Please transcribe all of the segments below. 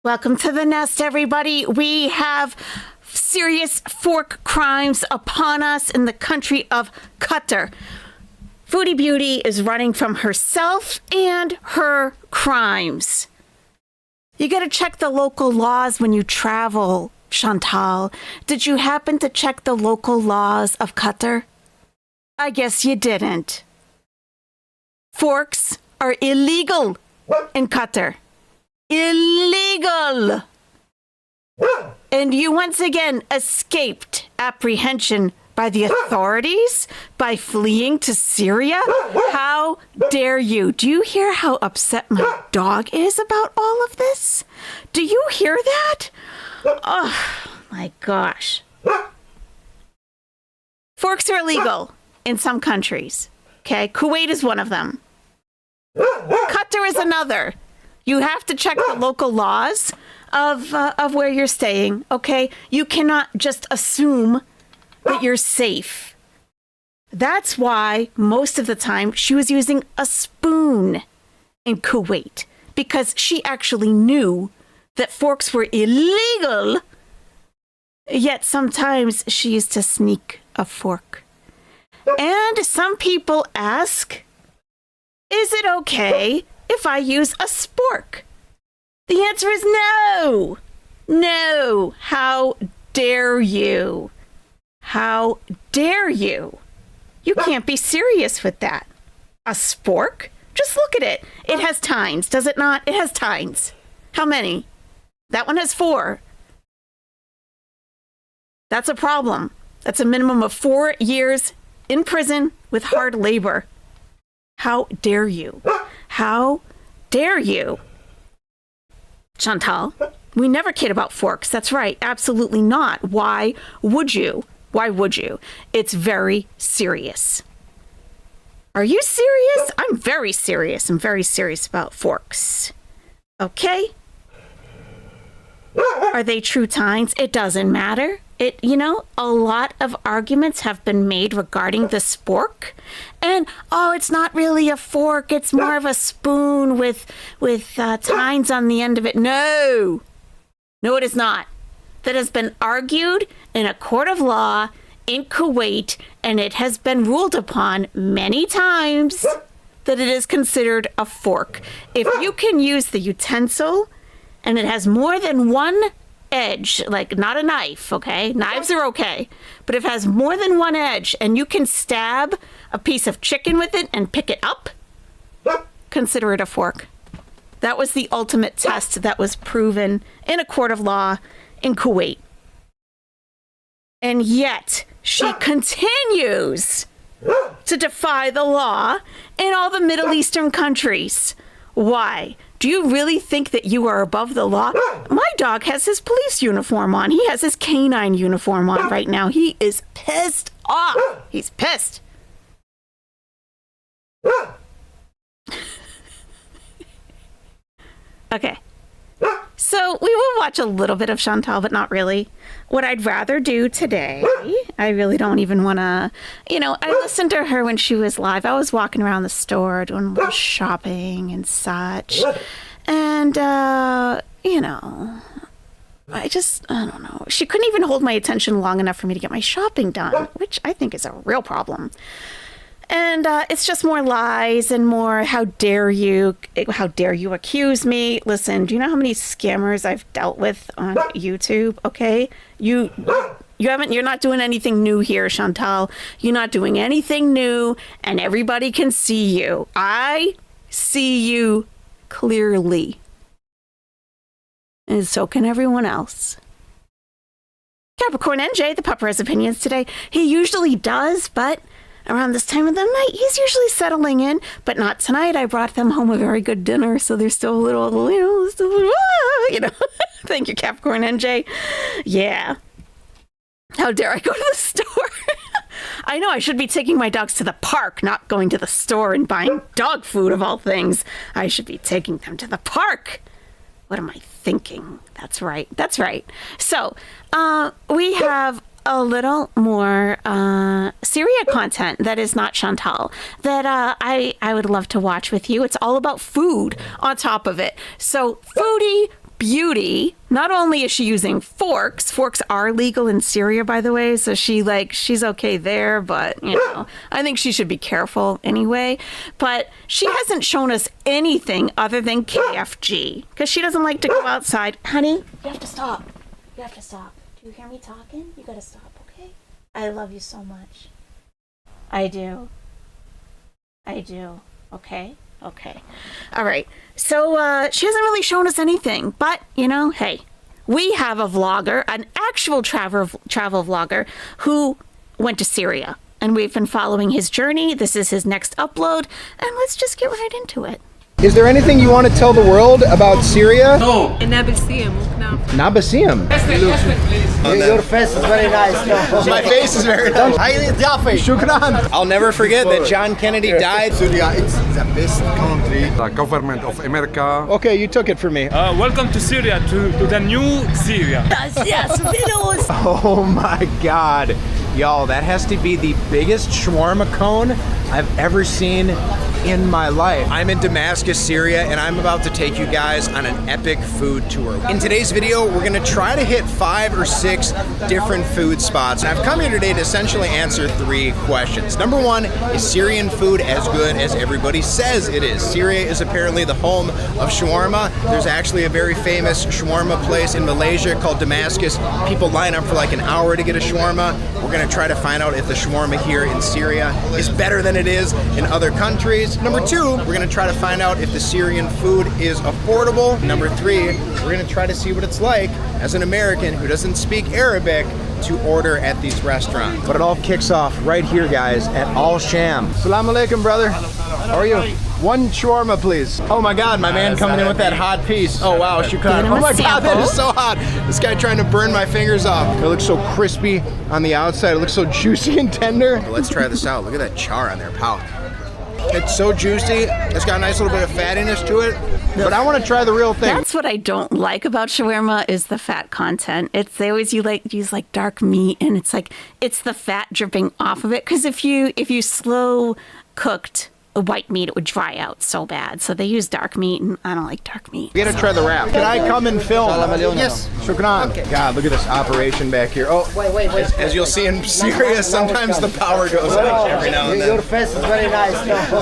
Welcome to the nest, everybody. We have serious fork crimes upon us in the country of Qatar. Foodie Beauty is running from herself and her crimes. You got to check the local laws when you travel, Chantal. Did you happen to check the local laws of Qatar? I guess you didn't. Forks are illegal in Qatar. Illegal. And you once again escaped apprehension by the authorities by fleeing to Syria? How dare you? Do you hear how upset my dog is about all of this? Do you hear that? Oh my gosh. Forks are illegal in some countries. Okay, Kuwait is one of them. Qatar is another. You have to check the local laws of where you're staying, okay? You cannot just assume that you're safe. That's why most of the time she was using a spoon in Kuwait, because she actually knew that forks were illegal, yet sometimes she used to sneak a fork. And some people ask, is it okay if I use a spork? The answer is no. No. How dare you? How dare you? You can't be serious with that. A spork? Just look at it. It has tines, does it not? It has tines. How many? That one has 4. That's a problem. That's a minimum of 4 years in prison with hard labor. How dare you? How dare you? Chantal, we never kid about forks. That's right. Absolutely not. Why would you? Why would you? It's very serious. Are you serious? I'm very serious. I'm very serious about forks. Okay? Are they true tines? It doesn't matter. A lot of arguments have been made regarding the spork. And, it's not really a fork. It's more of a spoon with tines on the end of it. No, it is not. That has been argued in a court of law in Kuwait, and it has been ruled upon many times that it is considered a fork. If you can use the utensil and it has more than one edge, like not a knife, okay? Knives are okay. But if it has more than one edge and you can stab a piece of chicken with it and pick it up, consider it a fork. That was the ultimate test that was proven in a court of law in Kuwait. And yet she continues to defy the law in all the Middle Eastern countries. Why? Do you really think that you are above the law? My dog has his police uniform on. He has his canine uniform on right now. He is pissed off. He's pissed. Okay. So we will watch a little bit of Chantal, but not really. What I'd rather do today, I really don't even want to, I listened to her when she was live. I was walking around the store doing a little shopping and such. And, I don't know. She couldn't even hold my attention long enough for me to get my shopping done, which I think is a real problem. And it's just more lies and more, how dare you accuse me? Listen, do you know how many scammers I've dealt with on YouTube? Okay, you're not doing anything new here, Chantal. You're not doing anything new, and everybody can see you. I see you clearly, and so can everyone else. Capricorn NJ, the pupper, has opinions today. He usually does, but around this time of the night, he's usually settling in, but not tonight. I brought them home a very good dinner, so they're still a little, Thank you, Capricorn NJ. Yeah. How dare I go to the store? I know I should be taking my dogs to the park, not going to the store and buying dog food of all things. I should be taking them to the park. What am I thinking? That's right. So, we have a little more Syria content that is not Chantal that I would love to watch with you. It's all about food on top of it. So Foodie, beauty. Not only is she using forks are legal in Syria, by the way, so she's okay there, but I think she should be careful anyway. But she hasn't shown us anything other than KFG because she doesn't like to go outside. Honey, you have to stop. Do you hear me talking? You gotta stop, okay? I love you so much. I do. Okay. All right. So she hasn't really shown us anything, but hey, we have a vlogger, an actual travel vlogger who went to Syria, and we've been following his journey. This is his next upload, and let's just get right into it. Is there anything you want to tell the world about Syria? No. Nabasiem. Your face is very nice. My face is very nice. Shukran. I'll never forget that John Kennedy died. Syria is the best country. The government of America. Okay, you took it from me. Welcome to Syria, to the new Syria. Yes, videos. Oh my God. Y'all, that has to be the biggest shawarma cone I've ever seen in my life. I'm in Damascus, Syria, and I'm about to take you guys on an epic food tour. In today's video, we're gonna try to hit 5 or 6 different food spots. And I've come here today to essentially answer 3 questions. Number 1, is Syrian food as good as everybody says it is? Syria is apparently the home of shawarma. There's actually a very famous shawarma place in Malaysia called Damascus. People line up for like an hour to get a shawarma. We're gonna try to find out if the shawarma here in Syria is better than it is in other countries. Number 2, we're gonna try to find out if the Syrian food is affordable. Number 3, we're gonna try to see what it's like as an American who doesn't speak Arabic to order at these restaurants. But it all kicks off right here, guys, at Al Sham. Assalamu alaikum, brother. How are you? 1 shawarma, please. Oh my God, my man coming in with that hot piece. Oh wow, shukran. Oh my God, that is so hot. This guy trying to burn my fingers off. It looks so crispy on the outside. It looks so juicy and tender. Let's try this out. Look at that char on there, pow. It's so juicy. It's got a nice little bit of fattiness to it. But I want to try the real thing. That's what I don't like about shawarma is the fat content. They always use dark meat, and it's the fat dripping off of it. Because if you slow cooked white meat, it would dry out so bad. So they use dark meat, and I don't like dark meat. We gotta try the wrap. Can I come and film? Yes. Shukran. Okay. God, look at this operation back here. Oh, wait. As you'll see in Syria, sometimes the power goes out every now and then. Your face is very nice.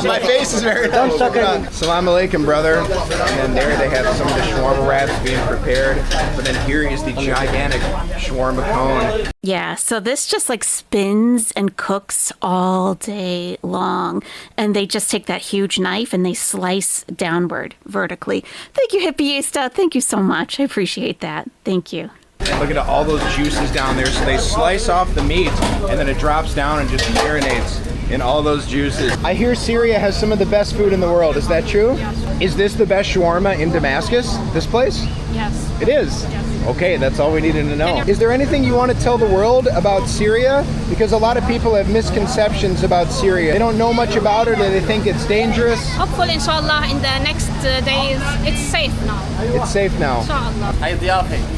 My face is very nice. Assalamu alaikum, brother. And then there they have some of the shawarma wraps being prepared. But then here is the gigantic shawarma cone. Yeah, so this just spins and cooks all day long. And they just take that huge knife and they slice downward vertically. Thank you, Hippiesta. Thank you so much. I appreciate that. Thank you. Look at all those juices down there. So they slice off the meat and then it drops down and just marinates in all those juices. I hear Syria has some of the best food in the world. Is that true? Yes. Is this the best shawarma in Damascus, this place? Yes. It is? Yes. Okay, that's all we needed to know. Is there anything you want to tell the world about Syria? Because a lot of people have misconceptions about Syria. They don't know much about it, or they think it's dangerous. Hopefully, inshallah, in the next days, it's safe now. It's safe now. Inshallah.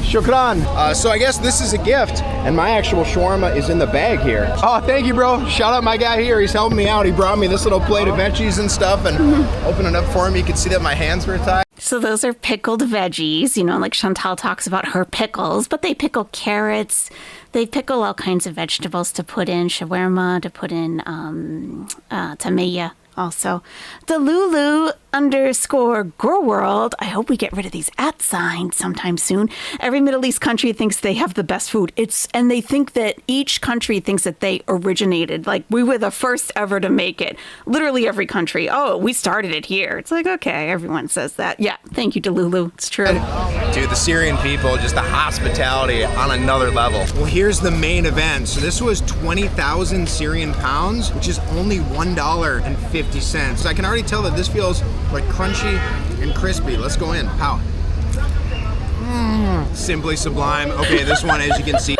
Shukran. So I guess this is a gift, and my actual shawarma is in the bag here. Oh, thank you, bro. Shout out my guy here. He's helping me out. He brought me this little plate of veggies and stuff, and open it up for him. You can see that my hands were tied. So those are pickled veggies, like Chantal talks about her pickles, but they pickle carrots. They pickle all kinds of vegetables to put in shawarma, to put in tamaya also. Delulu_GrowWorld. I hope we get rid of these @ signs sometime soon. Every Middle East country thinks they have the best food. And they think that each country thinks that they originated. Like we were the first ever to make it. Literally every country. Oh, we started it here. It's like, okay, everyone says that. Yeah, thank you, Delulu. It's true. Dude, the Syrian people, just the hospitality on another level. Well, here's the main event. So this was 20,000 Syrian pounds, which is only $1.50. So I can already tell that this feels like crunchy and crispy. Let's go in. How? Simply sublime. Okay, this one, as you can see.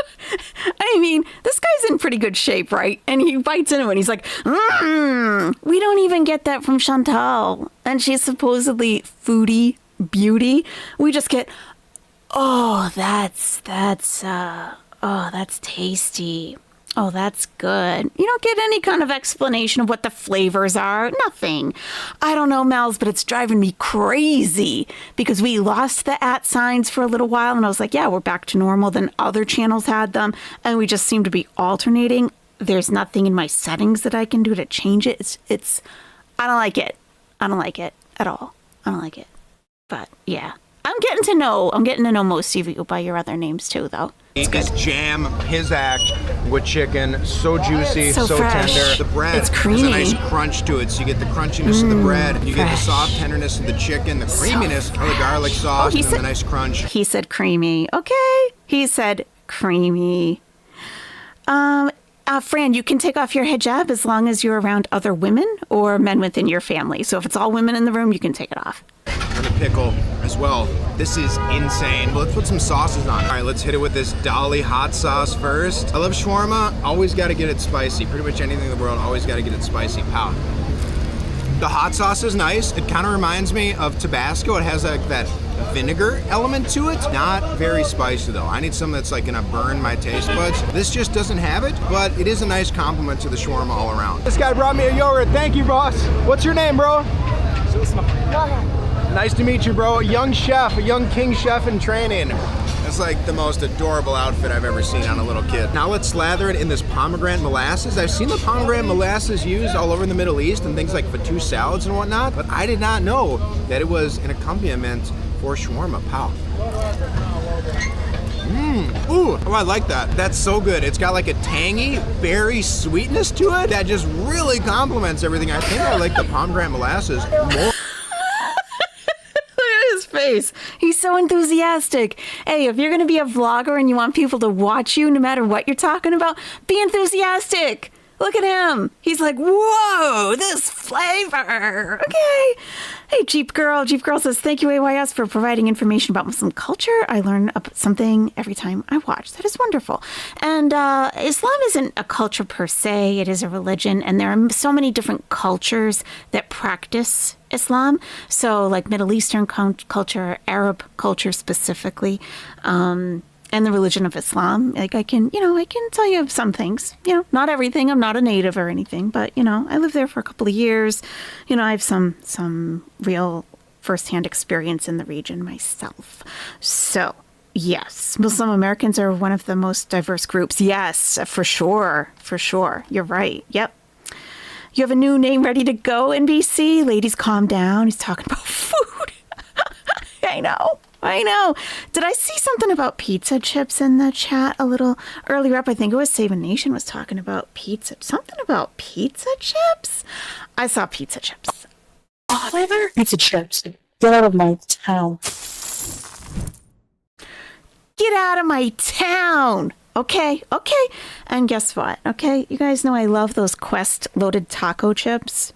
I mean, this guy's in pretty good shape, right? And he bites into it and he's like, We don't even get that from Chantal. And she's supposedly foodie beauty. We just get, that's tasty. Oh, that's good. You don't get any kind of explanation of what the flavors are. Nothing. I don't know, Mel's, but it's driving me crazy because we lost the @ signs for a little while. And I was like, yeah, we're back to normal. Then other channels had them. And we just seem to be alternating. There's nothing in my settings that I can do to change it. I don't like it. I don't like it at all. I don't like it. But yeah, I'm getting to know most of you by your other names too, though. His jam, his act with chicken, so juicy, So so fresh. tender. The bread It's has creamy. a nice crunch to it, so you get the crunchiness of the bread, you get the fresh. soft tenderness of the chicken, the creaminess of the garlic sauce, he and then said- the nice crunch. He said creamy. Okay. He said creamy. Fran, you can take off your hijab as long as you're around other women or men within your family. So if it's all women in the room, you can take it off. And the pickle as well. This is insane. Well, let's put some sauces on. All right, let's hit it with this Dolly hot sauce first. I love shawarma. Always got to get it spicy. Pretty much anything in the world, always got to get it spicy. Pow. The hot sauce is nice. It kind of reminds me of Tabasco. It has like that vinegar element to it. Not very spicy though. I need something that's like gonna burn my taste buds. This just doesn't have it, but it is a nice compliment to the shawarma all around. This guy brought me a yogurt. Thank you, boss. What's your name, bro? Nice to meet you, bro. A young chef, a young king chef in training. That's like the most adorable outfit I've ever seen on a little kid. Now let's slather it in this pomegranate molasses. I've seen the pomegranate molasses used all over the Middle East and things like fattoush salads and whatnot, but I did not know that it was an accompaniment for shawarma. Pow. Ooh, oh, I like that. That's so good. It's got like a tangy berry sweetness to it that just really complements everything. I think I like the pomegranate molasses more. His face. He's so enthusiastic. Hey, if you're going to be a vlogger and you want people to watch you no matter what you're talking about, be enthusiastic. Look at him. He's like, whoa, this flavor. Okay. Hey, Jeep Girl. Jeep Girl says, thank you, AYS, for providing information about Muslim culture. I learn something every time I watch. That is wonderful. And Islam isn't a culture per se. It is a religion. And there are so many different cultures that practice Islam. So like Middle Eastern culture, Arab culture specifically, and the religion of Islam. Like I can tell you some things, not everything. I'm not a native or anything, but I lived there for a couple of years. I have some real firsthand experience in the region myself. So yes, Muslim Americans are one of the most diverse groups. Yes, for sure. For sure. You're right. Yep. You have a new name ready to go, NBC? Ladies, calm down. He's talking about food. I know. Did I see something about pizza chips in the chat a little earlier up? I think it was Saving Nation was talking about pizza. Something about pizza chips? I saw pizza chips. Oh, flavor? Pizza chips. Get out of my town. Get out of my town. Okay. And guess what? Okay, you guys know I love those Quest loaded taco chips.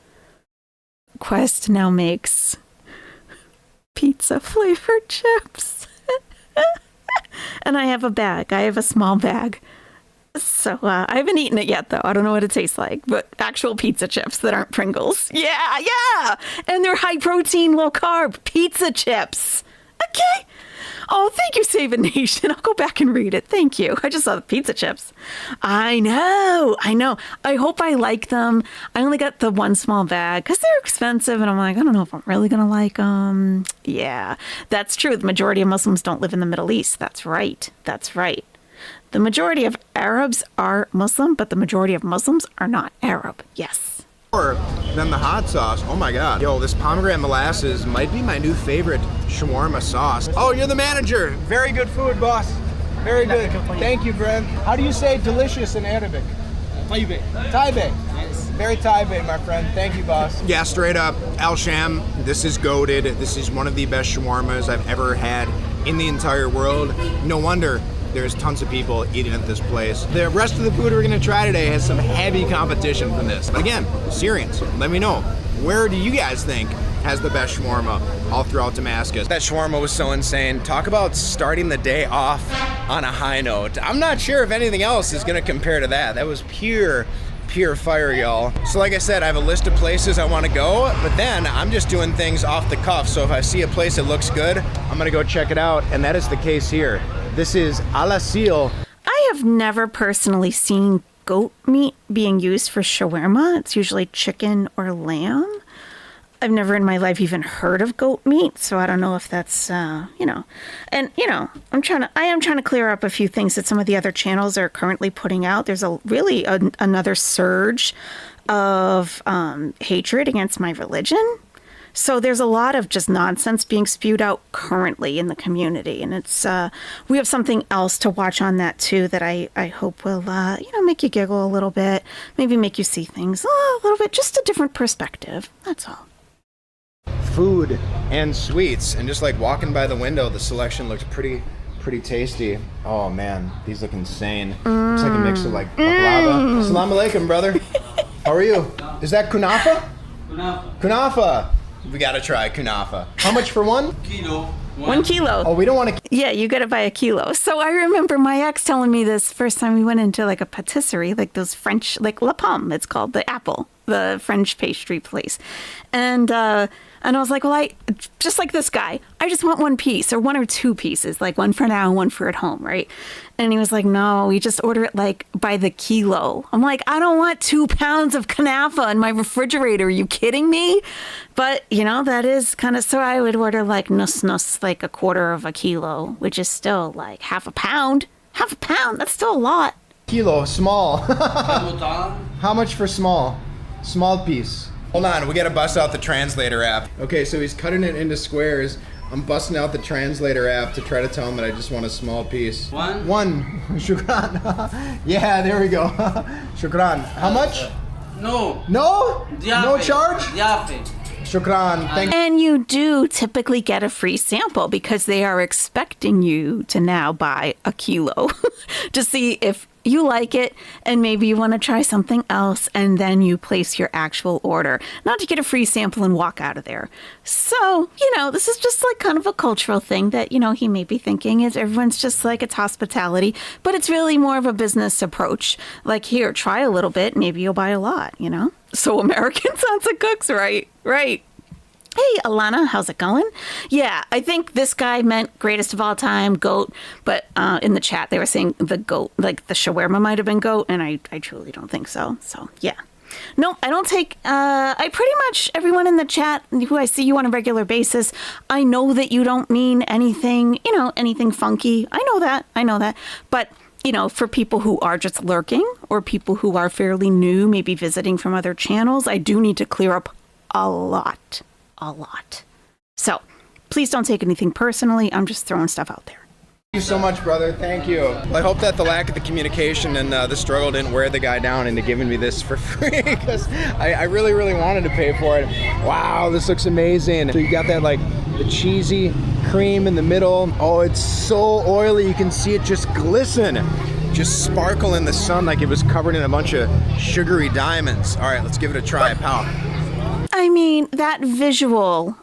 Quest now makes pizza flavored chips. And I have a bag. I have a small bag. So I haven't eaten it yet, though. I don't know what it tastes like, but actual pizza chips that aren't Pringles. Yeah. And they're high protein, low carb pizza chips. Okay. Oh, thank you, Saving Nation. I'll go back and read it. Thank you. I just saw the pizza chips. I know. I hope I like them. I only got the one small bag because they're expensive. And I'm like, I don't know if I'm really going to like them. Yeah, that's true. The majority of Muslims don't live in the Middle East. That's right. The majority of Arabs are Muslim, but the majority of Muslims are not Arab. Yes. Than the hot sauce. Oh my god. Yo, this pomegranate molasses might be my new favorite shawarma sauce. Oh, you're the manager. Very good food, boss. Very good. Thank you, Brent. How do you say delicious in Arabic? Taibe. Taibe. Very Taibe, my friend. Thank you, boss. Yeah, straight up, Al Sham, this is goated. This is one of the best shawarmas I've ever had in the entire world. No wonder there's tons of people eating at this place. The rest of the food we're gonna try today has some heavy competition from this. But again, Syrians, let me know, where do you guys think has the best shawarma all throughout Damascus? That shawarma was so insane. Talk about starting the day off on a high note. I'm not sure if anything else is gonna compare to that. That was pure fire, y'all. So like I said, I have a list of places I want to go, but then I'm just doing things off the cuff. So if I see a place that looks good, I'm gonna go check it out, and that is the case here. This is Al Asil. I have never personally seen goat meat being used for shawarma. It's usually chicken or lamb. I've never in my life even heard of goat meat, so I don't know if that's, you know. And, you know, I am trying to clear up a few things that some of the other channels are currently putting out. There's another surge of hatred against my religion. So there's a lot of just nonsense being spewed out currently in the community. And it's, we have something else to watch on that too that I hope will, you know, make you giggle a little bit, maybe make you see things a little bit, just a different perspective. That's all. Food and sweets, and just like walking by the window, the selection looks pretty tasty. Oh man, these look insane. It's like a mix of like baklava. Assalamu alaikum, brother. How are you? Is that kunafa? Kunafa. We gotta try kunafa. How much for one? Kilo. 1 kilo. Oh, we don't want to. Yeah, you got to buy a kilo. So I remember my ex telling me this first time we went into like a patisserie, like those French, like La Pomme, it's called, the apple, the French pastry place. And I was like, well, just like this guy, I just want one piece or one or two pieces, like one for now and one for at home, right? And he was like, no, we just order it like by the kilo. I'm like, I don't want 2 pounds of kanafa in my refrigerator. Are you kidding me? But, you know, that is kind of, so I would order like nus, like a quarter of a kilo, which is still like half a pound. Half a pound, that's still a lot. Kilo, small. How much for small? Small piece. Hold on, we gotta bust out the translator app. Okay, so he's cutting it into squares. I'm busting out the translator app to try to tell him that I just want a small piece. One. Shukran. Yeah, there we go. Shukran. How much? No. No? No charge? Diafe. Shukran. Thank you. And you do typically get a free sample because they are expecting you to now buy a kilo to see if you like it and maybe you want to try something else, and then you place your actual order, not to get a free sample and walk out of there. So, you know, this is just like kind of a cultural thing that, you know, he may be thinking is everyone's just like it's hospitality, but it's really more of a business approach. Like, here, try a little bit, maybe you'll buy a lot, you know? So American Sansa cooks, right? Right. Hey, Alana, how's it going? Yeah, I think this guy meant greatest of all time, goat. But in the chat, they were saying the goat, like the shawarma might have been goat. And I truly don't think so. So, yeah. No, I don't take, I pretty much, everyone in the chat who I see you on a regular basis, I know that you don't mean anything, you know, anything funky. I know that. But, you know, for people who are just lurking or people who are fairly new, maybe visiting from other channels, I do need to clear up a lot. So please don't take anything personally. I'm just throwing stuff out there. Thank you so much, brother. Thank you. I hope that the lack of the communication and the struggle didn't wear the guy down into giving me this for free, because I really, really wanted to pay for it. Wow, this looks amazing. So you got that like the cheesy cream in the middle. Oh, it's so oily. You can see it just glisten, just sparkle in the sun like it was covered in a bunch of sugary diamonds. All right, let's give it a try, pal. I mean, that visual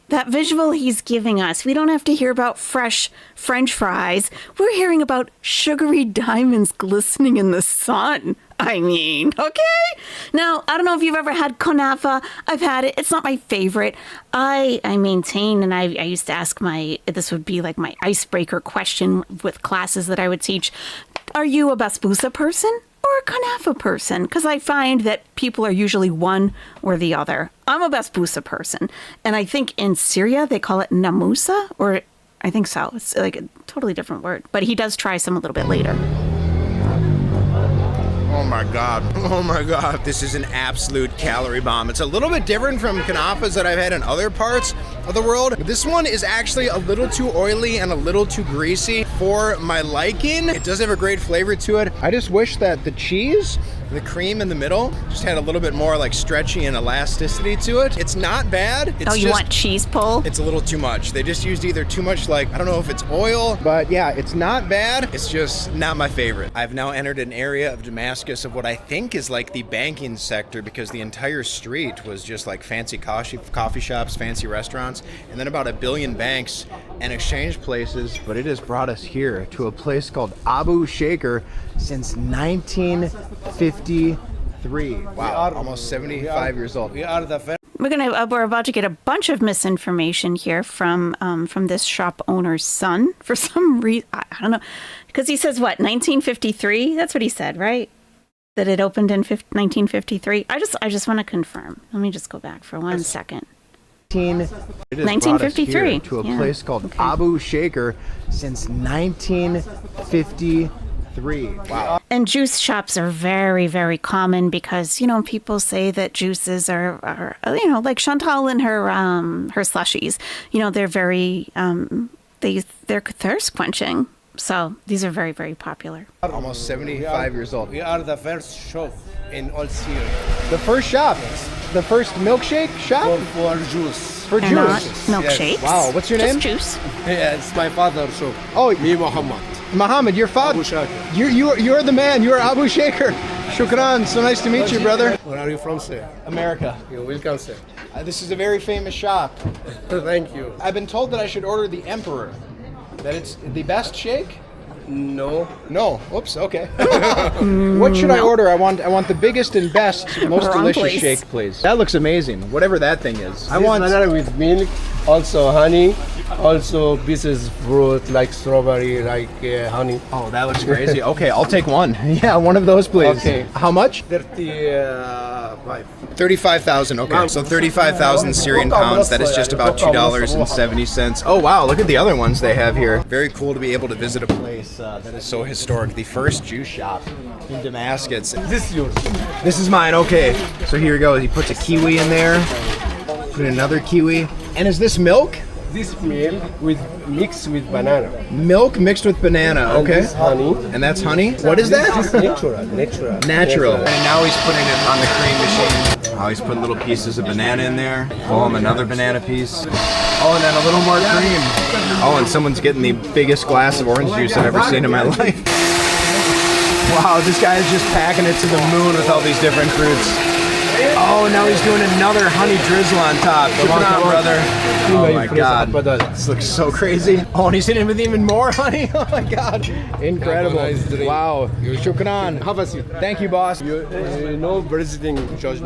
he's giving us, we don't have to hear about fresh French fries. We're hearing about sugary diamonds glistening in the sun. I mean, okay? Now, I don't know if you've ever had kunafa. I've had it. It's not my favorite. I maintain, and I used to ask this would be like my icebreaker question with classes that I would teach. Are you a basbousa person or a kunafa person? Because I find that people are usually one or the other. I'm a basbousa person. And I think in Syria, they call it namusa, or I think so. It's like a totally different word. But he does try some a little bit later. Oh my God. This is an absolute calorie bomb. It's a little bit different from kanafas that I've had in other parts of the world. This one is actually a little too oily and a little too greasy for my liking. It does have a great flavor to it. I just wish that the cheese, the cream in the middle, just had a little bit more like stretchy and elasticity to it. It's not bad. It's you want cheese pull? It's a little too much. They just used either too much, like, I don't know if it's oil, but yeah, it's not bad. It's just not my favorite. I've now entered an area of Damascus of what I think is like the banking sector, because the entire street was just like fancy coffee shops, fancy restaurants, and then about 1 billion banks and exchange places. But it has brought us here to a place called Abu Shaker since 1953. Wow, almost 75 years old. We're about to get a bunch of misinformation here from this shop owner's son for some reason. I don't know, because he says what, 1953? That's what he said, right? that it opened in 1953. I just want to confirm. Let me just go back for 1 second. It has 1953, brought us here to a yeah. place called Okay. Abu Shaker since 1953. Wow. And juice shops are very, very common because, you know, people say that juices are you know, like Chantal and her slushies, you know, they're very, they're thirst quenching. So these are very, very popular. Almost 75 years old. We are the first shop in all Syria The first shop, the first milkshake shop for juice. for They're not juice. milkshakes. Wow, what's your name? Just juice. Yeah, it's my father's shop. Oh, Me, Muhammad. Muhammad, your father. Abu Shaker. You're the man. You're Abu Shaker. Shukran. So nice to meet you, brother. Where are you from, sir? America. You're welcome, sir. This is a very famous shop. Thank you. I've been told that I should order the Emperor. That it's the best shake. No. No. Whoops. Okay. What should I order? I want the biggest and best, most Wrong delicious place. shake, please. That looks amazing. Whatever that thing is. I This want. banana with milk, also honey, also pieces fruit like strawberry, like honey. Oh, that looks crazy. Okay, I'll take one. Yeah, one of those, please. Okay. How much? 35. 35,000. Okay, so 35,000 Syrian pounds. That is just about $2.70. Oh wow, look at the other ones they have here. Very cool to be able to visit a place that is so historic. The first juice shop in Damascus. This is yours. This is mine. Okay, so here we go. He puts a kiwi in there. Put another kiwi. And is this milk? This milk with mixed with banana. Milk mixed with banana. And Okay. this honey. And that's honey. What is that? This is natural. Natural. And now he's putting it on the cream machine. Oh, he's putting little pieces of banana in there. Oh, and another banana piece. Oh, and then a little more cream. Oh, and someone's getting the biggest glass of orange juice I've ever seen in my life. Wow, this guy is just packing it to the moon with all these different fruits. Oh, now he's doing another honey drizzle on top. Come on, brother. Oh my God, this looks so crazy. Oh, and he's hitting it with even more honey. Oh my God, incredible. Have a nice drink. Wow, shukran. Have a seat. Thank you, boss. You know President John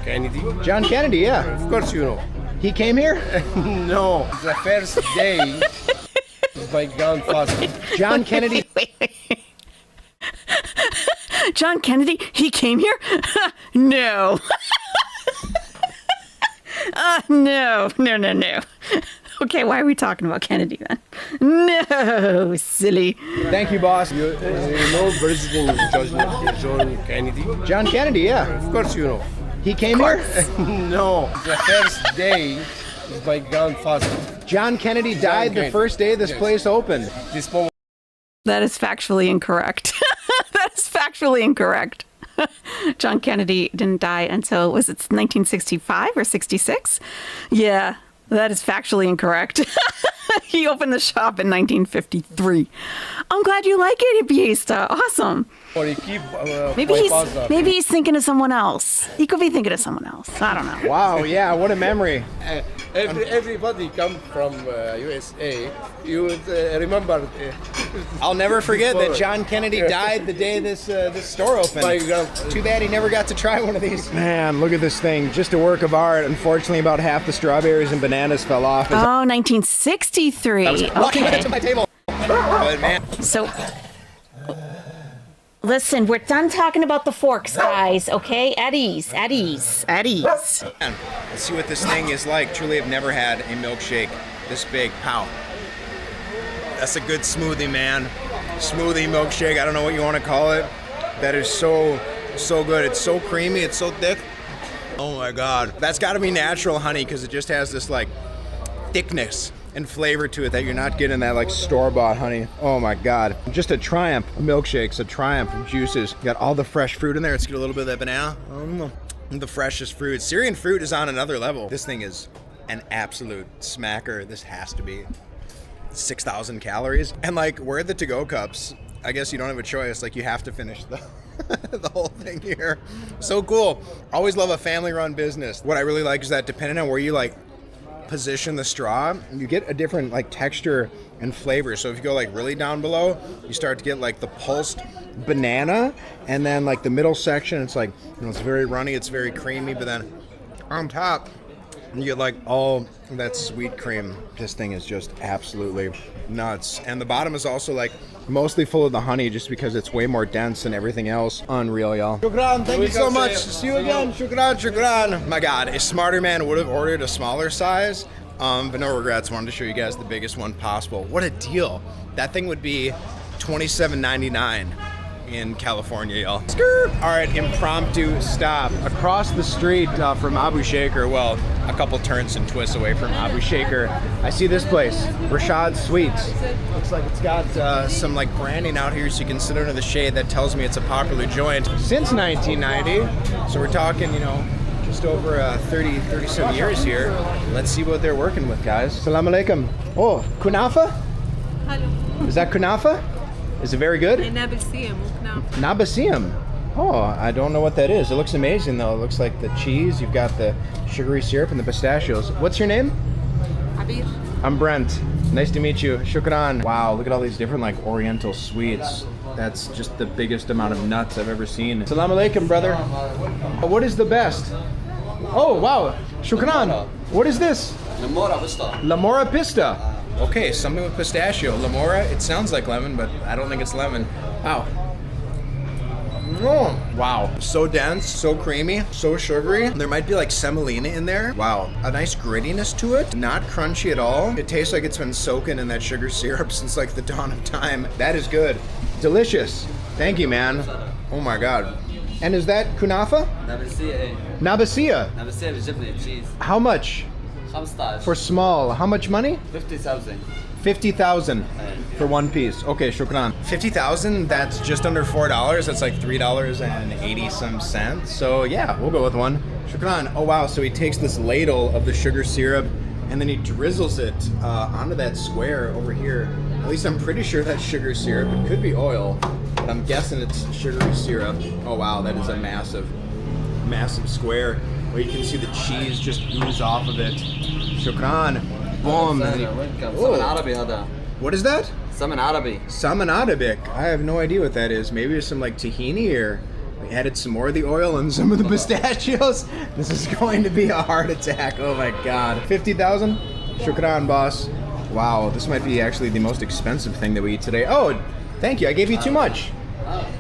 Kennedy? John Kennedy, yeah. Of course you know. He came here? No. The first day is my grandfather. John Kennedy. Wait. John Kennedy, he came here? No. No. Okay, why are we talking about Kennedy then? No, silly. Thank you, boss. You know President John Kennedy? John Kennedy, yeah. Of course you know. He came here? No. The first day is my grandfather. John Kennedy died the Kennedy. first day this Yes. place opened. This moment. That is factually incorrect. That is factually incorrect. John Kennedy didn't die until, was it 1965 or 66? Yeah, that is factually incorrect. He opened the shop in 1953. I'm glad you like it, Ibiesta. Awesome. Or he keep Maybe my father. he's thinking of someone else. He could be thinking of someone else. I don't know. Wow, yeah, what a memory. Everybody come from USA. You would remember. I'll never forget that John Kennedy Yeah. died the day this store opened. My grandfather. Too bad he never got to try one of these. Man, look at this thing. Just a work of art. Unfortunately, about half the strawberries and bananas fell off. As Oh, 1963. walking Okay. to my table. But man, So, listen, we're done talking about the forks, guys, okay? At ease. let's see what this thing is like. Truly, I've never had a milkshake this big. Pow. That's a good smoothie, man. Smoothie milkshake. I don't know what you want to call it. That is so good. It's so creamy. It's so thick. Oh my God. That's got to be natural honey because it just has this like thickness and flavor to it that you're not getting that like store-bought honey. Oh my God. Just a triumph of milkshakes, a triumph of juices. You got all the fresh fruit in there. Let's get a little bit of that banana. The freshest fruit. Syrian fruit is on another level. This thing is an absolute smacker. This has to be 6,000 calories. And like, where are the to-go cups? I guess you don't have a choice. Like, you have to finish the the whole thing here. So cool. Always love a family-run business. What I really like is that depending on where you like position the straw, you get a different like texture and flavor. So if you go like really down below, you start to get like the pulsed banana, and then like the middle section, it's like, you know, it's very runny, it's very creamy, but then on top, You get like all that sweet cream. This thing is just absolutely nuts. And the bottom is also like mostly full of the honey just because it's way more dense than everything else. Unreal, y'all. Shukran, thank you so much. See you again. Shukran, shukran. My God, a smarter man would have ordered a smaller size. But no regrets. Wanted to show you guys the biggest one possible. What a deal. That thing would be $27.99 in California, y'all. Skirt. All right, impromptu stop across the street from Abu Shaker. Well, a couple turns and twists away from Abu Shaker. I see this place, Rashad's Sweets. Looks like it's got some like branding out here so you can sit under the shade. That tells me it's a popular joint since 1990. So we're talking, you know, just over 30 some years here. Let's see what they're working with, guys. Assalamu alaikum. Oh, kunafa? Hello. Is that kunafa? Is it very good? Nabasiam. Oh, I don't know what that is. It looks amazing though. It looks like the cheese. You've got the sugary syrup and the pistachios. What's your name? Abir. I'm Brent. Nice to meet you. Shukran. Wow, look at all these different like oriental sweets. That's just the biggest amount of nuts I've ever seen. Assalamu alaikum, brother. What is the best? Oh, wow. Shukran. What is this? Lamora Pista. Lamora Pista. Okay, something with pistachio. Lamora, it sounds like lemon, but I don't think it's lemon. Wow. Wow. So dense, so creamy, so sugary. There might be like semolina in there. Wow. A nice grittiness to it. Not crunchy at all. It tastes like it's been soaking in that sugar syrup since like the dawn of time. That is good. Delicious. Thank you, man. Oh my God. And is that kunafa? Nabasia. Nabasia with Japanese cheese. How much? For small. How much money? 50,000. 50,000 for one piece. Okay, shukran. 50,000, that's just under $4. That's like $3.80 some cents. So yeah, we'll go with one. Shukran. Oh wow, so he takes this ladle of the sugar syrup and then he drizzles it onto that square over here. At least I'm pretty sure that's sugar syrup. It could be oil, but I'm guessing it's sugary syrup. Oh wow, that is a massive, massive square where you can see the cheese just ooze off of it. Shukran. Boom. Oh. What is that? Salmon Arabic. Salmon Arabic. I have no idea what that is. Maybe it's some like tahini, or we added some more of the oil and some of the pistachios. This is going to be a heart attack. Oh my God. 50,000? Shukran, boss. Wow, this might be actually the most expensive thing that we eat today. Oh, thank you. I gave you too much.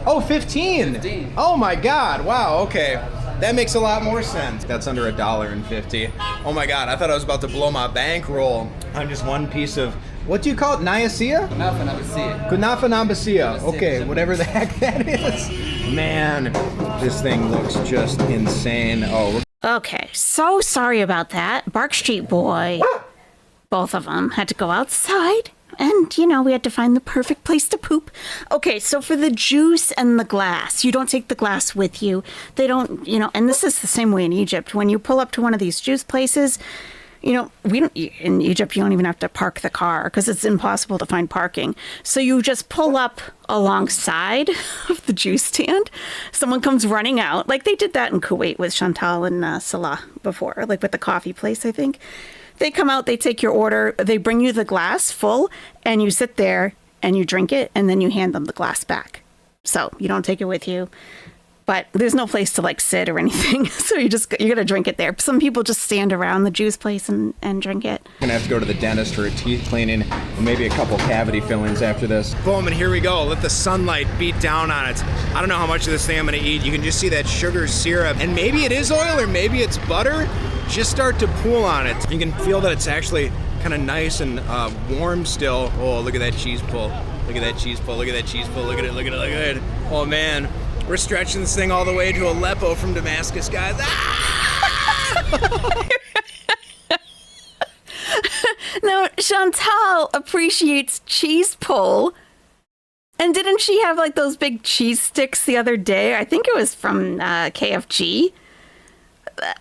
Oh, 15. Oh my God. Wow, okay. That makes a lot more sense. That's under $1.50. Oh my God, I thought I was about to blow my bankroll on just one piece of, what do you call it, Niasia? Kunafa Nabasia. Kunafa Nabasia. Okay, whatever the heck that is. Man, this thing looks just insane. Oh. Okay, so sorry about that. Bark Street Boy, both of them had to go outside. And, you know, we had to find the perfect place to poop. Okay, so for the juice and the glass, you don't take the glass with you. They don't, you know, and this is the same way in Egypt. When you pull up to one of these juice places, you know, in Egypt, you don't even have to park the car because it's impossible to find parking. So you just pull up alongside of the juice stand. Someone comes running out, like they did that in Kuwait with Chantal and Salah before, like with the coffee place, I think. They come out, they take your order, they bring you the glass full, and you sit there and you drink it, and then you hand them the glass back. So you don't take it with you, but there's no place to like sit or anything. So you're gonna drink it there. Some people just stand around the juice place and drink it. I'm gonna have to go to the dentist for a teeth cleaning and maybe a couple cavity fillings after this. Boom, and here we go. Let the sunlight beat down on it. I don't know how much of this thing I'm gonna eat. You can just see that sugar syrup, and maybe it is oil or maybe it's butter. Just start to pool on it. You can feel that it's actually kind of nice and warm still. Oh, look at that cheese pull. Look at that cheese pull. Look at that cheese pull. Look at it. Look at it. Look at it. Oh man, we're stretching this thing all the way to Aleppo from Damascus, guys. Ah! Now, Chantal appreciates cheese pull. And didn't she have like those big cheese sticks the other day? I think it was from KFG.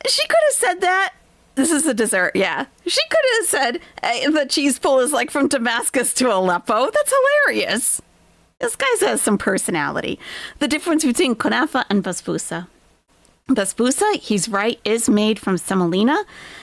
She could have said that. This is the dessert, yeah. She could have said the cheese pull is like from Damascus to Aleppo. That's hilarious. This guy has some personality. The difference between kunafa and basbousa. Basbousa, he's right, is made from semolina.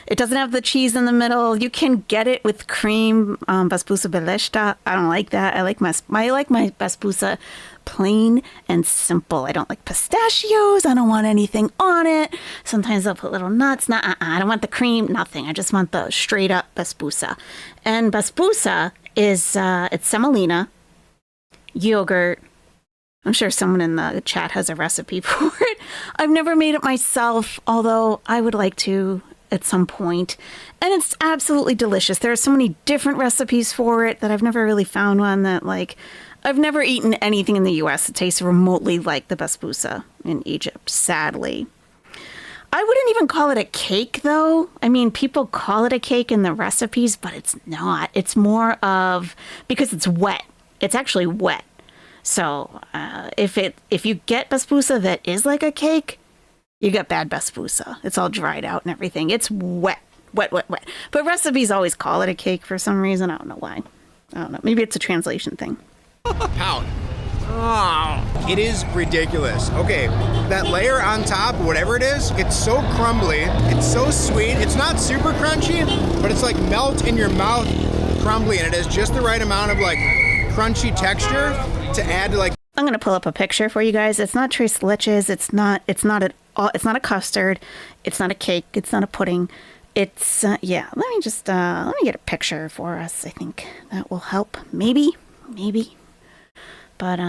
It doesn't have the cheese in the middle. You can get it with cream, basbousa beleshta. I don't like that. I like my basbousa plain and simple. I don't like pistachios. I don't want anything on it. Sometimes I'll put little nuts. I don't want the cream, nothing. I just want the straight up basbousa. And basbousa is, it's semolina, yogurt. I'm sure someone in the chat has a recipe for it. I've never made it myself, although I would like to at some point. And it's absolutely delicious. There are so many different recipes for it that I've never really found one that, like, I've never eaten anything in the U.S. that tastes remotely like the basbousa in Egypt, sadly. I wouldn't even call it a cake, though. I mean, people call it a cake in the recipes, but it's not. It's more of, because it's wet. It's actually wet. So if you get basbousa that is like a cake, you get bad basbousa. It's all dried out and everything. It's wet. But recipes always call it a cake for some reason. I don't know why. I don't know. Maybe it's a translation thing. Pound. Oh, it is ridiculous. Okay, that layer on top, whatever it is, it's so crumbly. It's so sweet. It's not super crunchy, but it's like melt in your mouth crumbly, and it has just the right amount of like crunchy texture to add to like. I'm gonna pull up a picture for you guys. It's not tres leches. It's not a custard. It's not a cake. It's not a pudding. It's yeah. Let me get a picture for us. I think that will help. Maybe. But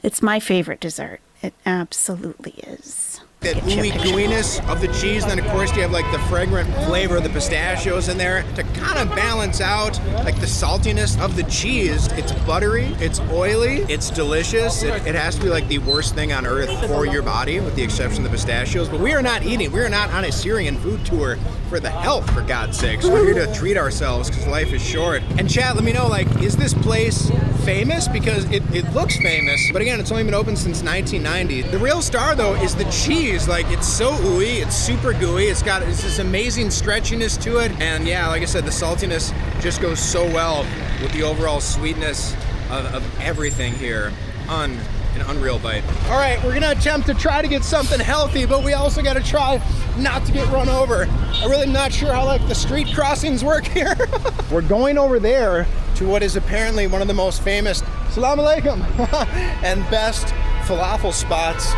it's my favorite dessert. It absolutely is. That ooey gooiness of the cheese, and then of course you have like the fragrant flavor of the pistachios in there to kind of balance out like the saltiness of the cheese. It's buttery, it's oily, it's delicious. It has to be like the worst thing on earth for your body, with the exception of the pistachios. But we are not eating. We are not on a Syrian food tour for the health, for God's sakes. We're here to treat ourselves because life is short. And chat, let me know, like, is this place famous? Because it looks famous, but again, it's only been open since 1990. The real star though is the cheese. Like, it's so ooey, it's super gooey, it's this amazing stretchiness to it, and yeah, like I said, the saltiness just goes so well with the overall sweetness of everything here. An unreal bite. All right, we're gonna attempt to try to get something healthy, but we also gotta try not to get run over. I'm really not sure how like the street crossings work here. We're going over there to what is apparently one of the most famous, salam alaikum, and best falafel spots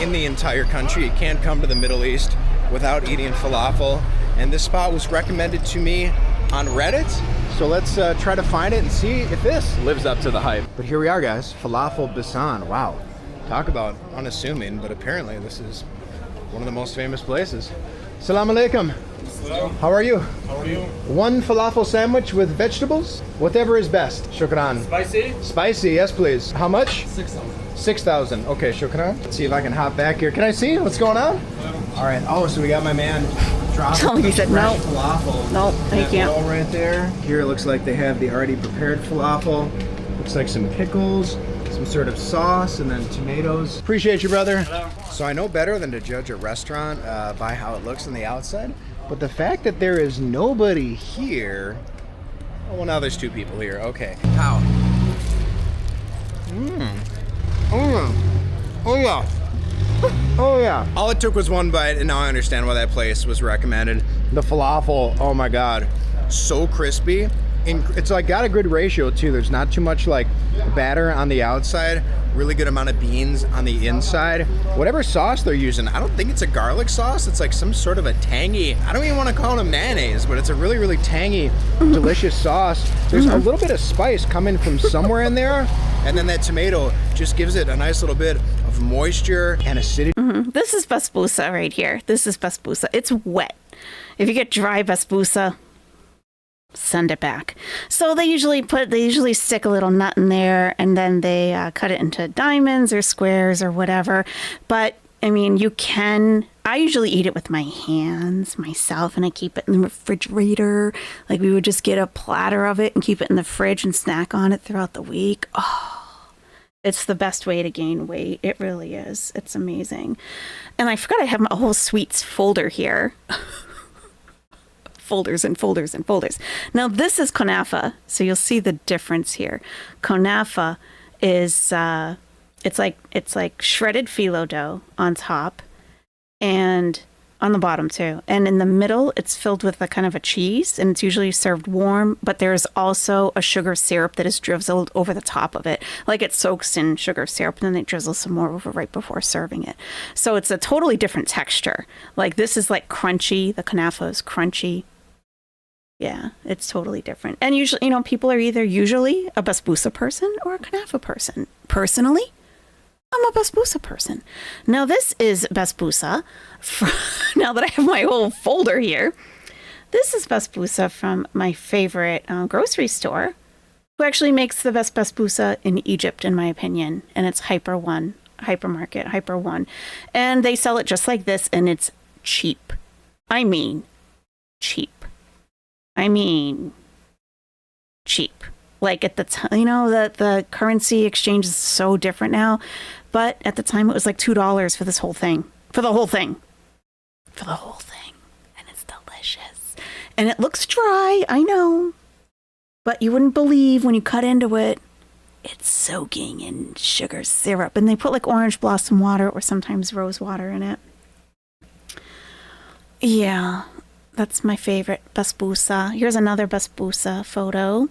in the entire country. You can't come to the Middle East without eating falafel, and this spot was recommended to me on Reddit, so let's try to find it and see if this lives up to the hype. But here we are, guys. Falafel Bisan. Wow, talk about unassuming, but apparently this is one of the most famous places. Salam alaikum. How are you? How are you? One falafel sandwich with vegetables, whatever is best. Shukran. Spicy? Spicy, yes please. How much? 6,000. 6,000. Okay, shukran. Let's see if I can hop back here. Can I see what's going on? All right. Oh, so we got my man dropping Oh, he said no. falafel. No, I That can't. roll right there. Here it looks like they have the already prepared falafel. Looks like some pickles, some sort of sauce, and then tomatoes. Appreciate you, brother. So I know better than to judge a restaurant by how it looks on the outside, but the fact that there is nobody here. Oh, well, now there's two people here. Okay. How? Oh yeah. Oh yeah. All it took was one bite, and now I understand why that place was recommended. The falafel, oh my God, so crispy. And it's like got a good ratio too. There's not too much like batter on the outside, really good amount of beans on the inside. Whatever sauce they're using, I don't think it's a garlic sauce. It's like some sort of a tangy, I don't even want to call it a mayonnaise, but it's a really, really tangy, delicious sauce. There's a little bit of spice coming from somewhere in there, and then that tomato just gives it a nice little bit of moisture and acidity. This is basbousa right here. This is basbousa. It's wet. If you get dry basbousa, send it back. So they usually stick a little nut in there, and then they cut it into diamonds or squares or whatever. But I mean, I usually eat it with my hands myself, and I keep it in the refrigerator. Like, we would just get a platter of it and keep it in the fridge and snack on it throughout the week. Oh, it's the best way to gain weight. It really is. It's amazing. And I forgot I have a whole sweets folder here. Folders and folders and folders. Now this is kunafa, so you'll see the difference here. Kunafa is it's like shredded phyllo dough on top, and on the bottom too. And in the middle, it's filled with a kind of a cheese, and it's usually served warm, but there's also a sugar syrup that is drizzled over the top of it. Like it soaks in sugar syrup, and then they drizzle some more over right before serving it. So it's a totally different texture. Like this is like crunchy. The kanafa is crunchy. Yeah, it's totally different. And usually, people are either usually a basbousa person or a kanafa person. Personally, I'm a basbousa person. Now this is basbousa. Now that I have my whole folder here, this is basbousa from my favorite grocery store, who actually makes the best basbousa in Egypt, in my opinion. And it's Hypermarket, Hyper One. And they sell it just like this, and it's cheap. I mean, cheap. Like at the time, the currency exchange is so different now. But at the time, it was like $2 for this whole thing. For the whole thing. And it's delicious. And it looks dry, I know. But you wouldn't believe when you cut into it, it's soaking in sugar syrup. And they put like orange blossom water or sometimes rose water in it. Yeah, that's my favorite basbousa. Here's another basbousa photo.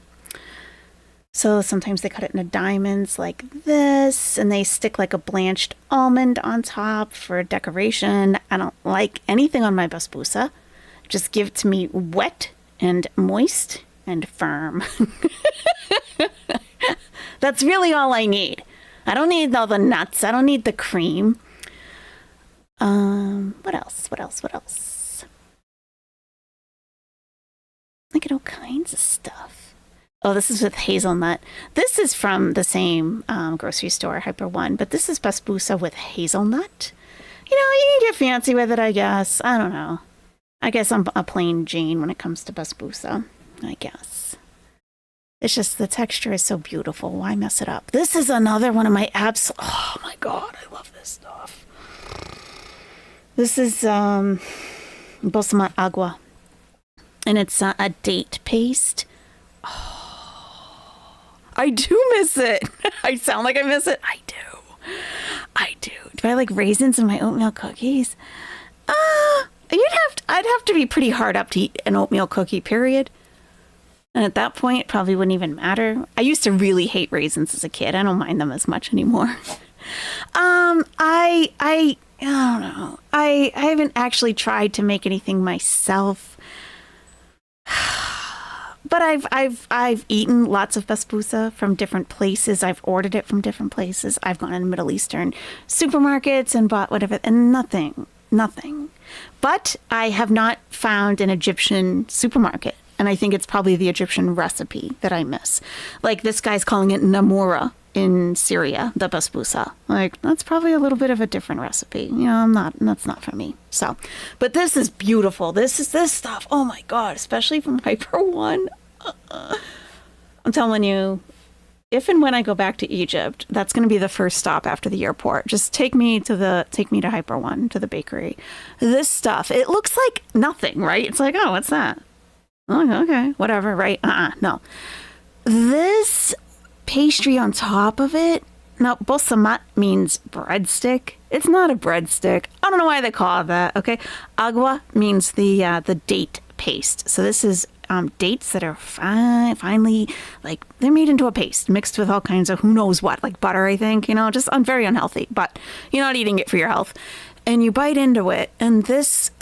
So sometimes they cut it into diamonds like this, and they stick like a blanched almond on top for decoration. I don't like anything on my basbousa. Just give it to me wet and moist and firm. That's really all I need. I don't need all the nuts. I don't need the cream. What else? Look at all kinds of stuff. Oh, this is with hazelnut. This is from the same grocery store, Hyper One, but this is basbousa with hazelnut. You can get fancy with it, I guess. I don't know. I guess I'm a plain Jane when it comes to basbousa, I guess. It's just the texture is so beautiful. Why mess it up? This is another one of my oh my God, I love this stuff. This is balsamate agua, and it's a date paste. I do miss it. I sound like I miss it. I do. Do I like raisins in my oatmeal cookies? I'd have to be pretty hard up to eat an oatmeal cookie, period. And at that point, it probably wouldn't even matter. I used to really hate raisins as a kid. I don't mind them as much anymore. I don't know. I haven't actually tried to make anything myself. But I've eaten lots of basbousa from different places. I've ordered it from different places. I've gone in Middle Eastern supermarkets and bought whatever, and nothing. But I have not found an Egyptian supermarket, and I think it's probably the Egyptian recipe that I miss. Like this guy's calling it namura in Syria, the basbousa. Like that's probably a little bit of a different recipe. That's not for me. So, but this is beautiful. This stuff. Oh my God, especially from Hyper One. I'm telling you, if and when I go back to Egypt, that's going to be the first stop after the airport. Just take me to Hyper One, to the bakery. This stuff, it looks like nothing, right? It's like, oh, what's that? Oh, okay, whatever, right? No. This pastry on top of it. Now, balsamate means breadstick. It's not a breadstick. I don't know why they call it that. Okay, agua means the date paste. So this is dates that are finely, like they're made into a paste mixed with all kinds of who knows what, like butter, I think. Just very unhealthy. But you're not eating it for your health, and you bite into it, and this.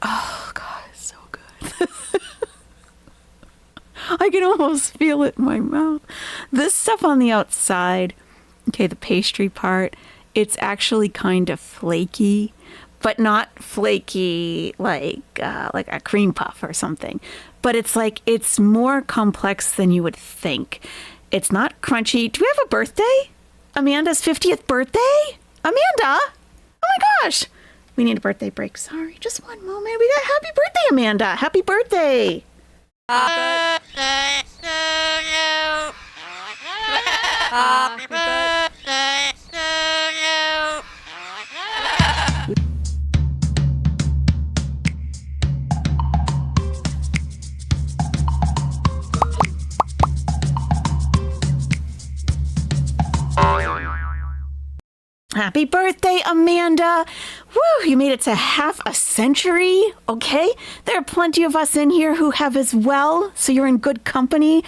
Oh God, it's so good. I can almost feel it in my mouth. This stuff on the outside, okay, the pastry part, it's actually kind of flaky, but not flaky like a cream puff or something. But it's more complex than you would think. It's not crunchy. Do we have a birthday? Amanda's 50th birthday? Amanda? Oh my gosh. We need a birthday break. Sorry, just one moment. We got happy birthday, Amanda. Happy birthday. happy birthday, Amanda. Woo, you made it to half a century. Okay. There are plenty of us in here who have as well. So you're in good company.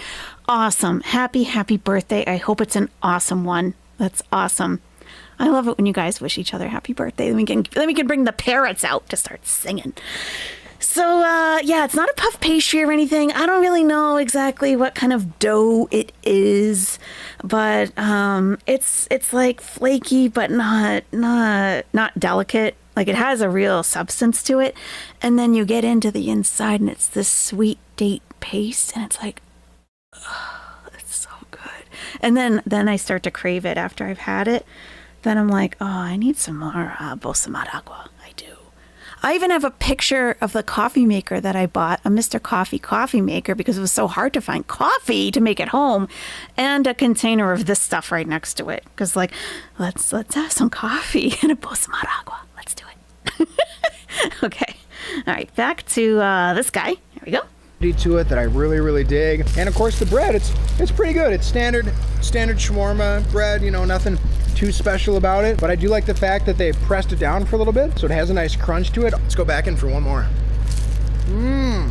Awesome. Happy birthday. I hope it's an awesome one. That's awesome. I love it when you guys wish each other happy birthday. Then we can bring the parrots out to start singing. So, yeah, it's not a puff pastry or anything. I don't really know exactly what kind of dough it is, but it's like flaky, but not delicate. Like it has a real substance to it. And then you get into the inside and it's this sweet date paste and it's like, oh, it's so good. And then I start to crave it after I've had it. Then I'm like, oh, I need some more Bosamad agua. I do. I even have a picture of the coffee maker that I bought, a Mr. Coffee maker, because it was so hard to find coffee to make at home, and a container of this stuff right next to it. Because, like, let's have some coffee and a Bosamad agua. Let's do it. Okay. All right. Back to this guy. Here we go. To it that I really dig, and of course the bread, it's pretty good. It's standard shawarma bread, you know, nothing too special about it, but I do like the fact that they pressed it down for a little bit so it has a nice crunch to it. Let's go back in for one more.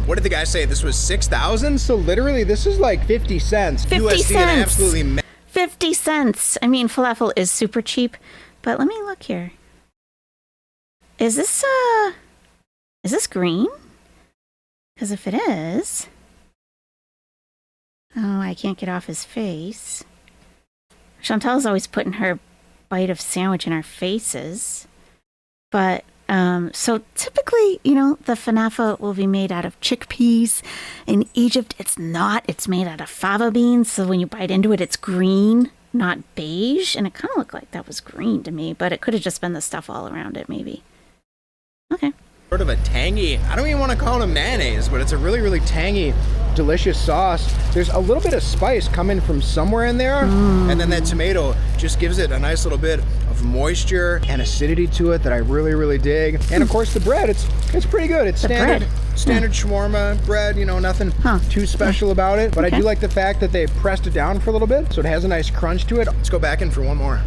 What did the guy say? This was 6,000? So literally this is like 50 cents 50 USD cents. and absolutely 50 cents. I mean, falafel is super cheap, but let me look here. Is this green? Because if it is, oh, I can't get off his face. Chantal's always putting her bite of sandwich in our faces. But, so typically, you know, the fanafa will be made out of chickpeas. In Egypt, it's not. It's made out of fava beans. So when you bite into it, it's green, not beige. And it kind of looked like that was green to me, but it could have just been the stuff all around it, maybe. Okay. sort of a tangy, I don't even want to call it a mayonnaise, but it's a really tangy, delicious sauce. There's a little bit of spice coming from somewhere in there, and then that tomato just gives it a nice little bit of moisture and acidity to it that I really dig. And of course the bread, it's pretty good. It's standard shawarma bread, you know, nothing too special about it, but I do like the fact that they pressed it down for a little bit so it has a nice crunch to it. Let's go back in for one more.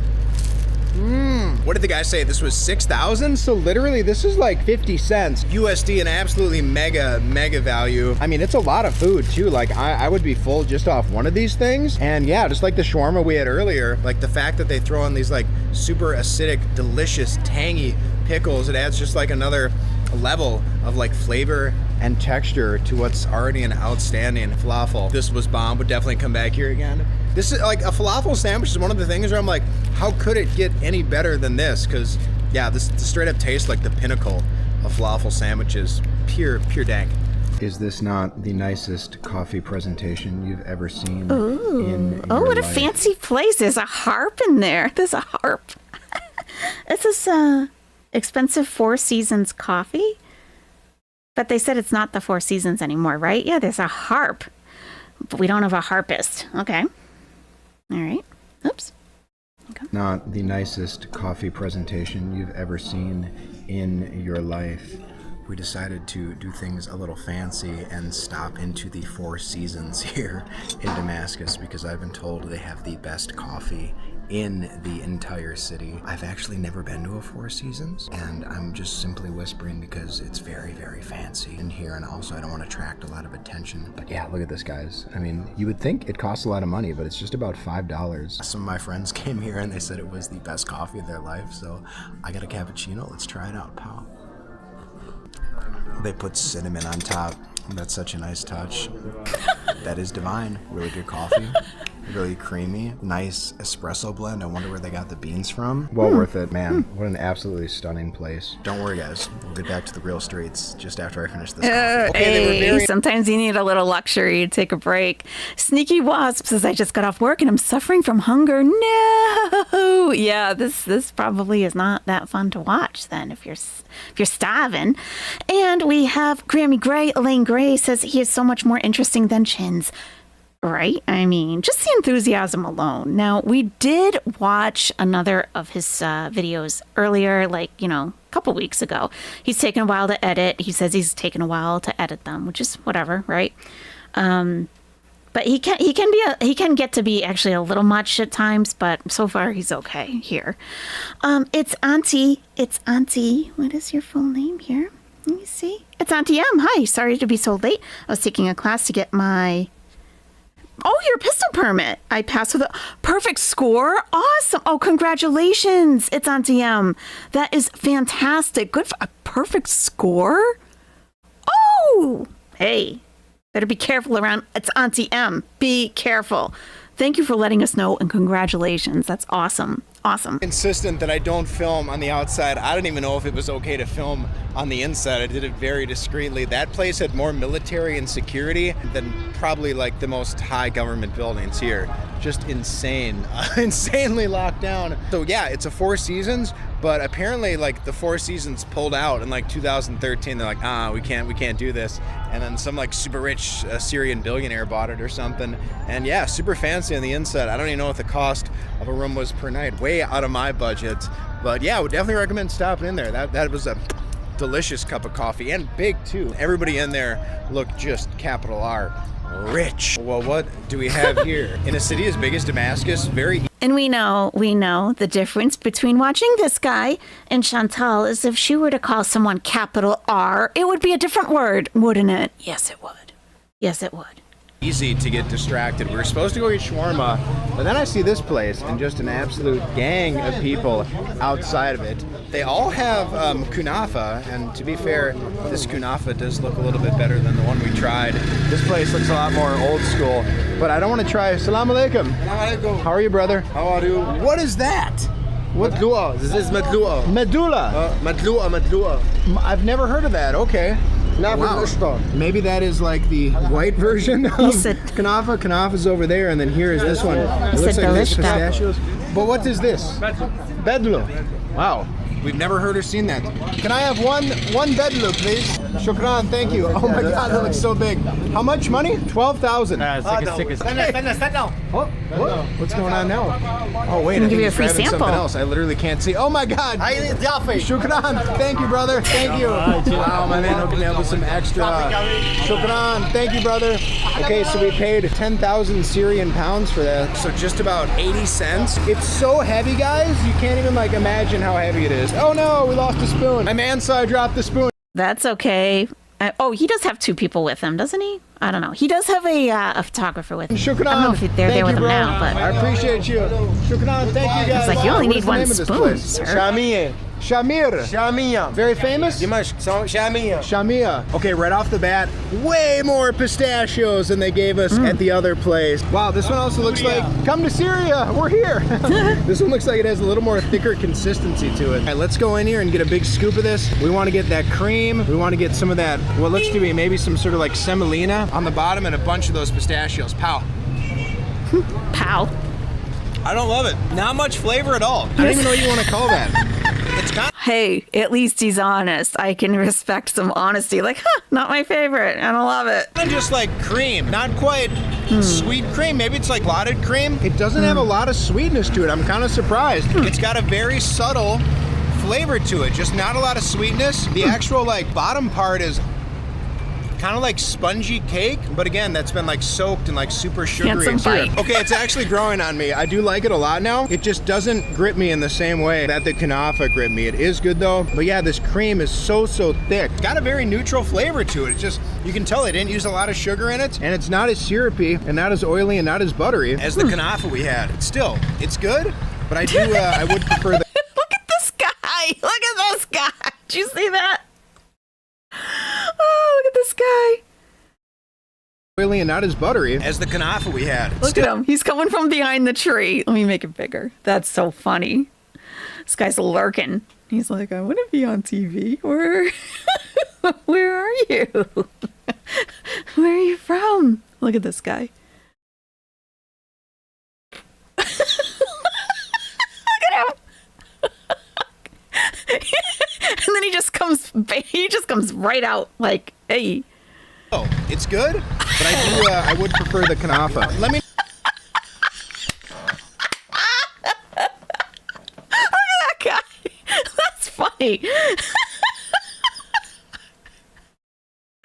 What did the guy say? This was 6,000? So literally this is like 50 cents USD, and absolutely mega value. I mean, it's a lot of food too. Like I would be full just off one of these things. And yeah, just like the shawarma we had earlier, like the fact that they throw in these like super acidic, delicious, tangy pickles, it adds just like another level of like flavor and texture to what's already an outstanding falafel. This was bomb. Would definitely come back here again. This is like a falafel sandwich is one of the things where I'm like, how could it get any better than this? Because yeah, this straight up tastes like the pinnacle of falafel sandwiches. Pure dank. Is this not the nicest coffee presentation you've ever seen? Ooh. Oh, what a fancy place. There's a harp in there. There's a harp. Is this expensive Four Seasons coffee? But they said it's not the Four Seasons anymore, right? Yeah, there's a harp. But we don't have a harpist. Okay. All right. Oops. Okay. Not the nicest coffee presentation you've ever seen in your life. We decided to do things a little fancy and stop into the Four Seasons here in Damascus because I've been told they have the best coffee in the entire city. I've actually never been to a Four Seasons, and I'm just simply whispering because it's very fancy in here, and also I don't want to attract a lot of attention. But yeah, look at this, guys. I mean, you would think it costs a lot of money, but it's just about $5. Some of my friends came here and they said it was the best coffee of their life, so I got a cappuccino. Let's try it out, pal. They put cinnamon on top. That's such a nice touch. That is divine. Really good coffee. Really creamy. Nice espresso blend. I wonder where they got the beans from. Well worth it, man. What an absolutely stunning place. Don't worry, guys. We'll get back to the real streets just after I finish this coffee. Hey, sometimes you need a little luxury to take a break. Sneaky Wasp says, I just got off work and I'm suffering from hunger. No. Yeah, this probably is not that fun to watch then if you're starving. And we have Grammy Gray. Elaine Gray says he is so much more interesting than Chins. Right? I mean, just the enthusiasm alone. Now, we did watch another of his videos earlier, like, you know, a couple weeks ago. He's taken a while to edit. He says he's taken a while to edit them, which is whatever, right? But he can get to be actually a little much at times, but so far he's okay here. It's Auntie. What is your full name here? Let me see. It's Auntie M. Hi. Sorry to be so late. I was taking a class to get my your pistol permit. I passed with a perfect score. Awesome. Oh, congratulations. It's Auntie M. That is fantastic. Good for a perfect score. Oh, hey. Better be careful around. It's Auntie M. Be careful. Thank you for letting us know and congratulations. That's awesome. Awesome. Insistent that I don't film on the outside. I don't even know if it was okay to film on the inside. I did it very discreetly. That place had more military and security than probably like the most high government buildings here. Just insane. Insanely locked down. So yeah, it's a Four Seasons, but apparently like the Four Seasons pulled out in like 2013. They're like, we can't do this. And then some like super rich Syrian billionaire bought it or something. And yeah, super fancy on the inside. I don't even know what the cost of a room was per night. Way out of my budget. But yeah, I would definitely recommend stopping in there. That was a delicious cup of coffee and big too. Everybody in there looked just capital R. Rich. Well, what do we have here? In a city as big as Damascus, very... And we know the difference between watching this guy and Chantal is if she were to call someone capital R, it would be a different word, wouldn't it? Yes, it would. Yes, it would. Easy to get distracted. We were supposed to go eat shawarma, but then I see this place and just an absolute gang of people outside of it. They all have kunafa, and to be fair, this kunafa does look a little bit better than the one we tried. This place looks a lot more old school, but I don't want to try. Salam alaikum. How are you, brother? How are you? What is that? What? Madlua. This is madlua. Medulla. Madlua. I've never heard of that. Okay. Wow. Maybe that is like the white version of kanafa. Kanafa's over there, and then here is this one. It looks like this pistachios. But what is this? Bedlu. Wow. We've never heard or seen that. Can I have one bedlu, please? Shukran, thank you. Oh my God, that looks so big. How much money? 12,000. What's going on now? Oh wait, I'm gonna give you a free sample. Something else. I literally can't see. Oh my God. Shukran. Thank you, brother. Thank you. Wow, my man hooking me up with some extra. Shukran. Thank you, brother. Okay, so we paid 10,000 Syrian pounds for that. So just about 80 cents. It's so heavy, guys. You can't even like imagine how heavy it is. Oh no, we lost a spoon. My man saw I dropped the spoon. That's okay. He does have two people with him, doesn't he? I don't know. He does have a photographer with him. Shukran. I don't know if they're there with him now, but I appreciate you. Shukran. Thank you guys. It's like you only need one spoon, sir. Shamir. Very famous? Shamia. Okay, right off the bat, way more pistachios than they gave us at the other place. Wow, this one also looks like, come to Syria, we're here. This one looks like it has a little more thicker consistency to it. All right, let's go in here and get a big scoop of this. We want to get that cream. We want to get some of that, what looks to be maybe some sort of like semolina on the bottom and a bunch of those pistachios. Pow. Pow. I don't love it. Not much flavor at all. I don't even know what you want to call that. It's kind of... Hey, at least he's honest. I can respect some honesty. Like, not my favorite. I don't love it. And just like cream, not quite sweet cream. Maybe it's like clotted cream. It doesn't have a lot of sweetness to it. I'm kind of surprised. It's got a very subtle flavor to it, just not a lot of sweetness. The actual like bottom part is kind of like spongy cake, but again, that's been like soaked and like super sugary and syrup. Okay, it's actually growing on me. I do like it a lot now. It just doesn't grip me in the same way that the kanafa gripped me. It is good though, but yeah, this cream is so thick. It's got a very neutral flavor to it. It's just, you can tell they didn't use a lot of sugar in it, and it's not as syrupy and not as oily and not as buttery as the kanafa we had. It's good, but I do, I would prefer the... Look at this guy. Look at this guy. Did you see that? Oh, look at this guy. Oily and not as buttery as the kanafa we had. Look at him. He's coming from behind the tree. Let me make it bigger. That's so funny. This guy's lurking. He's like, I want to be on TV. Where are you? Where are you from? Look at this guy. Look at him. And then he just comes right out like, hey. Oh, it's good, but I would prefer the kanafa. Let me... Look at that guy. That's funny.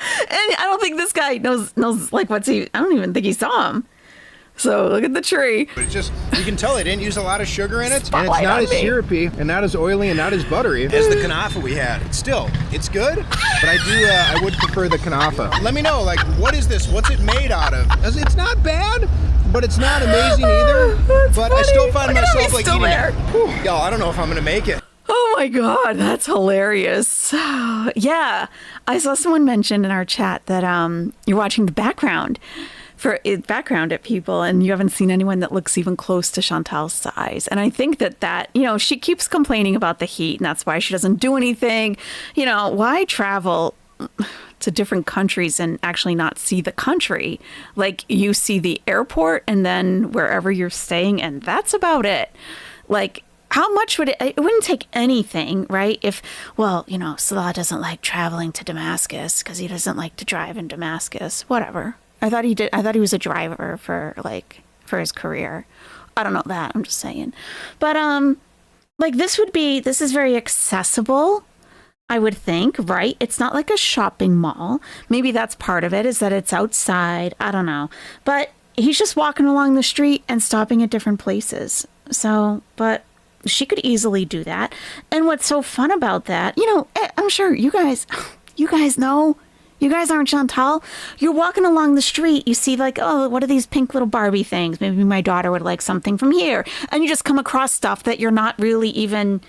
And I don't think this guy guy knows like what's he. I don't even think he saw him. So look at the tree. But it's just, you can tell they didn't use a lot of sugar in it. Spotlight and it's not on as me. syrupy and not as oily and not as buttery as the kanafa we had. Still, it's good, but I would prefer the kanafa. Let me know, like, what is this? What's it made out of? It's not bad, but it's not amazing either. That's But I funny. still find Look at him, myself he's like still eating there. it. Whew. Y'all, I don't know if I'm gonna make it. Oh my God, that's hilarious. Yeah, I saw someone mention in our chat that you're watching the background at people and you haven't seen anyone that looks even close to Chantal's size. And I think that, you know, she keeps complaining about the heat and that's why she doesn't do anything. You know, why travel to different countries and actually not see the country? Like you see the airport and then wherever you're staying and that's about it. Like, how much would it wouldn't take anything, right? If, well, you know, Salah doesn't like traveling to Damascus because he doesn't like to drive in Damascus. Whatever. I thought he did. I thought he was a driver for his career. I don't know that. I'm just saying. But, like this is very accessible, I would think, right? It's not like a shopping mall. Maybe that's part of it, is that it's outside. I don't know. But he's just walking along the street and stopping at different places. So, but she could easily do that. And what's so fun about that, you know, I'm sure you guys know, you guys aren't Chantal. You're walking along the street, you see like, oh, what are these pink little Barbie things? Maybe my daughter would like something from here. And you just come across stuff that you're not really even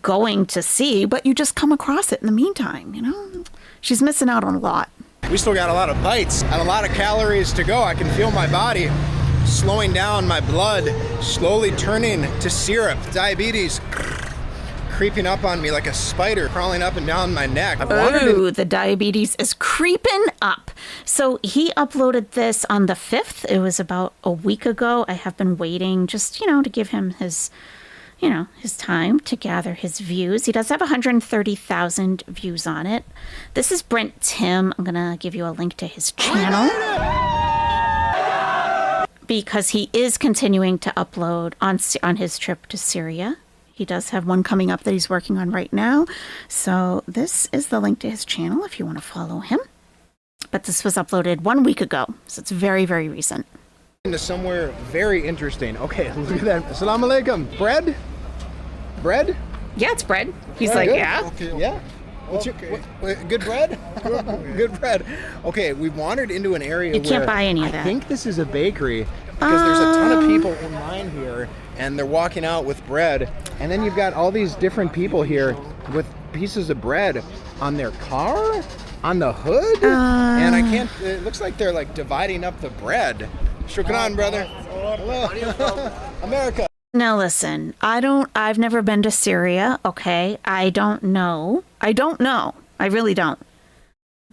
going to see, but you just come across it in the meantime, you know? She's missing out on a lot. We still got a lot of bites and a lot of calories to go. I can feel my body slowing down, my blood slowly turning to syrup. Diabetes creeping up on me like a spider crawling up and down my neck. Oh, the diabetes is creeping up. So he uploaded this on the 5th. It was about a week ago. I have been waiting just, you know, to give him his time to gather his views. He does have 130,000 views on it. This is Brent Tim. I'm going to give you a link to his channel, because he is continuing to upload on his trip to Syria. He does have one coming up that he's working on right now. So this is the link to his channel if you want to follow him. But this was uploaded 1 week ago, so it's very, very recent. Into somewhere very interesting. Okay, look at that. Assalamu alaikum. Bread? Bread? Yeah, it's bread. He's like, Good. yeah. Yeah. What's your good bread? Good bread. Okay, we've wandered into an area You can't where buy any of I that. think this is a bakery because there's a ton of people in line here and they're walking out with bread. And then you've got all these different people here with pieces of bread on their car, on the hood. And I can't, it looks like they're like dividing up the bread. Shukran, brother. Hello. America. Now listen, I've never been to Syria, okay? I don't know. I really don't.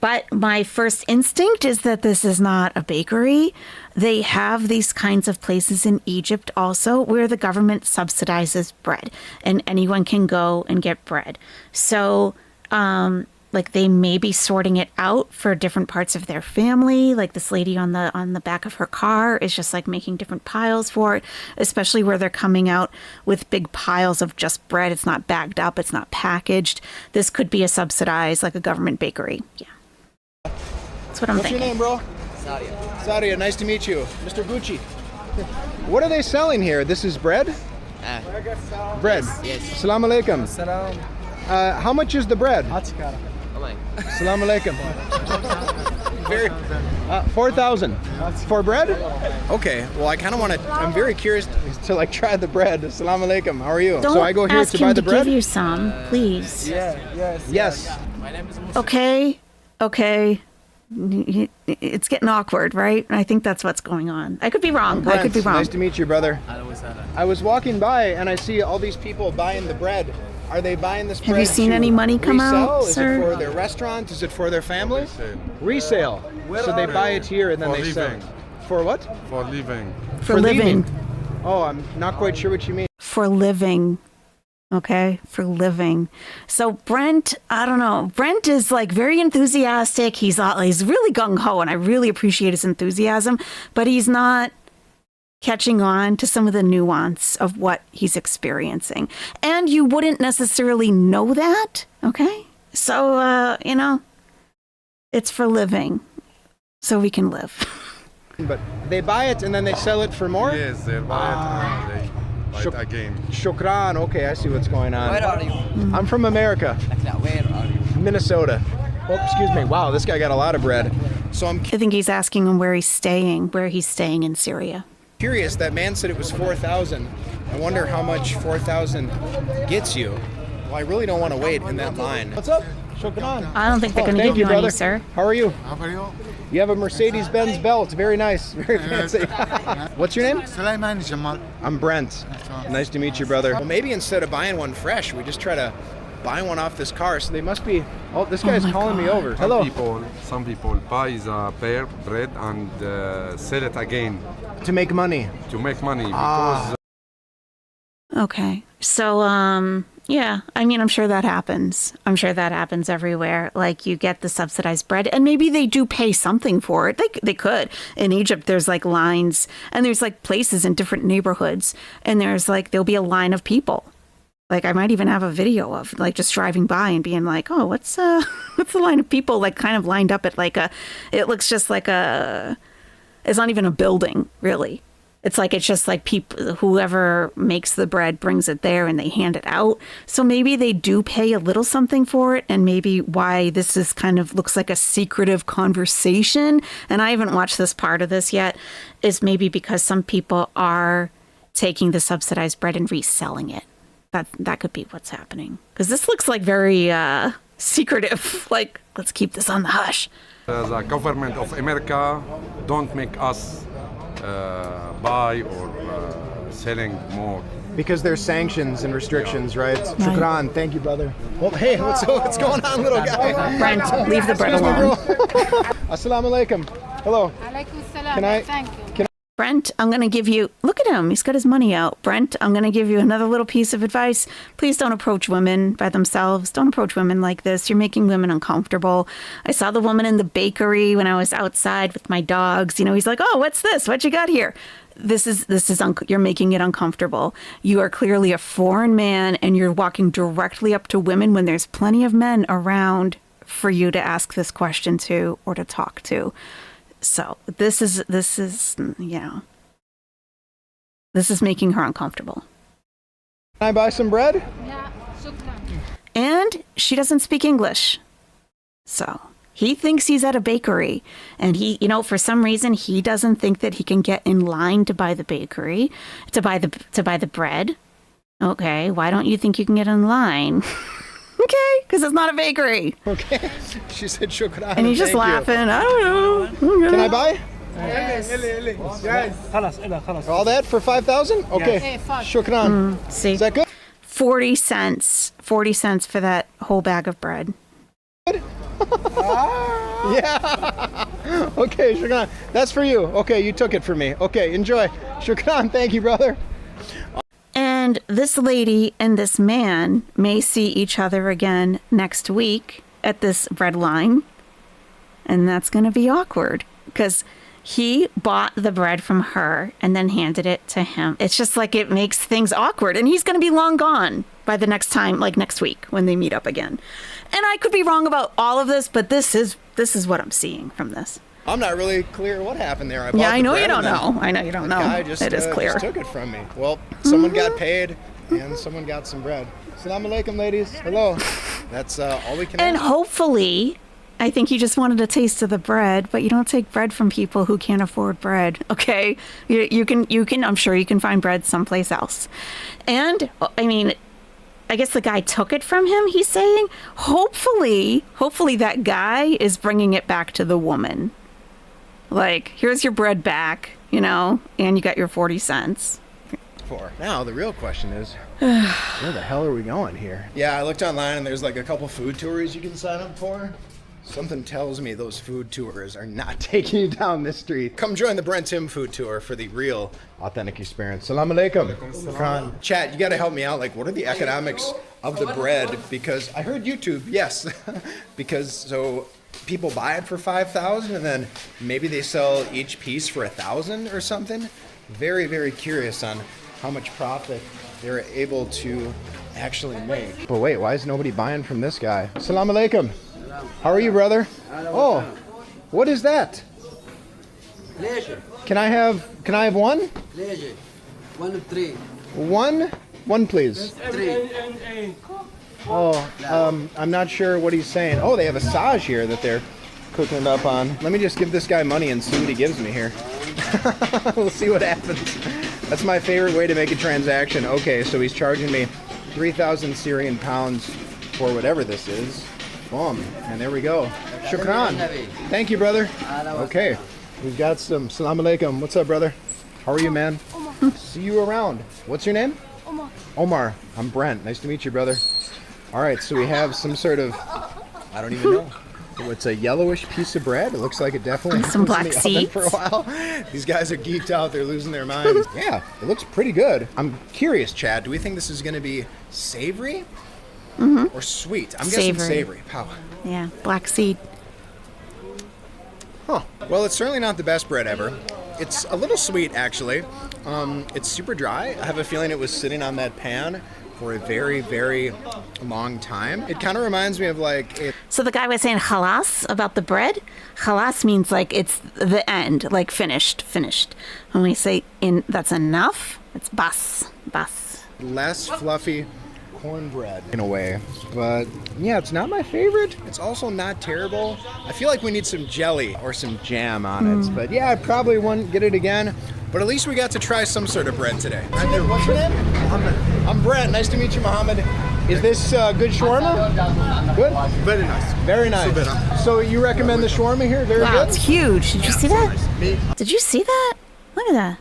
But my first instinct is that this is not a bakery. They have these kinds of places in Egypt also where the government subsidizes bread and anyone can go and get bread. So, like they may be sorting it out for different parts of their family. Like this lady on the back of her car is just like making different piles for it, especially where they're coming out with big piles of just bread. It's not bagged up. It's not packaged. This could be a subsidized, like a government bakery. Yeah. That's what I'm What's thinking. your name, bro? Sadia. Sadia, nice to meet you. Mr. Gucci. What are they selling here? This is bread? Bread. Yes. Assalamu alaikum. Salam. How much is the bread? Oh my. Assalamu alaikum. Very. 4,000 for bread? Okay. Well, I kind of want to. I'm very curious to like try the bread. Assalamu alaikum. How are you? Don't So I go here ask to him buy the to bread. give you some, please. Yes. Okay. It's getting awkward, right? I think that's what's going on. I could be wrong. I could be Brent, wrong. Nice to meet you, brother. I was walking by and I see all these people buying the bread. Are they buying this bread? Have you seen to any money come resell? out, Is sir? it for their restaurant? Is it for their family? Resale. So they buy it here and then For they sell. living. For what? For living. For living. Oh, I'm not quite sure what you mean. For living. Okay, for living. So Brent, I don't know. Brent is like very enthusiastic. He's really gung ho, and I really appreciate his enthusiasm. But he's not catching on to some of the nuance of what he's experiencing, and you wouldn't necessarily know that. Okay, so it's for living. so we can live. But they buy it and then they sell it for more? Yes, they buy it and they buy it again. Shukran. Okay, I see what's going on. Where are you? I'm from America, Where are you? Minnesota. Oh, excuse me. Wow, this guy got a lot of bread. So I'm I think he's asking him where he's staying in Syria. curious. That man said it was 4,000. I wonder how much 4,000 gets you. Well, I really don't want to wait in that line. What's up? Shukran. I don't think they're going to Thank give you brother. any, sir. How are you? How are you? You have a Mercedes-Benz belt. Very nice. Very fancy. What's your name? Sulaiman Jamal. I'm Brent. Nice to meet you, brother. Well, maybe instead of buying one fresh, we just try to buy one off this car. So they must be... Oh, this guy's calling me over. Hello. Some people buy the pear bread and sell it again To make money. to make money because Okay. So, yeah, I mean, I'm sure that happens. I'm sure that happens everywhere. Like, you get the subsidized bread, and maybe they do pay something for it. They could. In Egypt, there's like lines, and there's like places in different neighborhoods, and there'll be a line of people. Like, I might even have a video of like just driving by and being like, oh, what's the line of people like kind of lined up at like it looks just like it's not even a building, really. It's just like people, whoever makes the bread brings it there and they hand it out. So maybe they do pay a little something for it, and maybe why this is kind of looks like a secretive conversation. And I haven't watched this part of this yet, is maybe because some people are taking the subsidized bread and reselling it. That could be what's happening. Because this looks like very secretive. Like, let's keep this on the hush. the government of America don't make us buy or selling more. Because there's sanctions and restrictions, right? Shukran. Thank you, brother. Well, hey, what's going on, little guy? Brent, leave the bread alone. Assalamu alaikum. Hello. Alaikum salam. Can I- Thank you. Brent, I'm going to give you, look at him. He's got his money out. Brent, I'm going to give you another little piece of advice. Please don't approach women by themselves. Don't approach women like this. You're making women uncomfortable. I saw the woman in the bakery when I was outside with my dogs. You know, he's like, oh, what's this? What you got here? You're making it uncomfortable. You are clearly a foreign man, and you're walking directly up to women when there's plenty of men around for you to ask this question to or to talk to. So this is making her uncomfortable. Can I buy some bread? Yeah, shukran. And she doesn't speak English. So he thinks he's at a bakery, and for some reason he doesn't think that he can get in line to buy the bakery, to buy the bread. Okay, why don't you think you can get in line? Okay, because it's not a bakery. Okay. She said shukran. And he's just thank you. laughing. I don't know. Okay. Can I buy? Yes. All that for 5,000? Okay. Hey, fuck. Shukran. See, Is that good? 40 cents for that whole bag of bread. Yeah. Okay, shukran. That's for you. Okay, you took it for me. Okay, enjoy. Shukran. Thank you, brother. And this lady and this man may see each other again next week at this bread line. And that's going to be awkward because he bought the bread from her and then handed it to him. It's just like it makes things awkward. And he's going to be long gone by the next time, like next week when they meet up again. And I could be wrong about all of this, but this is what I'm seeing from this. I'm not really clear what happened there. Yeah, I know you don't know. I know you don't know. Guy just, It is clear. just took it from me. Well, someone got paid and someone got some bread. Assalamu alaikum, ladies. Hello. That's all we can And ask. hopefully, I think you just wanted a taste of the bread, but you don't take bread from people who can't afford bread. Okay, you can. I'm sure you can find bread someplace else. And I mean, I guess the guy took it from him. He's saying, hopefully that guy is bringing it back to the woman. Like, here's your bread back, and you got your 40 cents. Now, the real question is, where the hell are we going here? Yeah, I looked online and there's like a couple food tours you can sign up for. Something tells me those food tours are not taking you down this street. Come join the Brent Tim food tour for the real authentic experience. Salam alaikum. Chat, you gotta help me out. Like, what are the economics of the bread? Because I heard YouTube, yes. So people buy it for 5,000 and then maybe they sell each piece for 1,000 or something. Very, very curious on how much profit they're able to actually make. But wait, why is nobody buying from this guy? Assalamu alaikum. How are you, brother? Oh, what is that? Can I have one? Leisure. 1 of 3. One please. 3. Oh, I'm not sure what he's saying. Oh, they have a Sage here that they're cooking it up on. Let me just give this guy money and see what he gives me here. We'll see what happens. That's my favorite way to make a transaction. Okay, so he's charging me 3,000 Syrian pounds for whatever this is. Boom, and there we go. Shukran. Thank you, brother. Okay, we've got some. Salam alaikum. What's up, brother? How are you, man? See you around. What's your name? Omar. Omar. I'm Brent. Nice to meet you, brother. All right, so we have some sort of, I don't even know. It's a yellowish piece of bread. It looks like it definitely And some was black in the oven seeds. for a while. These guys are geeked out. They're losing their minds. Yeah, it looks pretty good. I'm curious, Chad. Do we think this is going to be savory or sweet? I'm guessing savory. Pow. Yeah, black seed. Huh. Well, it's certainly not the best bread ever. It's a little sweet, actually. It's super dry. I have a feeling it was sitting on that pan for a very, very long time. It kind of reminds me of like a So the guy was saying halas about the bread. Halas means like it's the end, like finished. When we say that's enough, it's bas. less fluffy cornbread in a way. But yeah, it's not my favorite. It's also not terrible. I feel like we need some jelly or some jam on it. But yeah, I probably wouldn't get it again. But at least we got to try some sort of bread today. What's your name? Mohammed. I'm Brent. Nice to meet you, Mohammed. Is this good shawarma? Good? Very nice. Very nice. So you recommend the shawarma here? Very Wow, good? it's huge. Did you see that? Did you see that? Look at that.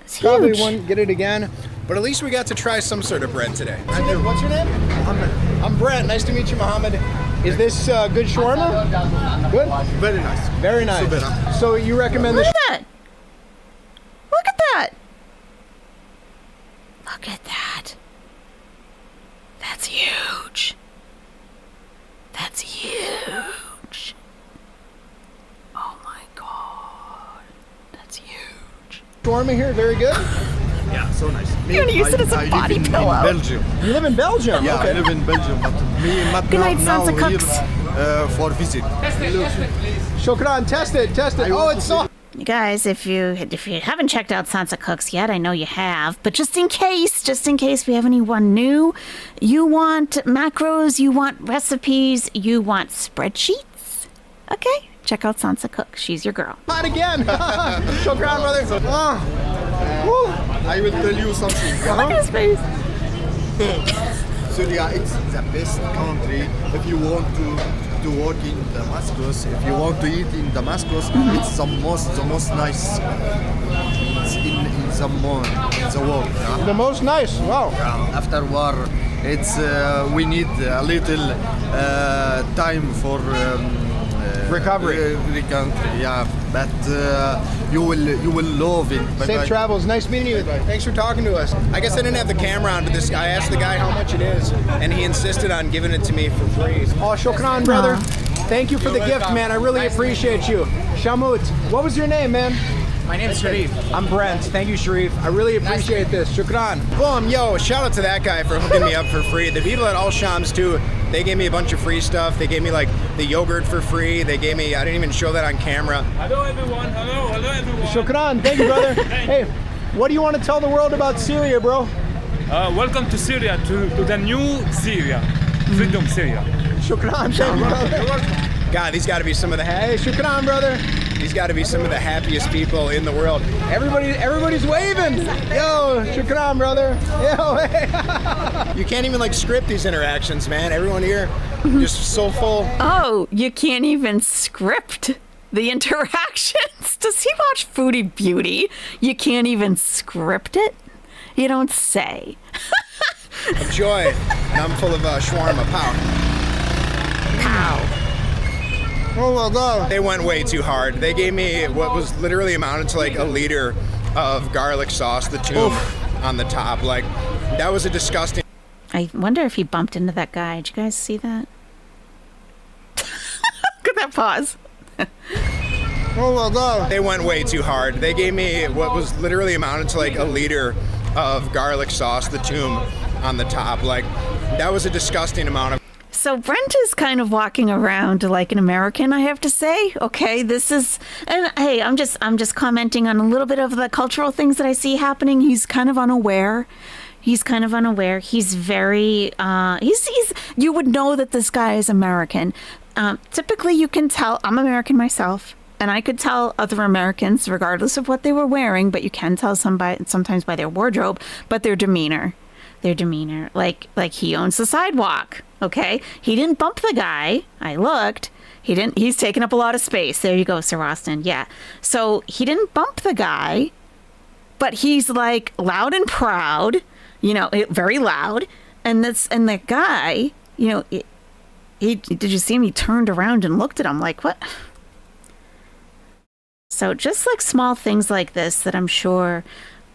It's Probably huge. won't get it again, but at least we got to try some sort of bread today. What's your name? Mohammed. I'm Brent. Nice to meet you, Mohammed. Is this good shawarma? Good? Very nice. Very nice. So you recommend Look the at that. Look at that. Look at that. That's huge. That's huge. Oh my God. That's huge. shawarma here? Very good. Yeah, so nice. You're gonna use it as a body live pillow. in Belgium. You live in Belgium? Yeah, Okay. I live in Belgium, but not Good night, now Sansa here Cooks. for visit. Shukran, test it. Oh, it's so. You guys, if you haven't checked out Sansa Cooks yet, I know you have, but just in case we have anyone new, you want macros, you want recipes, you want spreadsheets, okay? Check out Sansa Cooks. She's your girl. Not again. Shukran, brother. I will tell you something. Look at his face. Syria, it's the best country if you want to work in Damascus. If you want to eat in Damascus, it's the most nice in the world. Yeah? The most nice. Wow. After war, it's we need a little time for Recovery. Yeah, but you will love it. Safe travels. Nice meeting you. Thanks for talking to us. I guess I didn't have the camera on, but this guy asked the guy how much it is, and he insisted on giving it to me for free. Oh, shukran, brother. Thank you for the gift, man. I really appreciate you. Shamut, what was your name, man? My name's Sharif. I'm Brent. Thank you, Sharif. I really appreciate this. Shukran. Boom. Yo, shout out to that guy for hooking me up for free. The people at All Shams, too, they gave me a bunch of free stuff. They gave me, like, the yogurt for free. They gave me, I didn't even show that on camera. Hello everyone. Hello everyone. Shukran. Thank you, brother. Hey, what do you want to tell the world about Syria, bro? Welcome to Syria, to the new Syria, Freedom Syria. Shukran. Thank you, brother. God, these got to be some of the hey, shukran, brother. These got to be some of the happiest people in the world. Everybody's waving. Yo, shukran, brother. Yo, hey. You can't even like script these interactions, man. Everyone here just so full. Oh, you can't even script the interactions. Does he watch Foodie Beauty? You can't even script it? You don't say. Of joy. And I'm full of shawarma. Pow. Pow. Oh my God. They went way too hard. They gave me what was literally amounted to like a liter of garlic sauce, the tube on the top. Like, that was a disgusting. I wonder if he bumped into that guy. Did you guys see that? Look at that pause. Oh my God. They went way too hard. They gave me what was literally amounted to like a liter of garlic sauce, the tube on the top. Like, that was a disgusting amount of. So Brent is kind of walking around like an American, I have to say. Okay, this is, and hey, I'm just commenting on a little bit of the cultural things that I see happening. He's kind of unaware. He's very, you would know that this guy is American. Typically you can tell, I'm American myself, and I could tell other Americans, regardless of what they were wearing, but you can tell sometimes by their wardrobe, but their demeanor. Like he owns the sidewalk. Okay, he didn't bump the guy. I looked. He's taken up a lot of space. There you go, Sir Austin. Yeah. So he didn't bump the guy, but he's like loud and proud. Very loud. And the guy, did you see him? He turned around and looked at him like, what? So just like small things like this that I'm sure,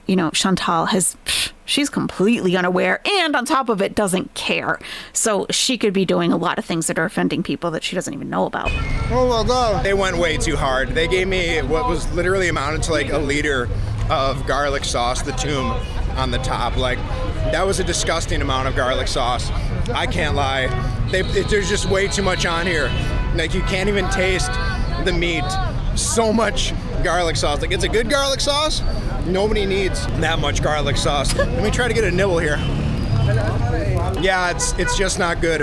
Chantal she's completely unaware, and on top of it doesn't care. So she could be doing a lot of things that are offending people that she doesn't even know about. Oh my God. They went way too hard. They gave me what was literally amounted to like a liter of garlic sauce, the tomb on the top. Like, that was a disgusting amount of garlic sauce. I can't lie. There's just way too much on here. Like, you can't even taste the meat. So much garlic sauce. Like, it's a good garlic sauce. Nobody needs that much garlic sauce. Let me try to get a nibble here. Yeah, it's just not good.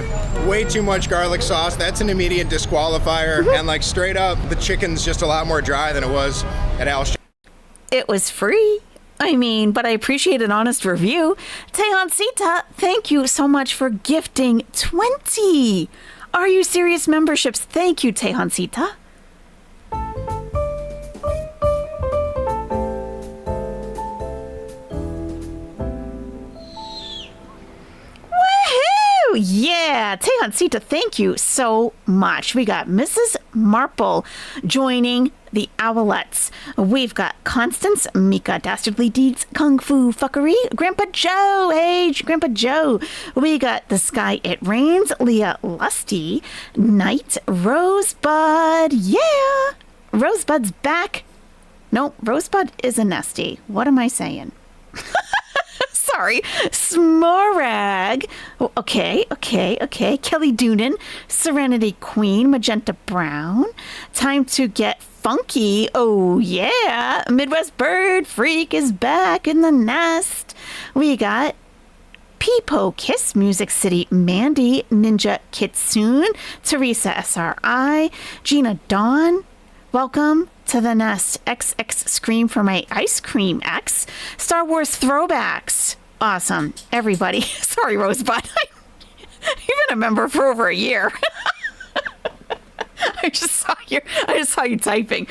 Way too much garlic sauce. That's an immediate disqualifier. And like, straight up, the chicken's just a lot more dry than it was at Al's. It was free. But I appreciate an honest review. Tejancita, thank you so much for gifting 20 Are You Serious memberships. Thank you, Tejancita. Yeah, Tejancita, thank you so much. We got Mrs. Marple joining the Owlettes. We've got Constance, Mika, Dastardly Deeds, Kung Fu Fuckery, Grandpa Joe. Hey, Grandpa Joe. We got The Sky It Rains, Leah Lusty, Knight, Rosebud. Yeah, Rosebud's back. No, Rosebud is a Nestie. What am I saying? Sorry. Smorag. Okay. Kelly Doonan. Serenity Queen. Magenta Brown. Time to get funky. Oh, yeah. Midwest Bird Freak is back in the nest. We got Peepo Kiss, Music City Mandy, Ninja Kitsune, Teresa SRI, Gina Dawn. Welcome to the nest. XX Scream for my ice cream X. Star Wars throwbacks. Awesome. Everybody. Sorry, Rosebud. You've been a member for over a year. I just saw you typing.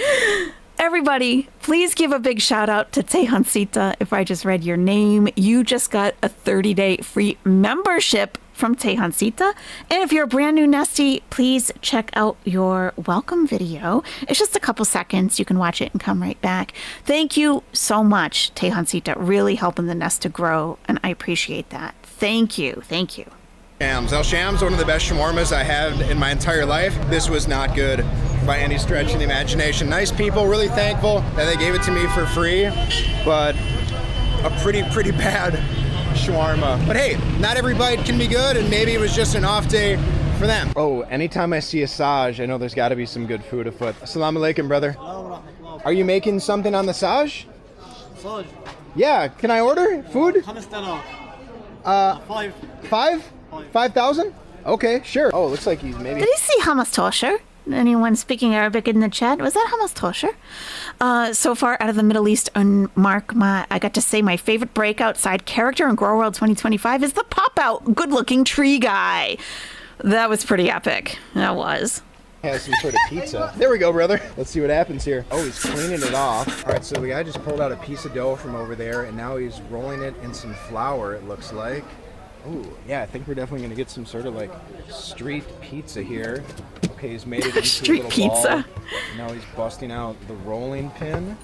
Everybody, please give a big shout out to Tejancita. If I just read your name, you just got a 30-day free membership from Tejancita. And if you're a brand new Nestie, please check out your welcome video. It's just a couple seconds. You can watch it and come right back. Thank you so much, Tejancita. Really helping the nest to grow, and I appreciate that. Thank you. El Sham's one of the best shawarmas I had in my entire life. This was not good by any stretch of the imagination. Nice people, really thankful that they gave it to me for free, but a pretty bad shawarma. But hey, not every bite can be good, and maybe it was just an off day for them. Oh, anytime I see a Saj, I know there's got to be some good food afoot. Assalamu alaikum, brother. Are you making something on the Saj? Saj? Yeah, can I order food? Five? 5,000? Okay, sure. Oh, looks like he's maybe... Did he see Hamas Tosher? Anyone speaking Arabic in the chat? Was that Hamas Tosher? So far out of the Middle East, I got to say my favorite breakout side character in Grow World 2025 is the pop-out good-looking tree guy. That was pretty epic. That was. Has some sort of pizza. There we go, brother. Let's see what happens here. Oh, he's cleaning it off. All right, so the guy just pulled out a piece of dough from over there, and now he's rolling it in some flour, it looks like. Oh, yeah, I think we're definitely going to get some sort of, like, street pizza here. Okay, he's made it into street a little pizza. Ball. Now he's busting out the rolling pin.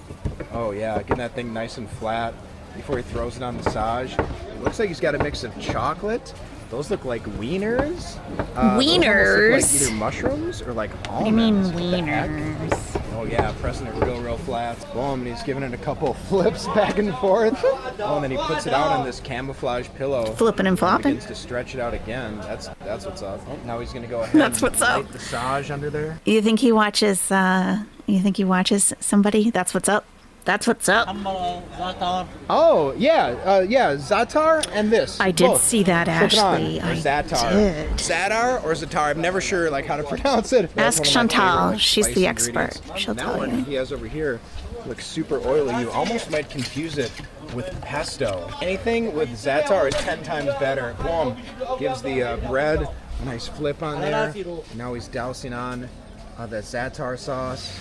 Oh, yeah, getting that thing nice and flat before he throws it on the Saj. It looks like he's got a mix of chocolate. Those look like wieners. Wieners? Those look like either mushrooms or, like, almonds. I mean wieners. Oh yeah, pressing it real flat. Boom, and he's giving it a couple flips back and forth. Oh, and then he puts it out on this camouflage pillow. Flipping and flopping. Begins to stretch it out again. That's what's up. Oh, now he's gonna go ahead. That's what's and up. light the Saj under there. You think he watches? You think he watches somebody? That's what's up. That's what's up. Oh yeah, Zatar and this. I did both. see that, Ashley. Or I Zatar. did. Zadar or Zatar? I'm never sure like how to pronounce it. That's Ask one of my Chantal. favorite, like, She's spicy the expert. ingredients. She'll that tell one you. he has over here looks super oily. You almost might confuse it with pesto. Anything with Zatar is 10 times better. Boom. Gives the bread a nice flip on there. Now he's dousing on that Zatar sauce.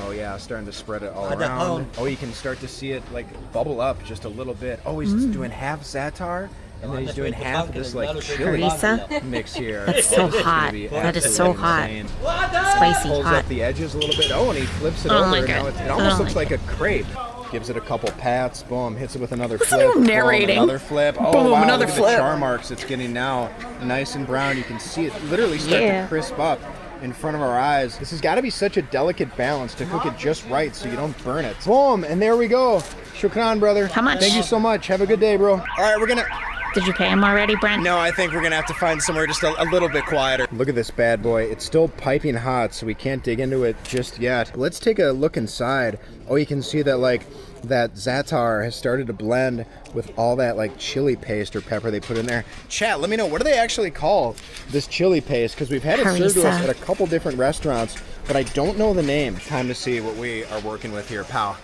Oh yeah, starting to spread it all around. Oh, you can start to see it like bubble up just a little bit. Oh, he's doing half Zatar, and then he's doing half of this like chili Harissa? mix here. That's so This is gonna hot. be That is so absolutely hot. insane. Spicy Pulls hot. up the edges a little bit. Oh, and he flips it Oh over. my and God. now it almost Oh looks my like a crepe. Gives it a couple pats. Boom. Hits it with another Listen flip. to him narrating. Boom, another flip. Oh, Boom, wow. another Look at flip. the char marks it's getting now. Nice and brown. You can see it literally start Yeah. to crisp up in front of our eyes. This has got to be such a delicate balance to cook it just right so you don't burn it. Boom. And there we go. Shukran, brother. How much? Thank you so much. Have a good day, bro. All right, we're going to... Did you pay him already, Brent? No, I think we're gonna have to find somewhere just a little bit quieter. Look at this bad boy. It's still piping hot, so we can't dig into it just yet. Let's take a look inside. Oh, you can see that like that Zatar has started to blend with all that like chili paste or pepper they put in there. Chat, let me know, what do they actually call this chili paste? Because we've had it served to us Harissa. at a couple different restaurants, but I don't know the name. Time to see what we are working with here, pal.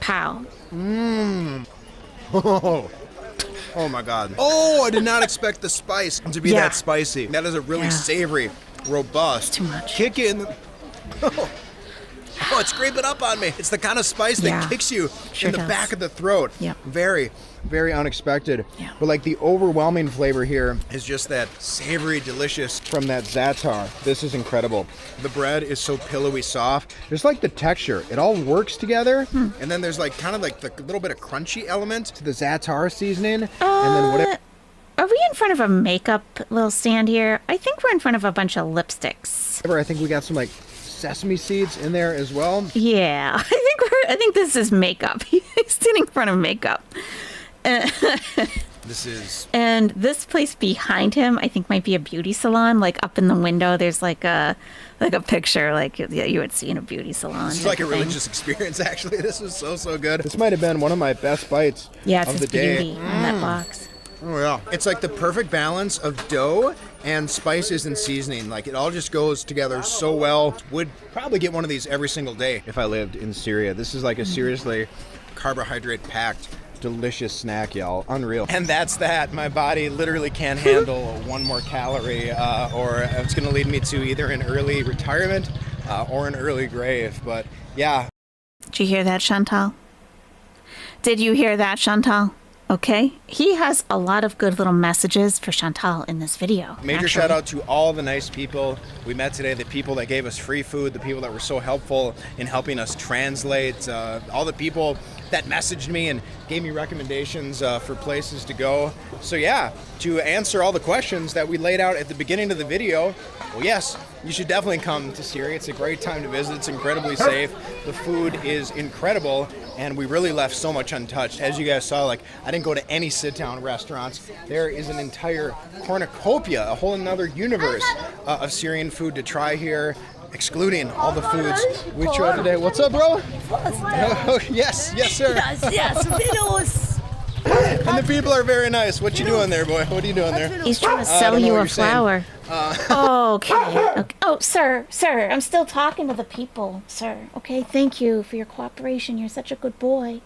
Pow. Oh my God. Oh, I did not expect the spice to be Yeah. that spicy. That is a really Yeah. savory, robust. Too much. Kick in. Oh, it's creeping up on me. It's the kind of spice that Yeah. kicks you Sure in the does. back of the throat. Yeah. Very, very unexpected. Yeah. But like the overwhelming flavor here is just that savory, delicious from that Zatar. This is incredible. The bread is so pillowy soft. There's like the texture. It all works together. And then there's like kind of like the little bit of crunchy element to the Zatar seasoning. And then whatever. Are we in front of a makeup little stand here? I think we're in front of a bunch of lipsticks. I think we got some like sesame seeds in there as well. Yeah, I think this is makeup. He's sitting in front of makeup. This is And this place behind him, I think, might be a beauty salon. Like up in the window, there's like a picture like you would see in a beauty salon. This is like a type of thing. religious experience, actually. This is so good. This might have been one of my best bites Yeah, it of says the day. beauty on that box. Oh yeah, it's like the perfect balance of dough and spices and seasoning. Like it all just goes together so well. Would probably get one of these every single day if I lived in Syria. This is like a seriously carbohydrate-packed, delicious snack, y'all. Unreal. And that's that. My body literally can't handle one more calorie, or it's gonna lead me to either an early retirement or an early grave. But yeah. Did you hear that, Chantal? Did you hear that, Chantal? Okay. He has a lot of good little messages for Chantal in this video. Major actually. shout out to all the nice people we met today, the people that gave us free food, the people that were so helpful in helping us translate, all the people that messaged me and gave me recommendations for places to go. So yeah, to answer all the questions that we laid out at the beginning of the video, well, yes, you should definitely come to Syria. It's a great time to visit. It's incredibly safe. The food is incredible, and we really left so much untouched. As you guys saw, like, I didn't go to any sit-down restaurants. There is an entire cornucopia, a whole another universe of Syrian food to try here, excluding all the foods we tried today. What's up, bro? Oh, yes, sir. Yes, videos. And the people are very nice. What you doing there, boy? What are you doing there? He's trying to I sell don't know you what a you're saying. flower. Okay. Oh, sir, I'm still talking to the people, sir. Okay, thank you for your cooperation. You're such a good boy.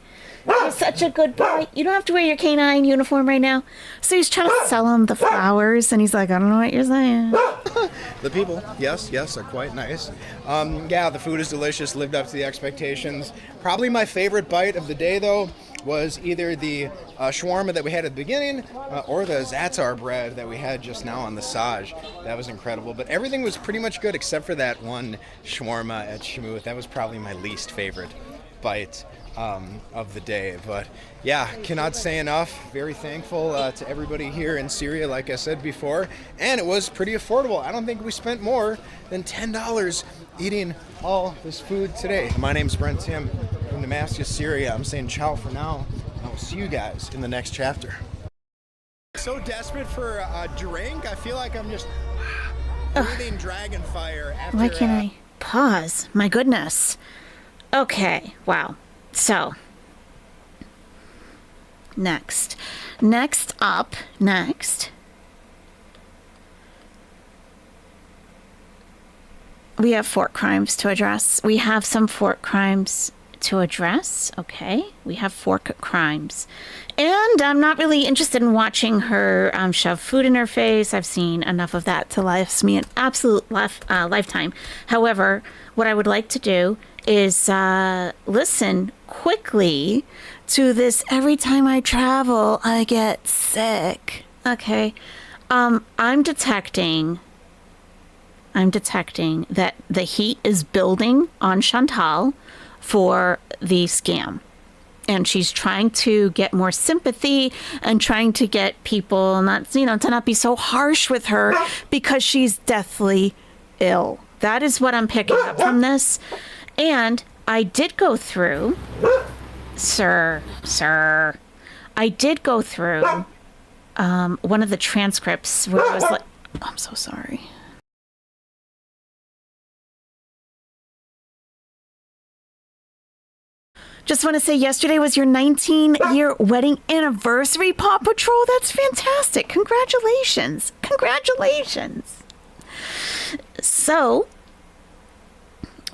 You're such a good boy. You don't have to wear your canine uniform right now. So he's trying to sell him the flowers, and he's like, I don't know what you're saying. The people, yes, are quite nice. Yeah, the food is delicious, lived up to the expectations. Probably my favorite bite of the day, though, was either the shawarma that we had at the beginning or the Zatar bread that we had just now on the Saj. That was incredible. But everything was pretty much good except for that one shawarma at Shamout. That was probably my least favorite bite of the day. But yeah, cannot say enough. Very thankful to everybody here in Syria, like I said before. And it was pretty affordable. I don't think we spent more than $10 eating all this food today. My name's Brent Tim from Damascus, Syria. I'm saying ciao for now. And I'll see you guys in the next chapter. So desperate for a drink. I feel like I'm just breathing dragon fire after... Why can't I pause? My goodness. Okay, wow. So, next up, we have fork crimes to address. We have some fork crimes to address. Okay, we have fork crimes. And I'm not really interested in watching her shove food in her face. I've seen enough of that to last me an absolute lifetime. However, what I would like to do is listen quickly to this every time I travel, I get sick. Okay. I'm detecting that the heat is building on Chantal for the scam. And she's trying to get more sympathy and trying to get people to not be so harsh with her because she's deathly ill. That is what I'm picking up from this. And I did go through, sir, I did go through one of the transcripts where I was like, I'm so sorry. Just want to say yesterday was your 19-year wedding anniversary, Paw Patrol. That's fantastic. Congratulations. So,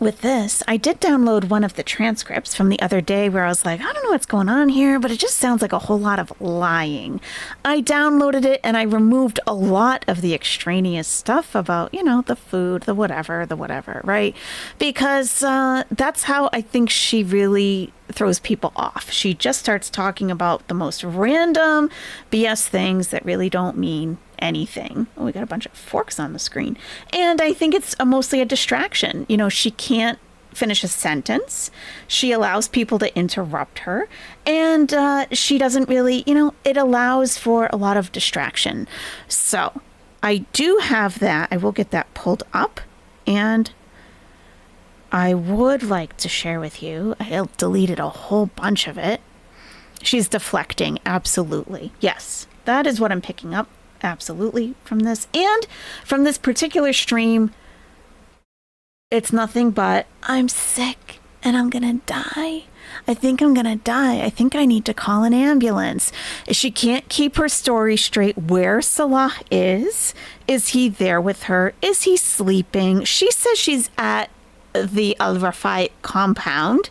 with this, I did download one of the transcripts from the other day where I was like, I don't know what's going on here, but it just sounds like a whole lot of lying. I downloaded it and I removed a lot of the extraneous stuff about, the food, the whatever, right? Because that's how I think she really throws people off. She just starts talking about the most random BS things that really don't mean anything. Oh, we got a bunch of forks on the screen. And I think it's mostly a distraction. She can't finish a sentence. She allows people to interrupt her. And she doesn't really, it allows for a lot of distraction. So I do have that. I will get that pulled up. And I would like to share with you. I deleted a whole bunch of it. She's deflecting. Absolutely. Yes, that is what I'm picking up. Absolutely from this. And from this particular stream, it's nothing but I'm sick and I'm gonna die. I think I'm gonna die. I think I need to call an ambulance. She can't keep her story straight. Where Salah is he there with her? Is he sleeping? She says she's at the Al Rafai compound.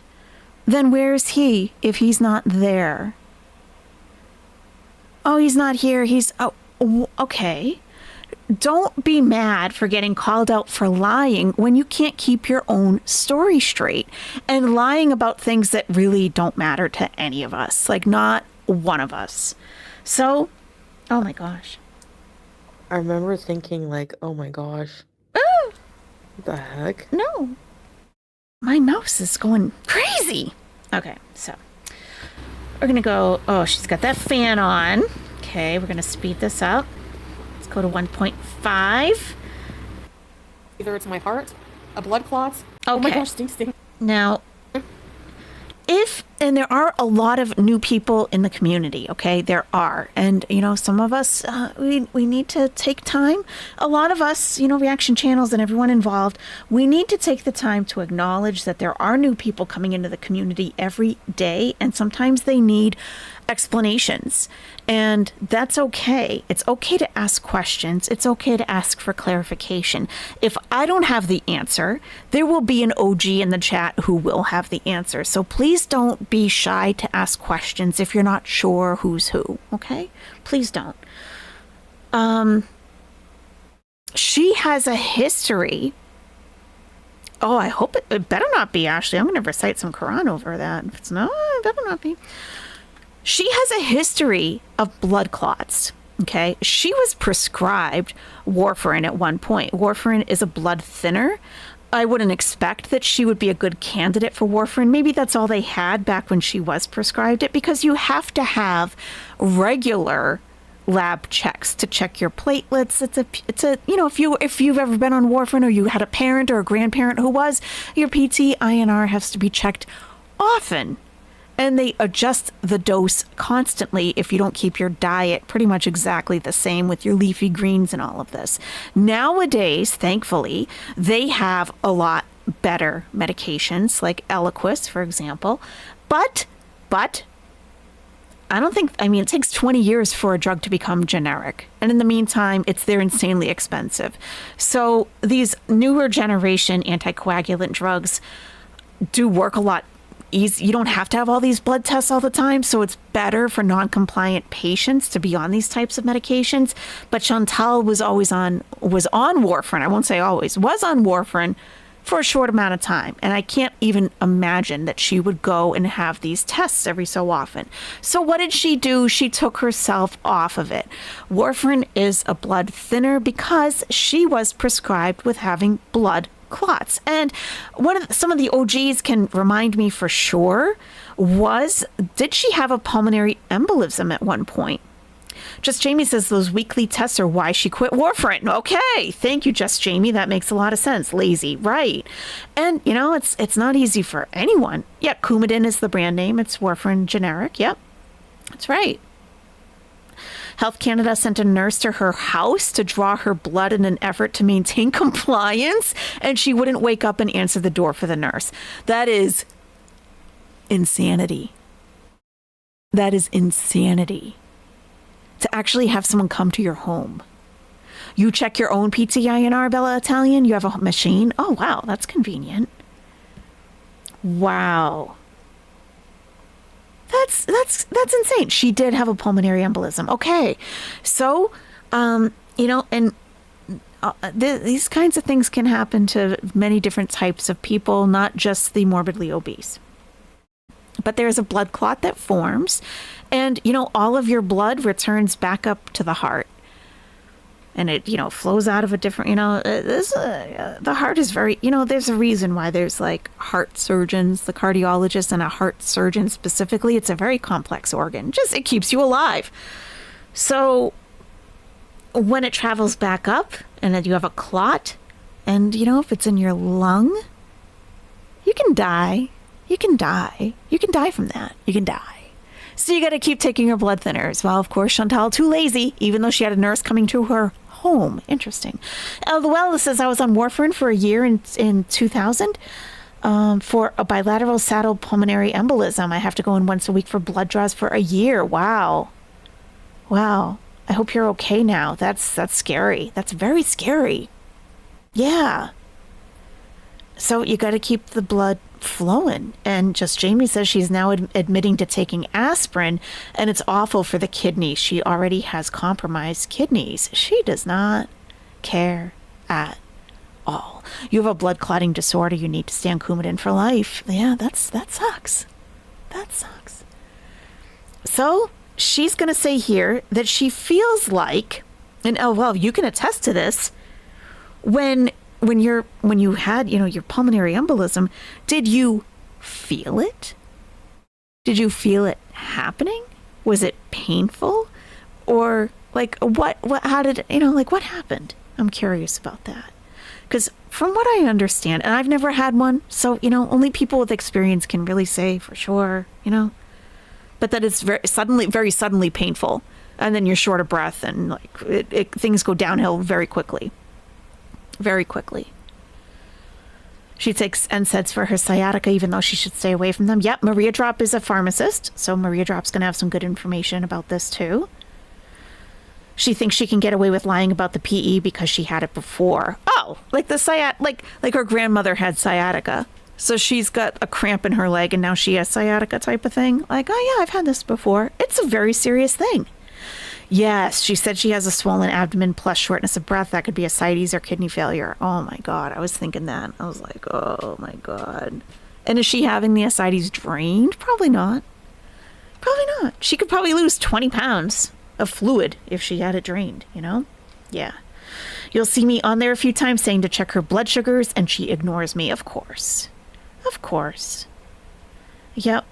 Then where is he if he's not there? Oh, he's not here. Okay. Don't be mad for getting called out for lying when you can't keep your own story straight and lying about things that really don't matter to any of us, like not one of us. So, oh my gosh. I remember thinking oh my gosh. Oh, What the heck? no. My mouse is going crazy. Okay, so we're going to go, oh, she's got that fan on. Okay, we're going to speed this up. Let's go to 1.5. Either it's my heart, a blood clot. Okay. Oh my gosh, stink. Now, and there are a lot of new people in the community, okay? There are. And, some of us, we need to take time. A lot of us, reaction channels and everyone involved, we need to take the time to acknowledge that there are new people coming into the community every day. And sometimes they need explanations. And that's okay. It's okay to ask questions. It's okay to ask for clarification. If I don't have the answer, there will be an OG in the chat who will have the answer. So please don't be shy to ask questions if you're not sure who's who, okay? Please don't. She has a history. Oh, I hope it better not be, Ashley. I'm going to recite some Quran over that. If it's not, it better not be. She has a history of blood clots, okay? She was prescribed warfarin at one point. Warfarin is a blood thinner. I wouldn't expect that she would be a good candidate for warfarin. Maybe that's all they had back when she was prescribed it, because you have to have regular lab checks to check your platelets. It's a if you've ever been on warfarin, or you had a parent or a grandparent who was, your PT-INR has to be checked often. And they adjust the dose constantly if you don't keep your diet pretty much exactly the same with your leafy greens and all of this. Nowadays, thankfully, they have a lot better medications like Eliquis, for example. But it takes 20 years for a drug to become generic. And in the meantime, they're insanely expensive. So these newer generation anticoagulant drugs do work a lot easy. You don't have to have all these blood tests all the time, so it's better for non-compliant patients to be on these types of medications. But Chantal was on warfarin. I won't say always, was on warfarin for a short amount of time. And I can't even imagine that she would go and have these tests every so often. So what did she do? She took herself off of it. Warfarin is a blood thinner because she was prescribed with having blood clots. And some of the OGs can remind me for sure did she have a pulmonary embolism at one point? Just Jamie says those weekly tests are why she quit warfarin. Okay, thank you, Just Jamie. That makes a lot of sense. Lazy, right? And it's not easy for anyone. Yeah, Coumadin is the brand name. It's warfarin generic. Yep, that's right. Health Canada sent a nurse to her house to draw her blood in an effort to maintain compliance, and she wouldn't wake up and answer the door for the nurse. That is insanity. That is insanity. To actually have someone come to your home. You check your own PT-INR, Bella Italian? You have a machine? Oh, wow, that's convenient. Wow. That's insane. She did have a pulmonary embolism. Okay. So, these kinds of things can happen to many different types of people, not just the morbidly obese. But there's a blood clot that forms, and, all of your blood returns back up to the heart. And it, flows out of a different, the heart is very, there's a reason why there's like heart surgeons, the cardiologist, and a heart surgeon specifically. It's a very complex organ. It keeps you alive. So when it travels back up and then you have a clot, and, if it's in your lung, you can die. You can die. You can die from that. You can die. So you got to keep taking your blood thinners. Well, of course, Chantal too lazy, even though she had a nurse coming to her home. Interesting. Luella says, I was on warfarin for a year in 2000 for a bilateral saddle pulmonary embolism. I have to go in once a week for blood draws for a year. Wow. I hope you're okay now. That's scary. That's very scary. Yeah. So you got to keep the blood flowing. And Just Jamie says she's now admitting to taking aspirin, and it's awful for the kidneys. She already has compromised kidneys. She does not care at all. You have a blood clotting disorder. You need to stay on Coumadin for life. Yeah, that sucks. That sucks. So she's going to say here that she feels like, and you can attest to this, when you had, your pulmonary embolism, did you feel it? Did you feel it happening? Was it painful? Or what happened? I'm curious about that. Because from what I understand, and I've never had one, so, only people with experience can really say for sure, but that it's very suddenly painful. And then you're short of breath, and things go downhill very quickly. Very quickly. She takes NSAIDs for her sciatica, even though she should stay away from them. Yep, Maria Drop is a pharmacist, so Maria Drop's going to have some good information about this too. She thinks she can get away with lying about the PE because she had it before. Oh, like her grandmother had sciatica. So she's got a cramp in her leg and now she has sciatica type of thing. Oh yeah, I've had this before. It's a very serious thing. Yes, she said she has a swollen abdomen plus shortness of breath. That could be ascites or kidney failure. Oh my God, I was thinking that. I was like, oh my God. And is she having the ascites drained? Probably not. Probably not. She could probably lose 20 pounds of fluid if she had it drained, Yeah. You'll see me on there a few times saying to check her blood sugars, and she ignores me, of course. Of course. Yep.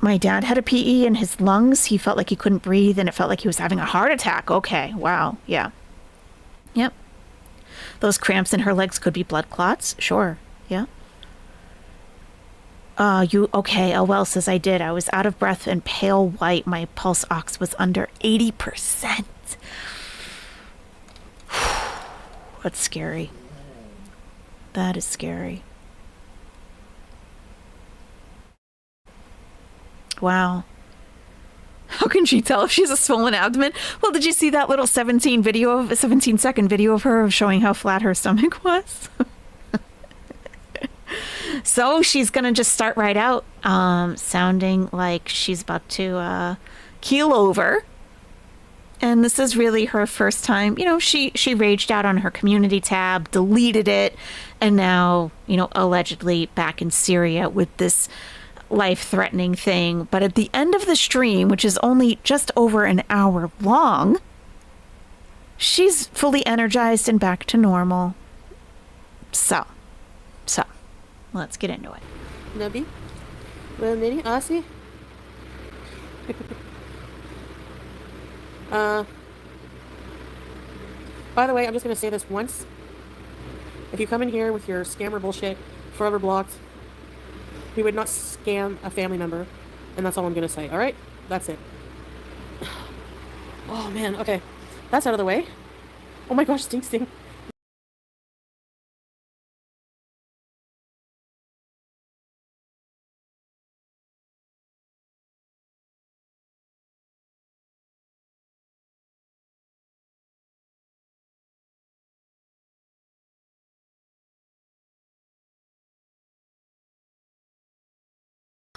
My dad had a PE in his lungs. He felt like he couldn't breathe, and it felt like he was having a heart attack. Okay, wow, yeah. Yep. Those cramps in her legs could be blood clots. Sure, yeah. Okay, Well says I did. I was out of breath and pale white. My pulse ox was under 80%. That's scary. That is scary. Wow. How can she tell if she has a swollen abdomen? Well, did you see that little 17-second video of her showing how flat her stomach was? So she's going to just start right out sounding like she's about to keel over. And this is really her first time. You know, she raged out on her community tab, deleted it, and now, you know, allegedly back in Syria with this life-threatening thing. But at the end of the stream, which is only just over an hour long, she's fully energized and back to normal. So, let's get into it. Nabi? Well, Nini, Asi? By the way, I'm just going to say this once. If you come in here with your scammer bullshit, forever blocked, we would not scam a family member. And that's all I'm going to say, alright? That's it. Oh, man, okay. That's out of the way. Oh my gosh, sting.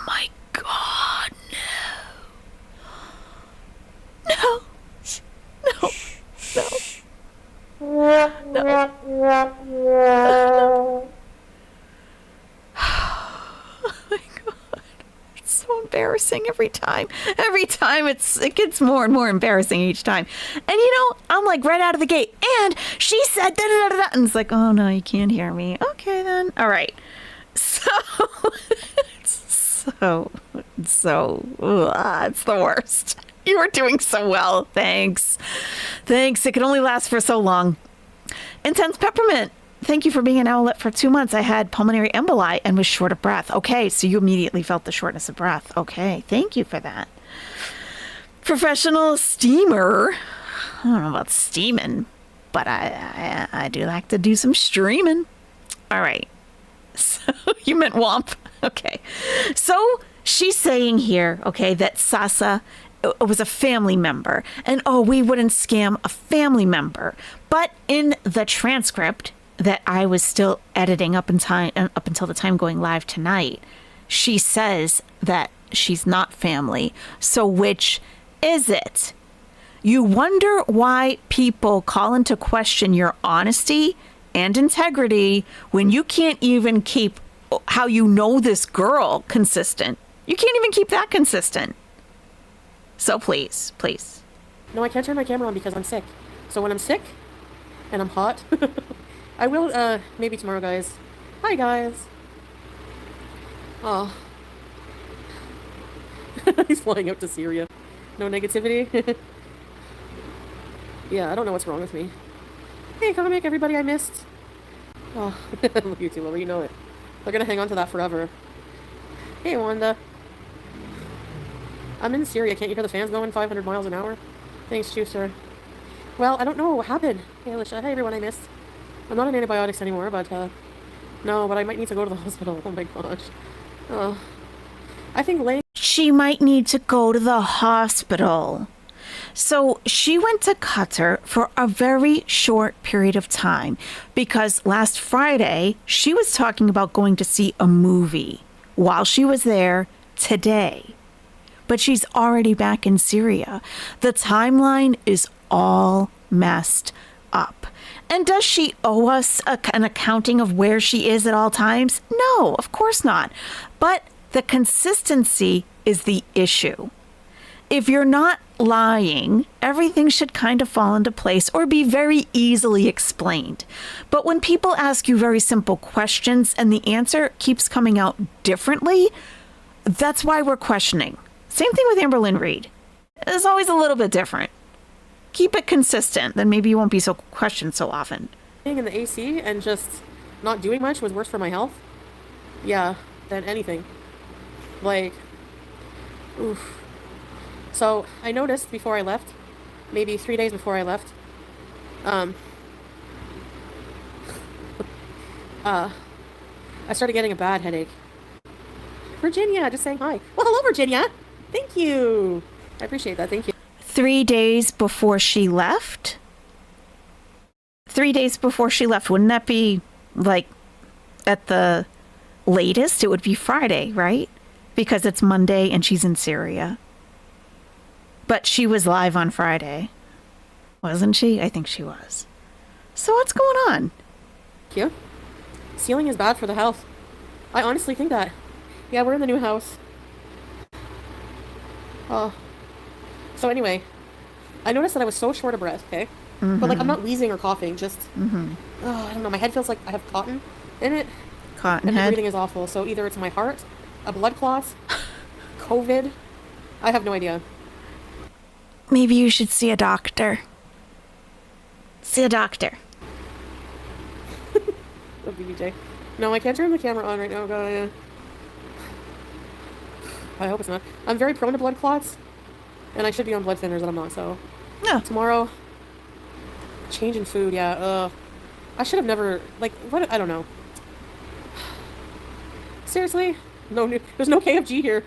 My God, no. No. Oh my God. It's so embarrassing every time. Every time it gets more and more embarrassing each time. And you know, I'm like right out of the gate. And she said da da da da. And it's like, oh no, you can't hear me. Okay then. All right. So it's the worst. You were doing so well. Thanks. It can only last for so long. Intense Peppermint. Thank you for being an Owlette for 2 months. I had pulmonary emboli and was short of breath. Okay, so you immediately felt the shortness of breath. Okay, thank you for that. Professional steamer. I don't know about steaming, but I do like to do some streaming. All right. So you meant womp. Okay. So she's saying here, okay, that Sasa was a family member and, oh, we wouldn't scam a family member. But in the transcript that I was still editing up until the time going live tonight, she says that she's not family. So which is it? You wonder why people call into question your honesty and integrity when you can't even keep how you know this girl consistent. You can't even keep that consistent. So please. No, I can't turn my camera on because I'm sick. So when I'm sick and I'm hot, I will, maybe tomorrow, guys. Hi, guys. Oh. He's flying out to Syria. No negativity. Yeah, I don't know what's wrong with me. Hey, comic, everybody I missed. Oh, look, you two, Lover, you know it. They're gonna hang on to that forever. Hey, Wanda. I'm in Syria. Can't you hear the fans going 500 miles an hour? Thanks, Juicer. Well, I don't know what happened. Hey, Alicia. Hey, everyone I missed. I'm not on antibiotics anymore, but, no, but I might need to go to the hospital. Oh my gosh. Oh. I think she might need to go to the hospital. So she went to Qatar for a very short period of time because last Friday she was talking about going to see a movie while she was there today. But she's already back in Syria. The timeline is all messed up. And does she owe us an accounting of where she is at all times? No, of course not. But the consistency is the issue. if you're not lying, everything should kind of fall into place or be very easily explained. But when people ask you very simple questions and the answer keeps coming out differently, that's why we're questioning. Same thing with Amberlynn Reed. It's always a little bit different. Keep it consistent, then maybe you won't be so questioned so often. Being in the AC and just not doing much was worse for my health. Yeah, than anything. Like, oof. So I noticed before I left, maybe 3 days before I left, I started getting a bad headache. Virginia, just saying hi. Well, hello, Virginia. Thank you. I appreciate that. Thank you. 3 days before she left? 3 days before she left, wouldn't that be like at the latest? It would be Friday, right? Because it's Monday and she's in Syria. But she was live on Friday, wasn't she? I think she was. So what's going on? Thank you. Ceiling is bad for the health. I honestly think that. Yeah, we're in the new house. Oh. So anyway, I noticed that I was so short of breath, okay? But like I'm not wheezing or coughing, just I don't know, my head feels like I have cotton in it. Cotton And the head? breathing is awful. So either it's my heart, a blood clot, COVID. I have no idea. Maybe you should see a doctor. See a doctor. Oh, BJ. No, I can't turn the camera on right now. God, I hope it's not. I'm very prone to blood clots, and I should be on blood thinners, and I'm not. So No. tomorrow, change in food. Yeah. I should have never like what I don't know. Seriously, no. There's no KFG here.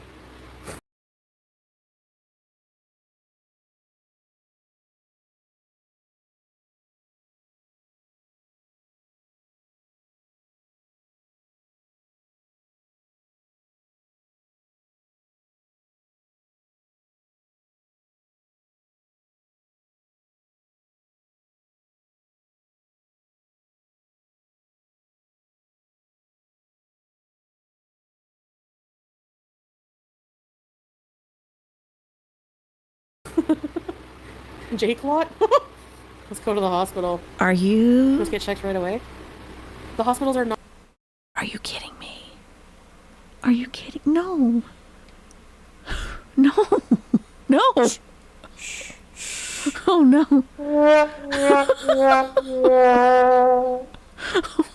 Jake lot? Let's go to the hospital. Are you? Let's get checked right away. The hospitals are not. Are you kidding me? Are you kidding? No. No. No. Oh no. Oh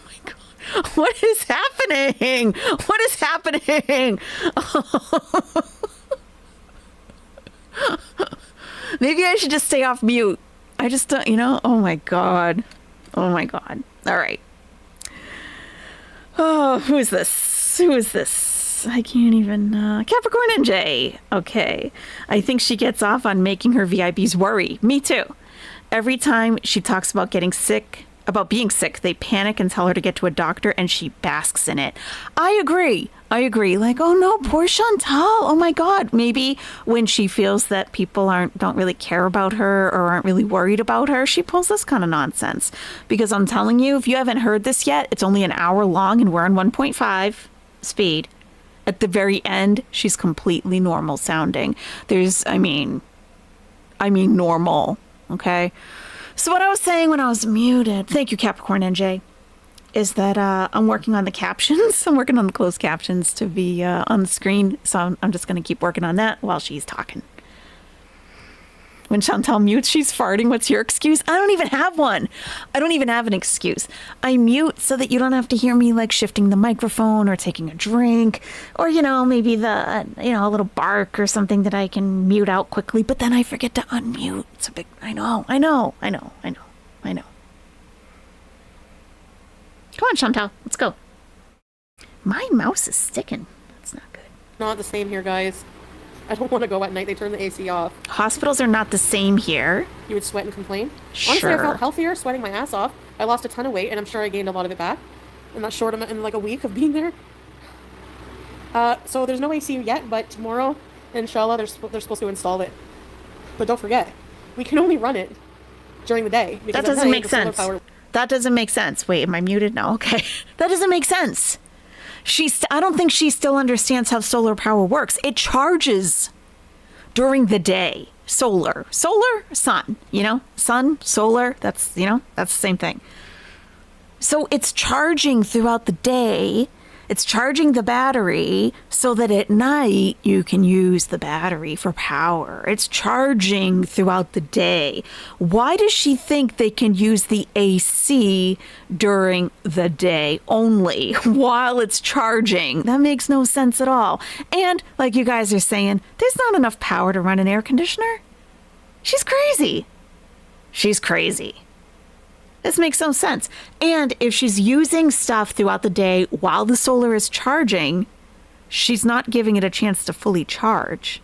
my god. What is happening? What is happening? Maybe I should just stay off mute. I just don't, oh my god. Oh my god. All right. Oh, who is this? Who is this? I can't even, Capricorn NJ. Okay. I think she gets off on making her VIPs worry. Me too. Every time she talks about getting sick, about being sick, they panic and tell her to get to a doctor, and she basks in it. I agree. Like, oh no, poor Chantal. Oh my God. Maybe when she feels that people don't really care about her or aren't really worried about her, she pulls this kind of nonsense. Because I'm telling you, if you haven't heard this yet, it's only an hour long and we're on 1.5 speed. At the very end, she's completely normal sounding. Normal. Okay. So what I was saying when I was muted, thank you, Capricorn NJ, is that I'm working on the captions. I'm working on the closed captions to be on the screen. So I'm just going to keep working on that while she's talking. When Chantal mutes, she's farting. What's your excuse? I don't even have one. I don't even have an excuse. I mute so that you don't have to hear me like shifting the microphone or taking a drink or, maybe a little bark or something that I can mute out quickly. But then I forget to unmute. It's a big, I know. Come on, Chantal, let's go. My mouse is sticking. That's not good. Not the same here, guys. I don't want to go at night. They turn the AC off. Hospitals are not the same here. You would sweat and complain? Sure. Honestly, I felt healthier, sweating my ass off. I lost a ton of weight, and I'm sure I gained a lot of it back in that short amount, in like a week of being there. So there's no AC yet, but tomorrow, inshallah, they're supposed to install it. But don't forget, we can only run it during the day. That doesn't make sense. That doesn't make sense. Wait, am I muted? No, okay. That doesn't make sense. I don't think she still understands how solar power works. It charges. during the day. Solar, sun, sun, solar, that's the same thing. So it's charging throughout the day. It's charging the battery so that at night you can use the battery for power. It's charging throughout the day. Why does she think they can use the AC during the day only while it's charging? That makes no sense at all. And like you guys are saying, there's not enough power to run an air conditioner. She's crazy. She's crazy. This makes no sense. And if she's using stuff throughout the day while the solar is charging, she's not giving it a chance to fully charge.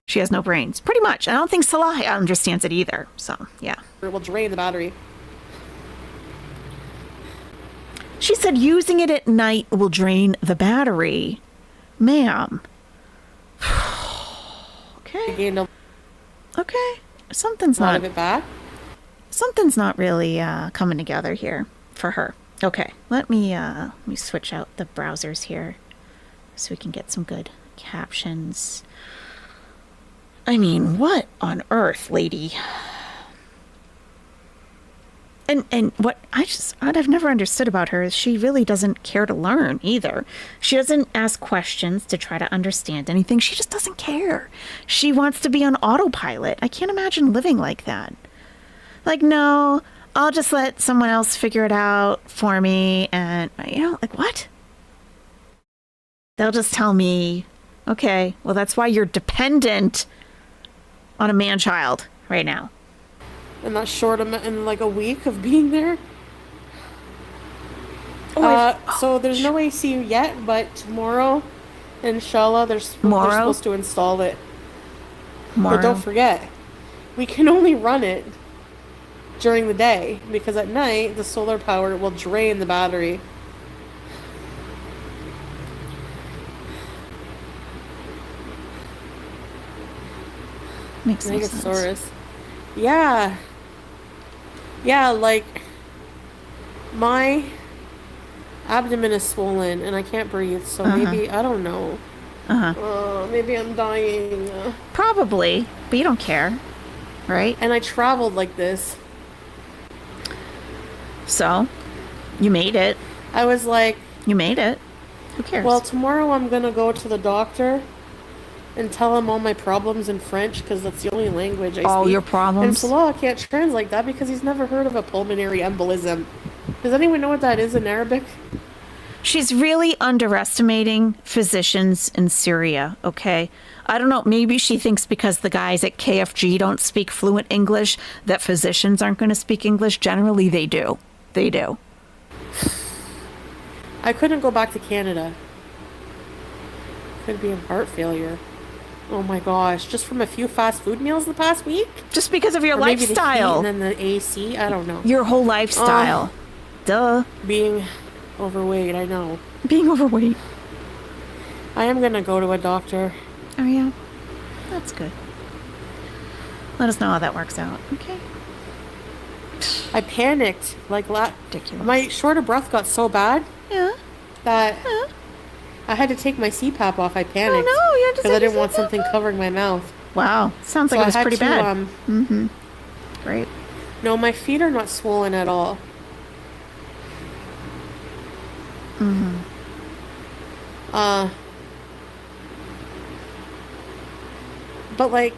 She has no brains. Pretty much. I don't think Salah understands it either. So, yeah. It will drain the battery. She said using it at night will drain the battery. Ma'am. Okay. Gained a Okay. Something's lot not... of it back. Something's not really coming together here for her. Okay, let me switch out the browsers here so we can get some good captions. I mean, what on earth, lady? And what I've never understood about her is she really doesn't care to learn either. She doesn't ask questions to try to understand anything. She just doesn't care. She wants to be on autopilot. I can't imagine living like that. Like, no, I'll just let someone else figure it out for me. And, like, what? They'll just tell me, okay, well, that's why you're dependent on a man-child right now. In that short amount, in like a week of being there. So there's no AC yet, but tomorrow, inshallah, they're supposed to install it. But don't forget, we can only run it during the day because at night the solar power will drain the battery. Makes no sense. Yeah, like my abdomen is swollen and I can't breathe, so maybe I don't know. Maybe I'm dying. Probably, but you don't care, right? And I traveled like this. So, you made it. I was like... You made it. Who cares? Well, tomorrow I'm going to go to the doctor and tell him all my problems in French because that's the only language I speak. All your problems? And Salah can't translate that because he's never heard of a pulmonary embolism. Does anyone know what that is in Arabic? She's really underestimating physicians in Syria, okay? I don't know, maybe she thinks because the guys at KFG don't speak fluent English that physicians aren't going to speak English. Generally, they do. They do. I couldn't go back to Canada. Could be a heart failure. Oh my gosh, just from a few fast food meals the past week? Just because of your or maybe lifestyle. The heat and then the AC, I don't know. Your whole lifestyle. Duh. Being overweight, I know. Being overweight. I am going to go to a doctor. Oh, yeah? That's good. Let us know how that works out, okay? I panicked. Ridiculous. My short of breath got so bad. Yeah. That I had to take my CPAP off. I panicked. Oh, no, you had to because I didn't want something covering my mouth. Wow. Sounds like it was pretty bad. Mm-hmm. Great. No, my feet are not swollen at all. Mm-hmm. But like,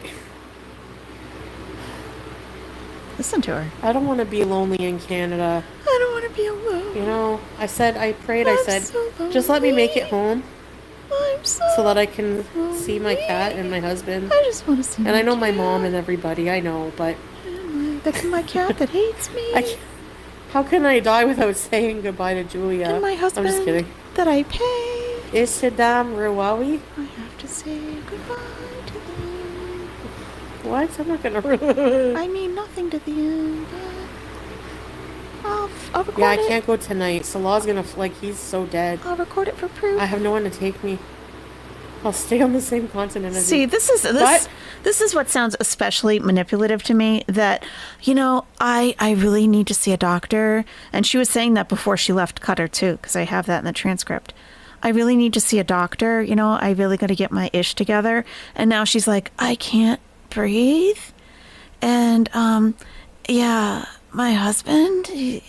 listen to her. I don't want to be lonely in Canada. I don't want to be alone. You know, I prayed, I said, just let me make it home. So that I can see my cat and my husband. I just want to see. And I know my mom and everybody. I know, but my cat that hates me. How can I die without saying goodbye to Julia? And my husband. I'm just kidding. That I pay. Ishidam Ruwawi. I have to say goodbye to them. What? I'm not gonna. I mean nothing to them. I'll record it. Yeah, I can't go tonight. Salah's gonna he's so dead. I'll record it for proof. I have no one to take me. I'll stay on the same continent as See, you. this is what sounds especially manipulative to me, that, I really need to see a doctor. And she was saying that before she left Qatar too, because I have that in the transcript. I really need to see a doctor. You know, I really got to get my ish together. And now she's like, I can't breathe. And, yeah, my husband, he's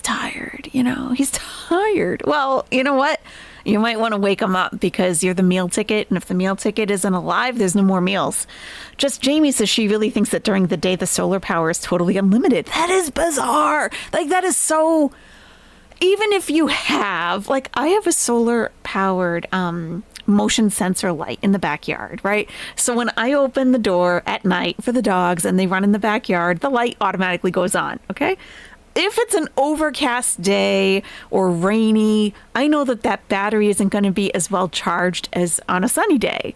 tired, you know, he's tired. Well, you know what? You might want to wake him up because you're the meal ticket. And if the meal ticket isn't alive, there's no more meals. Just Jamie says she really thinks that during the day, the solar power is totally unlimited. That is bizarre. Like, that is so, even if you have, like, I have a solar powered, motion sensor light in the backyard, right? So when I open the door at night for the dogs and they run in the backyard, the light automatically goes on. Okay. If it's an overcast day or rainy, I know that that battery isn't going to be as well charged as on a sunny day.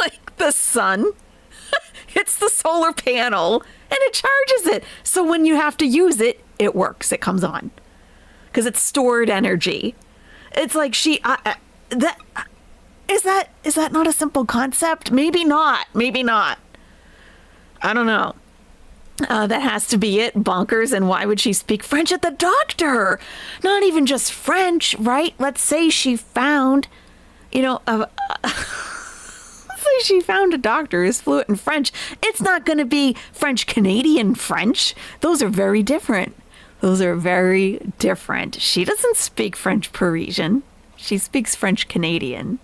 like the sun hits the solar panel and it charges it. So when you have to use it, it works. It comes on because it's stored energy. It's like is that not a simple concept? Maybe not. Maybe not. I don't know. That has to be it. Bonkers. And why would she speak French at the doctor? Not even just French, right? Let's say she found, let's say she found a doctor who's fluent in French. It's not going to be French-Canadian French. Those are very different. She doesn't speak French Parisian. She speaks French Canadian.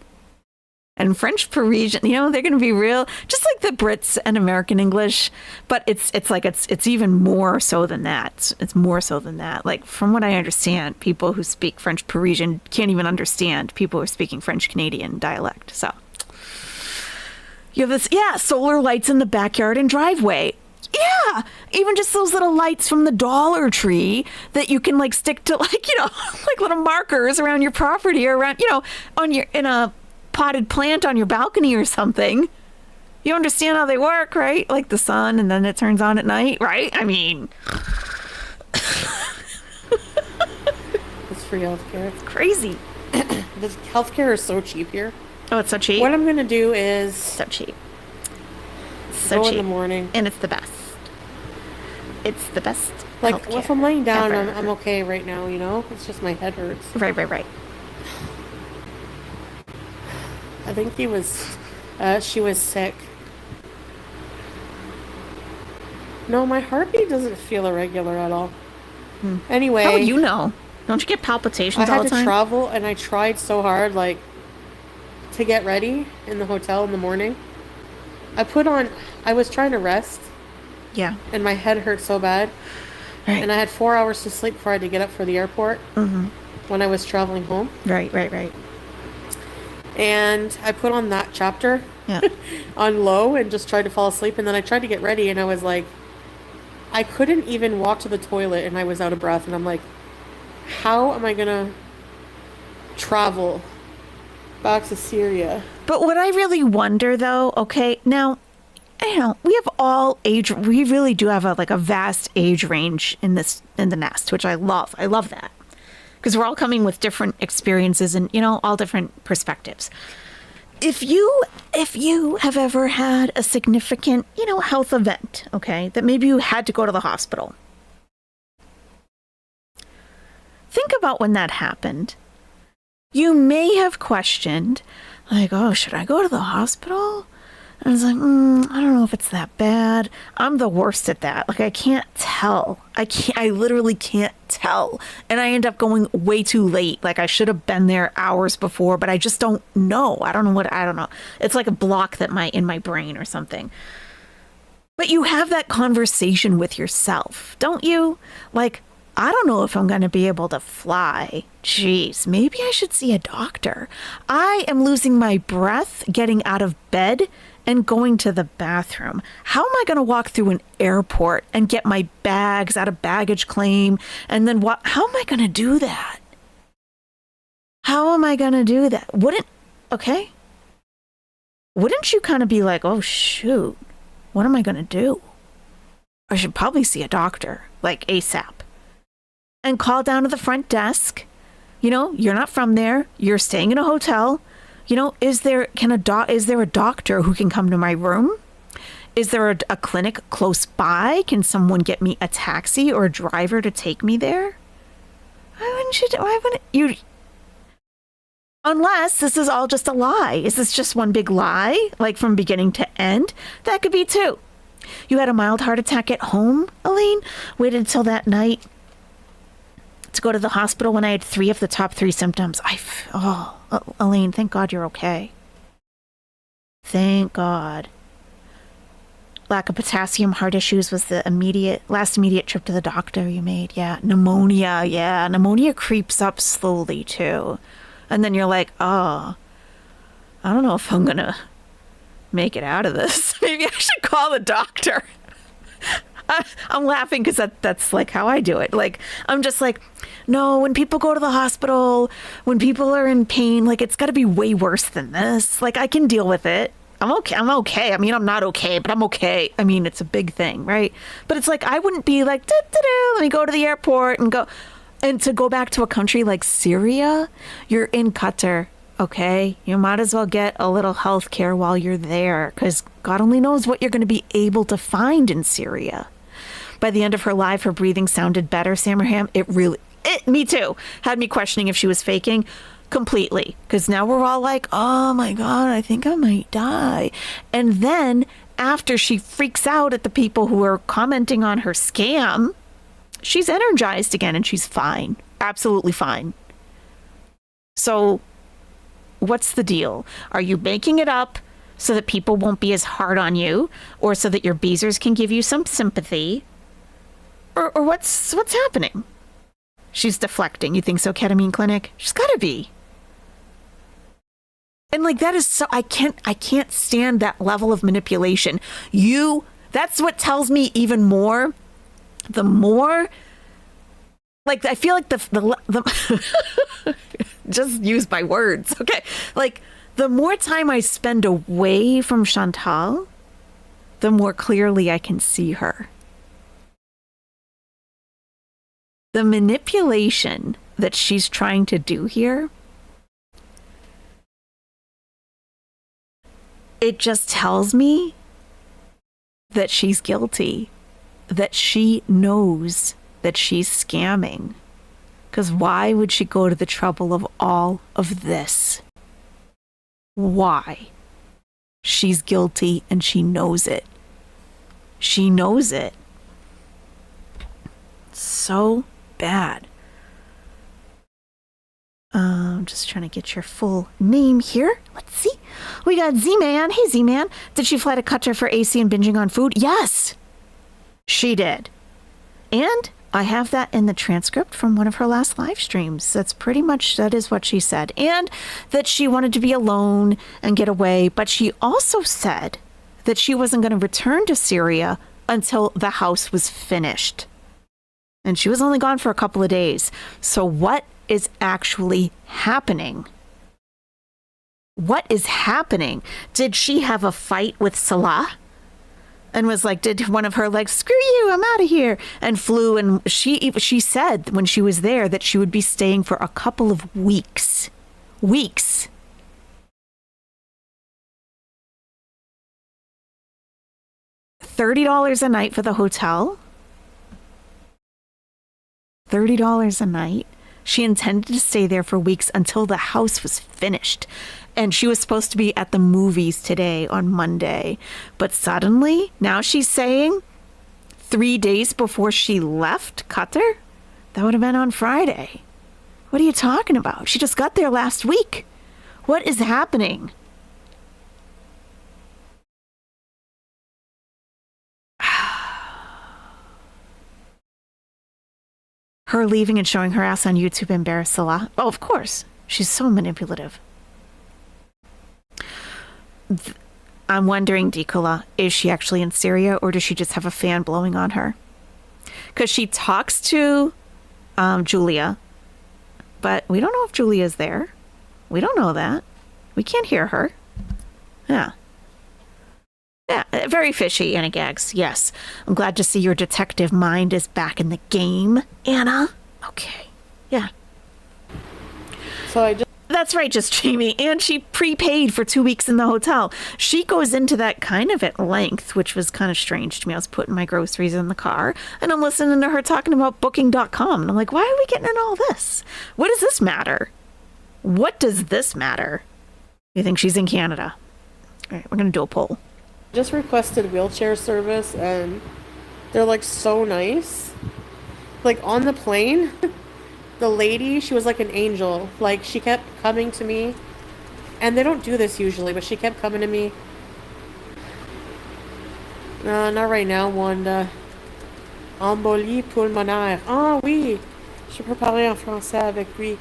And French Parisian, they're going to be real, just like the Brits and American English, but it's even more so than that. It's more so than that. Like, from what I understand, people who speak French Parisian can't even understand people who are speaking French Canadian dialect. So you have this, solar lights in the backyard and driveway. Yeah, even just those little lights from the Dollar Tree that you can stick to like little markers around your property or around, in a potted plant on your balcony or something. You understand how they work, right? Like the sun, and then it turns on at night, right? I mean, It's free healthcare. it's crazy. This healthcare is so cheap here. Oh, it's so cheap. What I'm gonna do is So cheap. So go cheap. in the morning. And it's the best. It's the best. Like, healthcare if I'm laying down, ever. I'm okay right now. It's just my head hurts. Right. I think she was sick. No, my heartbeat doesn't feel irregular at all. Anyway. How would you know? Don't you get palpitations I all had the to time? travel, and I tried so hard, to get ready in the hotel in the morning. I was trying to rest, Yeah. and my head hurt so bad. Right. And I had 4 hours to sleep before I had to get up for the airport when I was traveling home. Right. And I put on that chapter Yeah. on low and just tried to fall asleep. And then I tried to get ready, and I was like, I couldn't even walk to the toilet, and I was out of breath. And I'm like, how am I going to travel back to Syria? But what I really wonder, though, okay, now, we have all age. We really do have a vast age range in the nest, which I love. I love that because we're all coming with different experiences and all different perspectives. If you have ever had a significant health event, okay, that maybe you had to go to the hospital, think about when that happened. You may have questioned, oh, should I go to the hospital? And I was like, I don't know if it's that bad. I'm the worst at that. I can't tell. I literally can't tell. And I end up going way too late. I should have been there hours before, but I just don't know. I don't know. It's like a block in my brain or something. But you have that conversation with yourself, don't you? I don't know if I'm going to be able to fly. Jeez, maybe I should see a doctor. I am losing my breath getting out of bed and going to the bathroom. How am I going to walk through an airport and get my bags out of baggage claim? And then how am I going to do that? How am I going to do that? Wouldn't you kind of be like, oh, shoot, what am I going to do? I should probably see a doctor, ASAP. And call down to the front desk. You're not from there. You're staying in a hotel. Is there a doctor who can come to my room? Is there a clinic close by? Can someone get me a taxi or a driver to take me there? Why wouldn't you? Why wouldn't you? Unless this is all just a lie. Is this just one big lie, like from beginning to end? That could be too. You had a mild heart attack at home, Elaine? Waited until that night to go to the hospital when I had 3 of the top 3 symptoms. Elaine, thank God you're okay. Thank God. Lack of potassium, heart issues was the last immediate trip to the doctor you made. Yeah. Pneumonia. Yeah. Pneumonia creeps up slowly too. And then you're like, oh, I don't know if I'm going to make it out of this. Maybe I should call the doctor. I'm laughing because that's like how I do it. Like, I'm just like, no, when people go to the hospital, when people are in pain, like, it's got to be way worse than this. Like, I can deal with it. I'm okay. I mean, I'm not okay, but I'm okay. I mean, it's a big thing, right? But it's like, I wouldn't be like, let me go to the airport and go. And to go back to a country like Syria, you're in Qatar, okay? You might as well get a little health care while you're there, because God only knows what you're going to be able to find in Syria. By the end of her life, her breathing sounded better, Sammerham. Me too, had me questioning if she was faking completely, because now we're all like, oh my God, I think I might die. And then after she freaks out at the people who are commenting on her scam, she's energized again and she's fine. Absolutely fine. So what's the deal? Are you making it up so that people won't be as hard on you, or so that your beezers can give you some sympathy? Or what's happening? She's deflecting. You think so, ketamine clinic? She's got to be. And like, that is so, I can't stand that level of manipulation. That's what tells me even more. The more, like, I feel like the just use my words, okay? Like, the more time I spend away from Chantal, the more clearly I can see her. The manipulation that she's trying to do here, it just tells me that she's guilty. That she knows that she's scamming. Because why would she go to the trouble of all of this? Why? She's guilty and she knows it. She knows it. So bad. I'm just trying to get your full name here. Let's see. We got Z-Man. Hey, Z-Man. Did she fly to Qatar for AC and binging on food? Yes. She did. And I have that in the transcript from one of her last live streams. That is what she said. And that she wanted to be alone and get away. But she also said that she wasn't going to return to Syria until the house was finished. And she was only gone for a couple of days. So what is actually happening? What is happening? Did she have a fight with Salah? And was like, did one of her like, screw you, I'm out of here, and flew? And she said when she was there that she would be staying for a couple of weeks. $30 a night for the hotel. $30 a night. She intended to stay there for weeks until the house was finished. And she was supposed to be at the movies today on Monday. But suddenly, now she's saying 3 days before she left Qatar? That would have been on Friday. What are you talking about? She just got there last week. What is happening? Her leaving and showing her ass on YouTube embarrassed Salah. Oh, of course. She's so manipulative. I'm wondering, Dikula, is she actually in Syria, or does she just have a fan blowing on her? Because she talks to Julia, but we don't know if Julia's there. We don't know that. We can't hear her. Yeah. Yeah, very fishy, Anna Gags. Yes. I'm glad to see your detective mind is back in the game, Anna. Okay. Yeah. So I just That's right, just Jamie. And she prepaid for 2 weeks in the hotel. She goes into that kind of at length, which was kind of strange to me. I was putting my groceries in the car and I'm listening to her talking about booking.com. And I'm like, why are we getting into all this? What does this matter? What does this matter? You think she's in Canada? All right, we're going to do a poll. Just requested wheelchair service and they're like so nice. Like on the plane, the lady, she was like an angel. Like she kept coming to me. And they don't do this usually, but she kept coming to me. Not right now, Wanda. Embolie pulmonaire. Ah oui, je peux parler en français avec lui.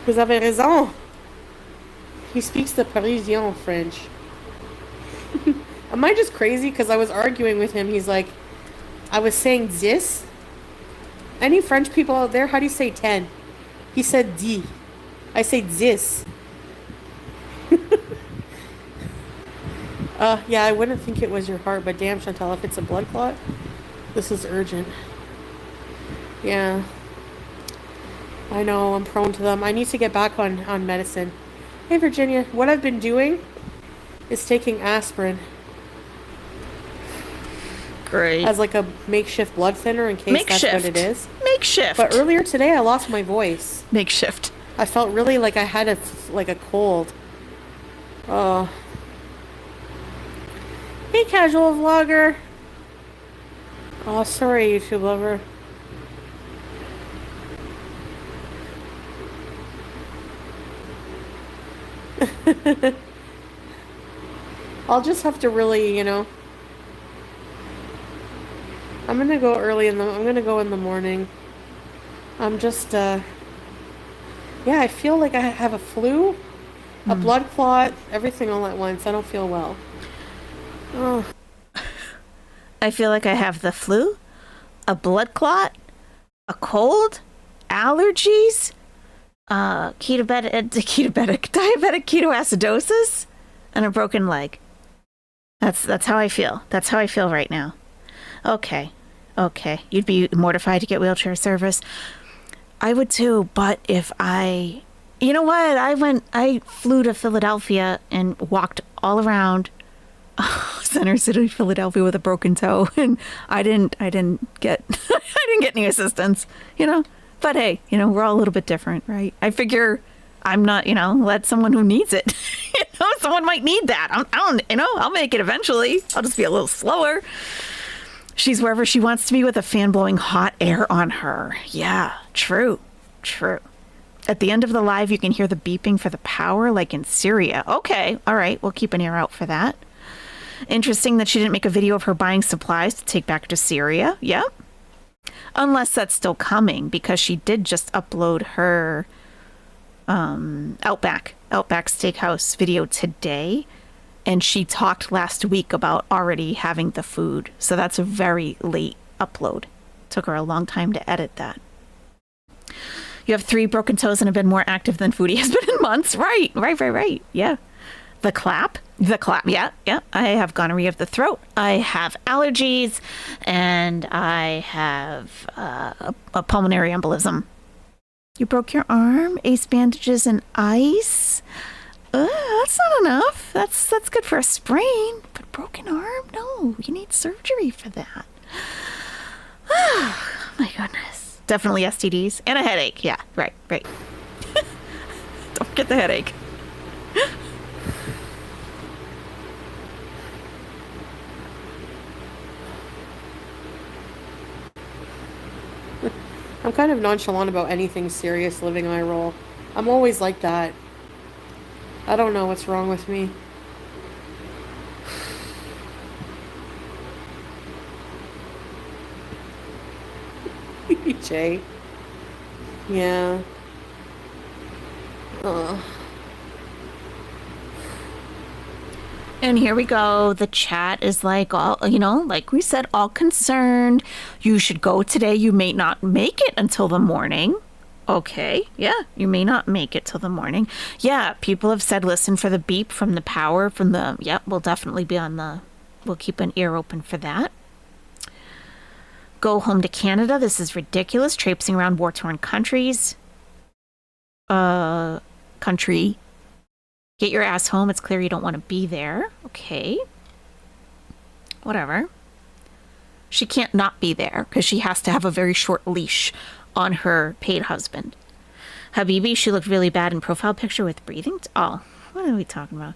Vous avez raison. He speaks the Parisian French. Am I just crazy? Because I was arguing with him. He's like, I was saying this. Any French people out there, how do you say 10? He said D. I say this. Yeah, I wouldn't think it was your heart, but damn, Chantal, if it's a blood clot, this is urgent. Yeah. I know, I'm prone to them. I need to get back on medicine. Hey, Virginia, what I've been doing is taking aspirin. Great. As like a makeshift blood thinner in case that's what it is. Makeshift. But earlier today, I lost my voice. Makeshift. I felt really like I had a cold. Oh. Hey, casual vlogger. Oh, sorry, YouTube lover. I'll just have to really, I'm gonna go I'm gonna go in the morning. I'm just, yeah, I feel like I have a flu, a blood clot, everything all at once. I don't feel well. Oh. I feel like I have the flu, a blood clot, a cold, allergies, diabetic ketoacidosis, and a broken leg. That's how I feel. That's how I feel right now. Okay. You'd be mortified to get wheelchair service. I would too, but if you know what? I flew to Philadelphia and walked all around Center City, Philadelphia with a broken toe, and I didn't get I didn't get any assistance, But hey, we're all a little bit different, right? I figure I'm not, let someone who needs it. Someone might need that. I'll make it eventually. I'll just be a little slower. She's wherever she wants to be with a fan blowing hot air on her. Yeah, true. At the end of the live, you can hear the beeping for the power, like in Syria. Okay, all right, we'll keep an ear out for that. Interesting that she didn't make a video of her buying supplies to take back to Syria. Yep. Unless that's still coming, because she did just upload her Outback Steakhouse video today. And she talked last week about already having the food. So that's a very late upload. Took her a long time to edit that. You have 3 broken toes and have been more active than Foodie has been in months. Right. Yeah. The clap. Yeah. I have gonorrhea of the throat. I have allergies. And I have a pulmonary embolism. You broke your arm, ace bandages and ice. That's not enough. That's good for a sprain. But broken arm? No, you need surgery for that. Oh, my goodness. Definitely STDs. And a headache. Yeah, right. Don't forget the headache. I'm kind of nonchalant about anything serious living my role. I'm always like that. I don't know what's wrong with me. Jay. Yeah. And here we go. The chat is like, like we said, all concerned. You should go today. You may not make it until the morning. Okay. Yeah. You may not make it till the morning. Yeah. People have said, listen for the beep from the power we'll definitely be we'll keep an ear open for that. Go home to Canada. This is ridiculous. Traipsing around war-torn countries. country. Get your ass home. It's clear you don't want to be there. Okay. Whatever. She can't not be there because she has to have a very short leash on her paid husband. Habibi, she looked really bad in profile picture with breathing. Oh, what are we talking about?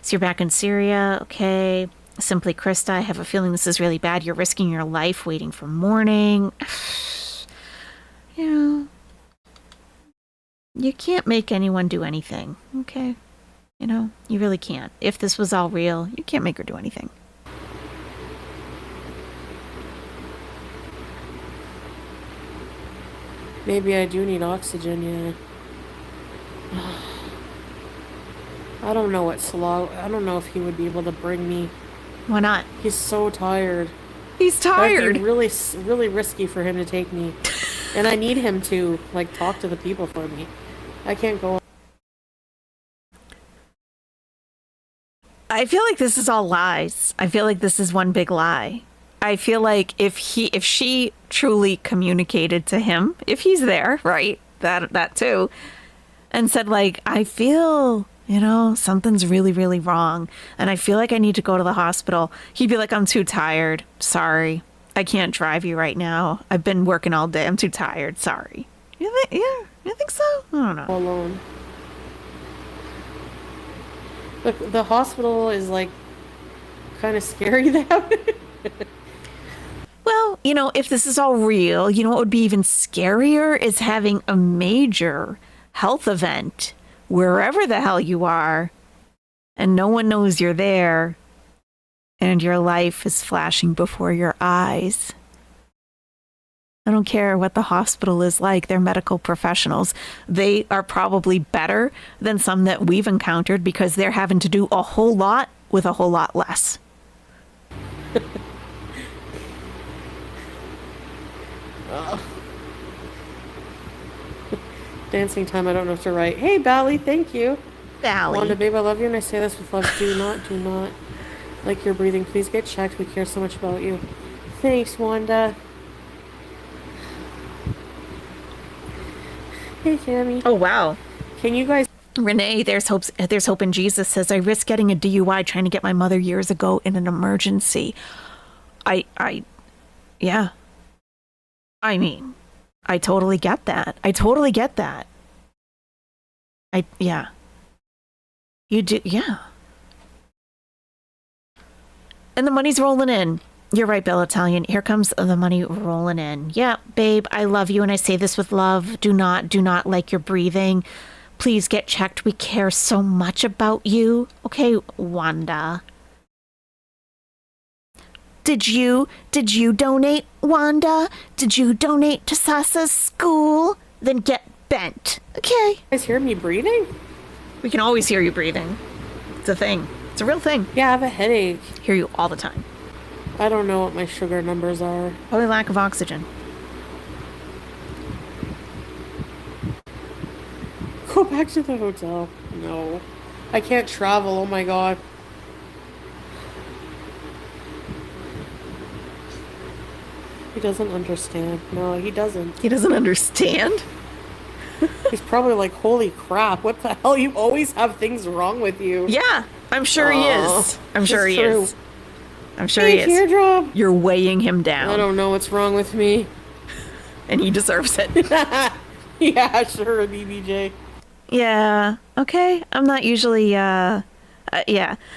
So you're back in Syria. Okay. Simply Krista, I have a feeling this is really bad. You're risking your life waiting for morning. You know, you can't make anyone do anything. Okay. You know, you really can't. If this was all real, you can't make her do anything. Maybe I do need oxygen, yeah. I don't know what Salah... I don't know if he would be able to bring me. Why not? He's so tired. He's tired. That'd be really risky for him to take me. And I need him to, like, talk to the people for me. I can't go... I feel like this is all lies. I feel like this is one big lie. I feel like if she truly communicated to him, if he's there, right? That too, and said like, I feel, you know, something's really, really wrong, and I feel like I need to go to the hospital. He'd be like, I'm too tired. Sorry, I can't drive you right now. I've been working all day. I'm too tired. Sorry. You think? Yeah, you think so? I don't know. Alone. The hospital is like kind of scary now. Well, you know, if this is all real, you know what would be even scarier is having a major health event wherever the hell you are, and no one knows you're there, and your life is flashing before your eyes. I don't care what the hospital is like. They're medical professionals. They are probably better than some that we've encountered because they're having to do a whole lot with a whole lot less. Dancing time, I don't know if to write. Hey, Bally, thank you. Bally. Wanda, babe, I love you, and I say this with love. Do not like your breathing. Please get checked. We care so much about you. Thanks, Wanda. Hey, Tammy. Oh, wow. Can you guys... Renee, there's hope in Jesus says, I risked getting a DUI trying to get my mother years ago in an emergency. Yeah. I mean, I totally get that. Yeah. You do, yeah. And the money's rolling in. You're right, Bill Italian. Here comes the money rolling in. Yeah, babe, I love you, and I say this with love. Do not like your breathing. Please get checked. We care so much about you. Okay, Wanda. Did you donate, Wanda? Did you donate to Sasa's school? Then get bent. Okay. You guys hear me breathing? We can always hear you breathing. It's a thing. It's a real thing. Yeah, I have a headache. Hear you all the time. I don't know what my sugar numbers are. Probably lack of oxygen. Go back to the hotel. No. I can't travel. Oh my god. He doesn't understand. No, he doesn't. He doesn't understand? He's probably like, holy crap, what the hell? You always have things wrong with you. Yeah, I'm sure he is. I'm sure he true. is. I'm sure he is. Teardrop. You're weighing him down. I don't know what's wrong with me. And he deserves it. Yeah, sure, BBJ. Yeah. Okay. I'm not usually. Yeah.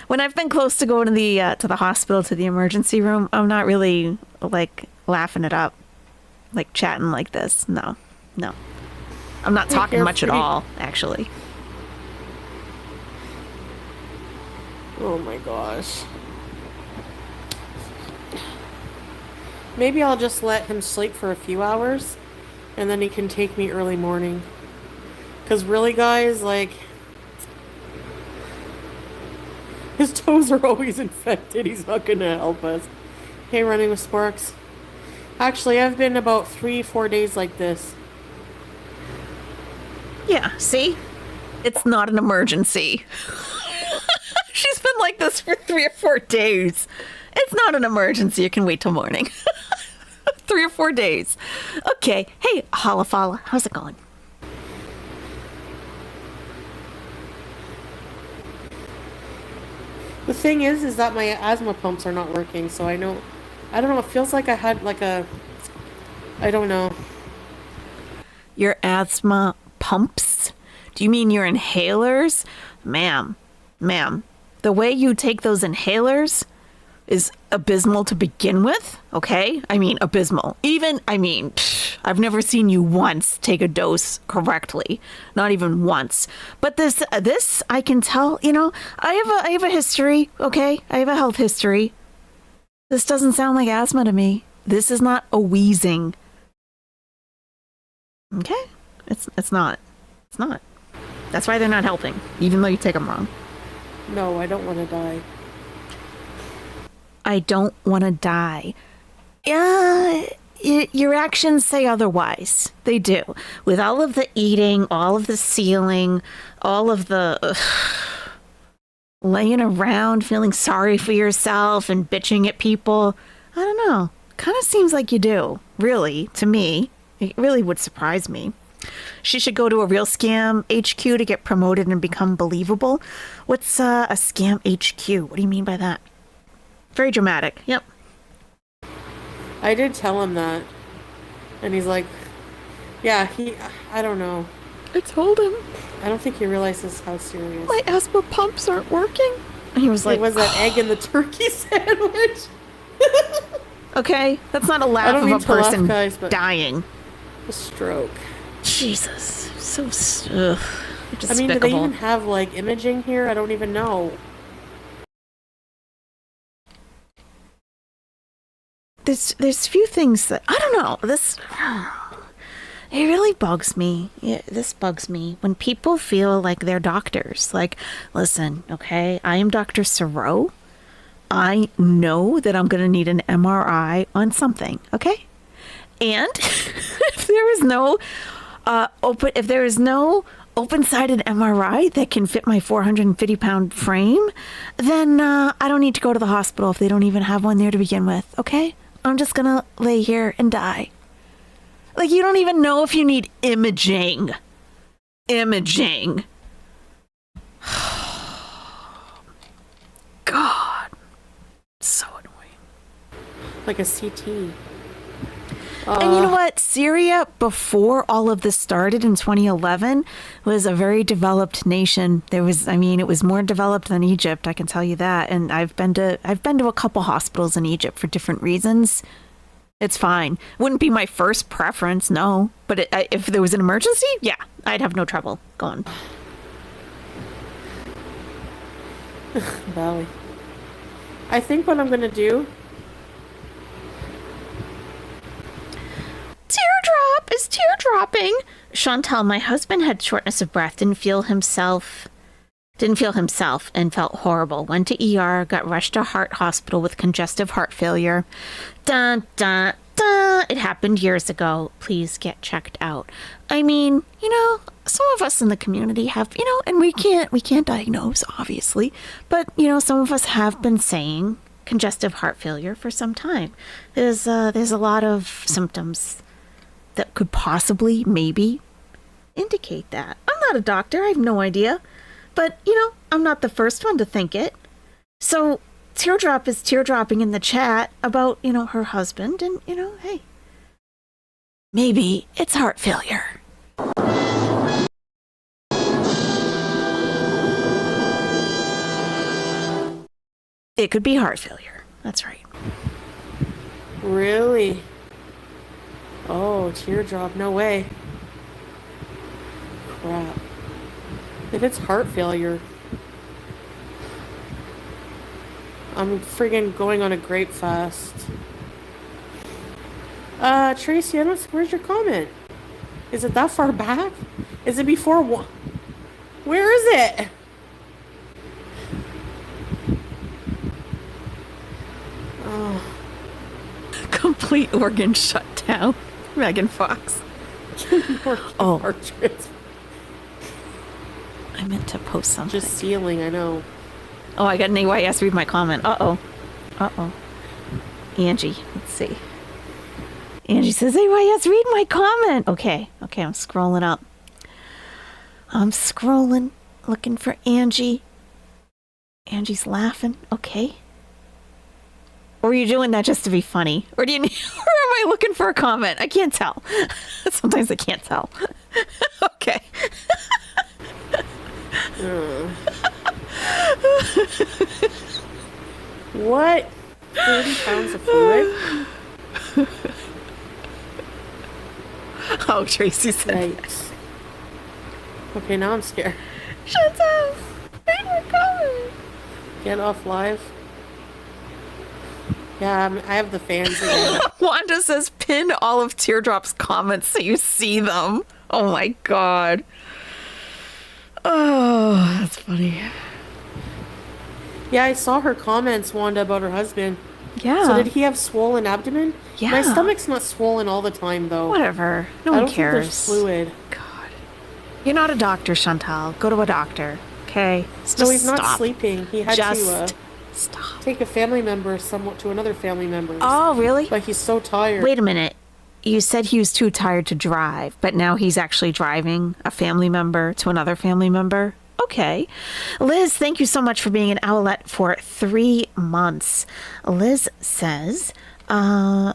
When I've been close to going to the hospital, to the emergency room, I'm not really like laughing it up, like chatting like this. No. I'm not talking much at all, actually. Oh my gosh. Maybe I'll just let him sleep for a few hours, and then he can take me early morning. Because really, guys, like, his toes are always infected. He's not going to help us. Hey, Running with Sparks. Actually, I've been about 3-4 days like this. Yeah, see? It's not an emergency. She's been like this for 3 or 4 days. It's not an emergency. You can wait till morning. 3 or 4 days. Okay. Hey, Halafala, how's it going? The thing is that my asthma pumps are not working, so I don't know, it feels like I had like I don't know. Your asthma pumps? Do you mean your inhalers? Ma'am, the way you take those inhalers is abysmal to begin with, okay? I mean, abysmal. I've never seen you once take a dose correctly. Not even once. But this, I can tell, I have a history, okay? I have a health history. This doesn't sound like asthma to me. This is not a wheezing. Okay? It's not. It's not. That's why they're not helping, even though you take them wrong. No, I don't want to die. I don't want to die. Yeah, your actions say otherwise. They do. With all of the eating, all of the sealing, all of the laying around, feeling sorry for yourself and bitching at people. I don't know. Kind of seems like you do, really, to me. It really would surprise me. She should go to a real scam HQ to get promoted and become believable. What's a scam HQ? What do you mean by that? Very dramatic. Yep. I did tell him that. And he's like, yeah, I don't know. I told him. I don't think he realizes how serious. My asthma pumps aren't working. And he was like, it was that egg in the turkey sandwich. Okay, that's not a laugh don't of mean a to laugh, person guys, but- dying. A stroke. Jesus. So, despicable. I mean, do they even have, like, imaging here? I don't even know. There's few things that, I don't know, it really bugs me. This bugs me when people feel like they're doctors. Like, listen, okay, I am Dr. Siro. I know that I'm going to need an MRI on something, okay? And if there is no open-sided MRI that can fit my 450-pound frame, then I don't need to go to the hospital if they don't even have one there to begin with, okay? I'm just going to lay here and die. Like, you don't even know if you need imaging. Imaging. God. So annoying. Like a CT. And you know what? Syria, before all of this started in 2011, was a very developed nation. It was more developed than Egypt, I can tell you that. And I've been to a couple hospitals in Egypt for different reasons. It's fine. Wouldn't be my first preference, no. But if there was an emergency, yeah, I'd have no trouble going. Valley. I think what I'm gonna do. Teardrop is teardropping. Chantal, my husband had shortness of breath, didn't feel himself and felt horrible. Went to ER, got rushed to heart hospital with congestive heart failure. Dun, dun, dun. It happened years ago. Please get checked out. I mean, some of us in the community have, and we can't diagnose, obviously, but, some of us have been saying congestive heart failure for some time. There's a lot of symptoms that could possibly, maybe, indicate that. I'm not a doctor. I have no idea. But, I'm not the first one to think it. So, Teardrop is teardropping in the chat about, her husband. And, hey, maybe it's heart failure. It could be heart failure. That's right. Really? Oh, teardrop. No way. Crap. If it's heart failure, I'm friggin' going on a grape fast. Tracy, where's your comment? Is it that far back? Is it before one? Where is it? Oh. Complete organ shutdown. Megan Fox. Oh. I meant to post something. Just sealing, I know. Oh, I got an AYS read my comment. Uh-oh. Angie, let's see. Angie says, AYS, read my comment. Okay, I'm scrolling up. I'm scrolling, looking for Angie. Angie's laughing. Okay. Or are you doing that just to be funny? Or do you need, or am I looking for a comment? I can't tell. Sometimes I can't tell. Okay. What? 30 pounds of fluid? Oh, Tracy said. Yikes. Okay, now I'm scared. Shut up. We're coming. Get off live. Yeah, I have the fans again. Wanda says pin all of Teardrop's comments so you see them. Oh my god. Oh, that's funny. Yeah, I saw her comments, Wanda, about her husband. Yeah. So did he have swollen abdomen? Yeah. My stomach's not swollen all the time, though. Whatever. No I one don't cares. think there's fluid. God. You're not a doctor, Chantal. Go to a doctor. Okay? No, he's not sleeping. He had Just to stop. take a family member somewhat to another family member. Oh, really? But he's so tired. Wait a minute. You said he was too tired to drive, but now he's actually driving a family member to another family member? Okay. Liz, thank you so much for being an Owlette for 3 months. Liz says, foodie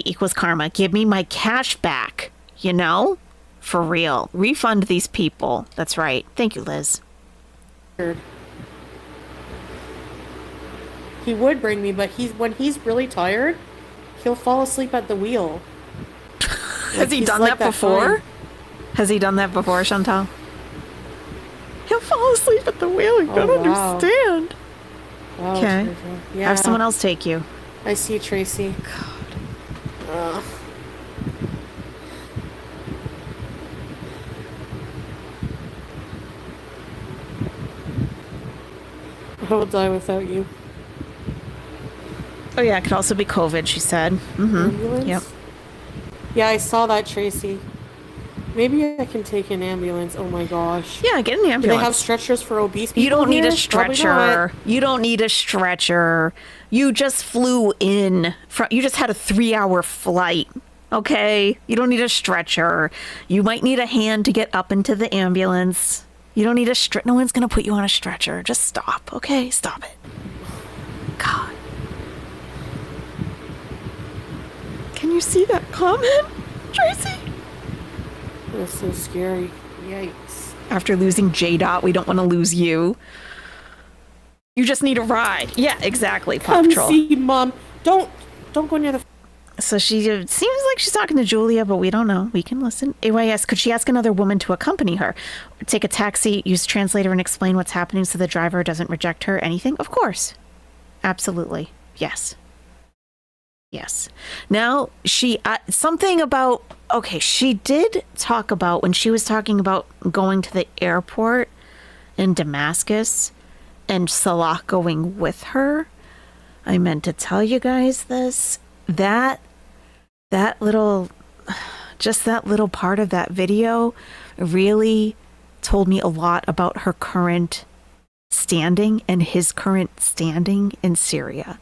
equals karma. Give me my cash back. You know? For real. Refund these people. That's right. Thank you, Liz. He would bring me, but when he's really tired, he'll fall asleep at the wheel. Has he he's done like that before? fine. Has he done that before, Chantal? He'll fall asleep at the wheel. You don't wow. understand. Wow, Okay. Teresa. Yeah. Have someone else take you. I see Tracy. God. I will die without you. Oh, yeah. It could also be COVID, she said. Mm-hmm. Ambulance? Yep. Yeah, I saw that, Tracy. Maybe I can take an ambulance. Oh my gosh. Yeah, get an Do ambulance. they have stretchers for obese people? You don't need here? a Probably stretcher. not. You don't need a stretcher. You just flew in. You just had a 3-hour flight. Okay? You don't need a stretcher. You might need a hand to get up into the ambulance. You don't need a stretcher. No one's going to put you on a stretcher. Just stop. Okay? Stop it. God. Can you see that comment, Tracy? That's so scary. Yikes. After losing J-Dot, we don't want to lose you. You just need a ride. Yeah, exactly, Paw Come Patrol. see, Mom. Don't go near the... So she seems like she's talking to Julia, but we don't know. We can listen. AYS, could she ask another woman to accompany her? Take a taxi, use a translator, and explain what's happening so the driver doesn't reject her? Anything? Of course. Absolutely. Yes. Yes. Now, she... something about... Okay, she did talk about, when she was talking about going to the airport in Damascus and Salah going with her, I meant to tell you guys this. That little part of that video really told me a lot about her current standing and his current standing in Syria.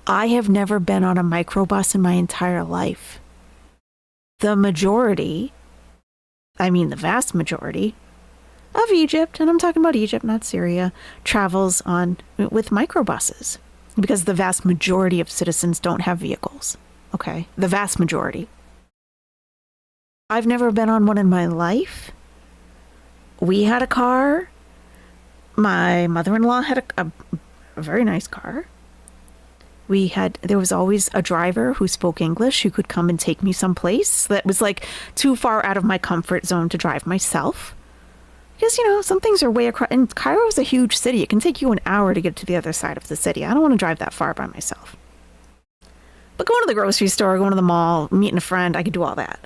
I have never been on a microbus in my entire life. The vast majority of Egypt, and I'm talking about Egypt, not Syria, travels with microbuses because the vast majority of citizens don't have vehicles. Okay, the vast majority. I've never been on one in my life. We had a car. My mother-in-law had a very nice car. There was always a driver who spoke English who could come and take me someplace that was like too far out of my comfort zone to drive myself. Because, some things are way across, and Cairo is a huge city. It can take you an hour to get to the other side of the city. I don't want to drive that far by myself. But going to the grocery store, going to the mall, meeting a friend, I could do all that.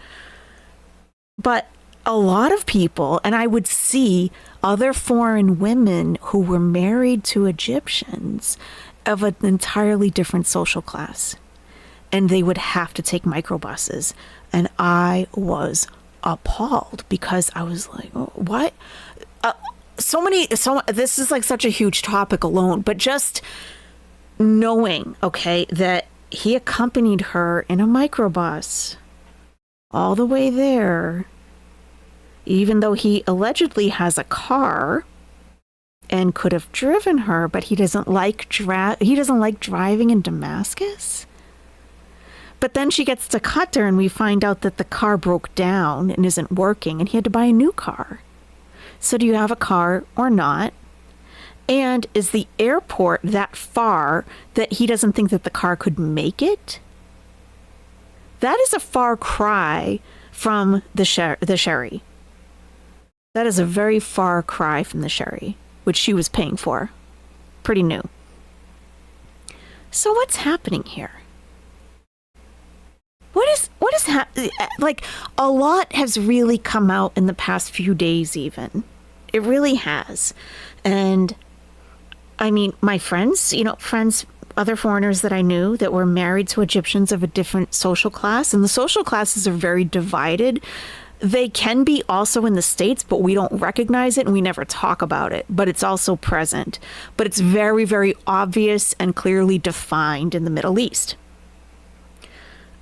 But a lot of people, and I would see other foreign women who were married to Egyptians of an entirely different social class. And they would have to take microbuses. And I was appalled because I was like, oh, what? This is like such a huge topic alone, but just knowing, okay, that he accompanied her in a microbus all the way there, even though he allegedly has a car and could have driven her, but he doesn't like driving in Damascus. But then she gets to Qatar and we find out that the car broke down and isn't working and he had to buy a new car. So do you have a car or not? And is the airport that far that he doesn't think that the car could make it? That is a far cry from the Sherry. That is a very far cry from the Sherry, which she was paying for. Pretty new. So what's happening here? What is like, a lot has really come out in the past few days even. It really has. And I mean, my friends, other foreigners that I knew that were married to Egyptians of a different social class, and the social classes are very divided. They can be also in the States, but we don't recognize it and we never talk about it, but it's also present. But it's very, very obvious and clearly defined in the Middle East.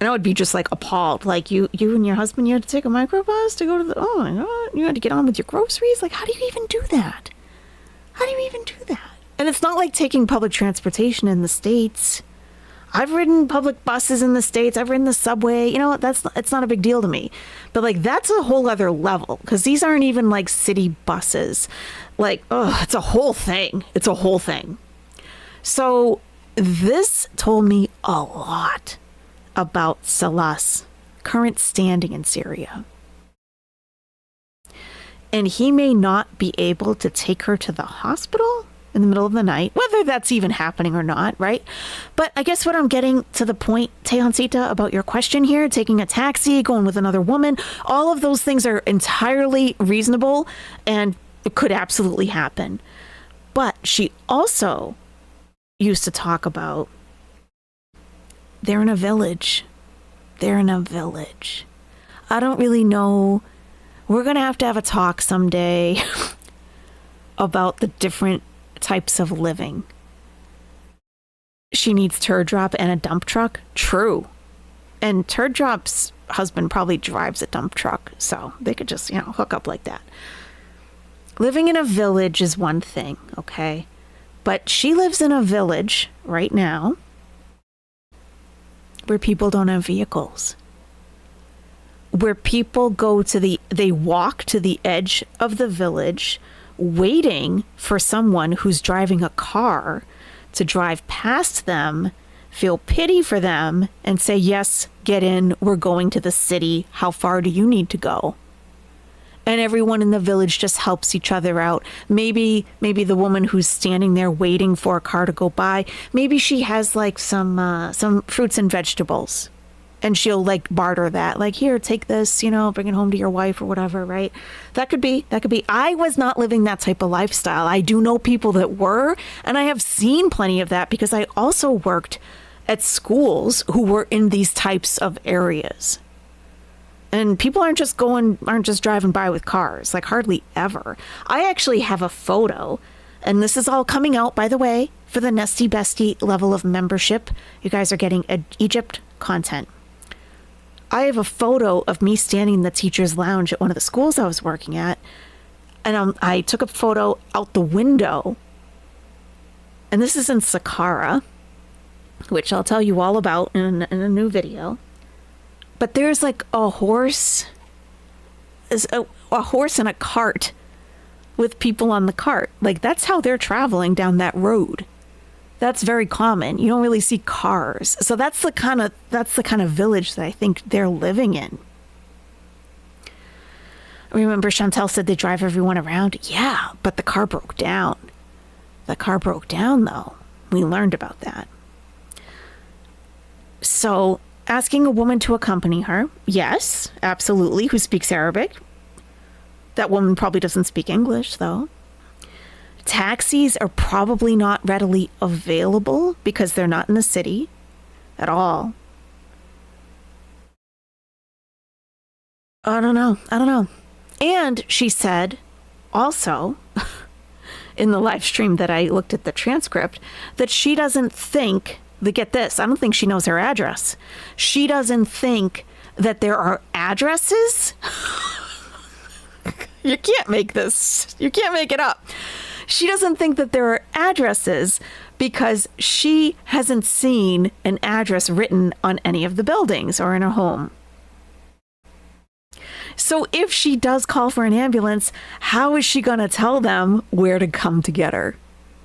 And I would be just like appalled. Like you and your husband, you had to take a microbus to go to oh my God, you had to get on with your groceries. Like, how do you even do that? How do you even do that? And it's not like taking public transportation in the States. I've ridden public buses in the States. I've ridden the subway. It's not a big deal to me. But like, that's a whole other level because these aren't even like city buses. Like, it's a whole thing. It's a whole thing. So this told me a lot about Salah's current standing in Syria. And he may not be able to take her to the hospital in the middle of the night, whether that's even happening or not, right? But I guess what I'm getting to the point, Tehansita, about your question here, taking a taxi, going with another woman, all of those things are entirely reasonable and it could absolutely happen. But she also used to talk about they're in a village. They're in a village. I don't really know. We're going to have a talk someday about the different types of living. She needs Turdrop and a dump truck. True. And Turdrop's husband probably drives a dump truck, so they could just, hook up like that. Living in a village is one thing, okay? But she lives in a village right now where people don't have vehicles. Where people they walk to the edge of the village waiting for someone who's driving a car to drive past them, feel pity for them, and say, yes, get in, we're going to the city. How far do you need to go? And everyone in the village just helps each other out. Maybe the woman who's standing there waiting for a car to go by, maybe she has like some fruits and vegetables. And she'll like barter that, like, here, take this, bring it home to your wife or whatever, right? That could be. I was not living that type of lifestyle. I do know people that were, and I have seen plenty of that because I also worked at schools who were in these types of areas. And people aren't just driving by with cars, like hardly ever. I actually have a photo, and this is all coming out, by the way, for the Nestie Bestie level of membership. You guys are getting Egypt content. I have a photo of me standing in the teacher's lounge at one of the schools I was working at. And I took a photo out the window. And this is in Saqqara, which I'll tell you all about in a new video. But there's like a horse and a cart with people on the cart. Like, that's how they're traveling down that road. That's very common. You don't really see cars. So that's the kind of village that I think they're living in. Remember Chantel said they drive everyone around? Yeah, but the car broke down. The car broke down, though. We learned about that. So asking a woman to accompany her, yes, absolutely, who speaks Arabic. That woman probably doesn't speak English, though. Taxis are probably not readily available because they're not in the city at all. I don't know. And she said also in the live stream that I looked at the transcript that she doesn't think, get this, I don't think she knows her address. She doesn't think that there are addresses. You can't make this. You can't make it up. She doesn't think that there are addresses because she hasn't seen an address written on any of the buildings or in her home. So if she does call for an ambulance, how is she going to tell them where to come to get her?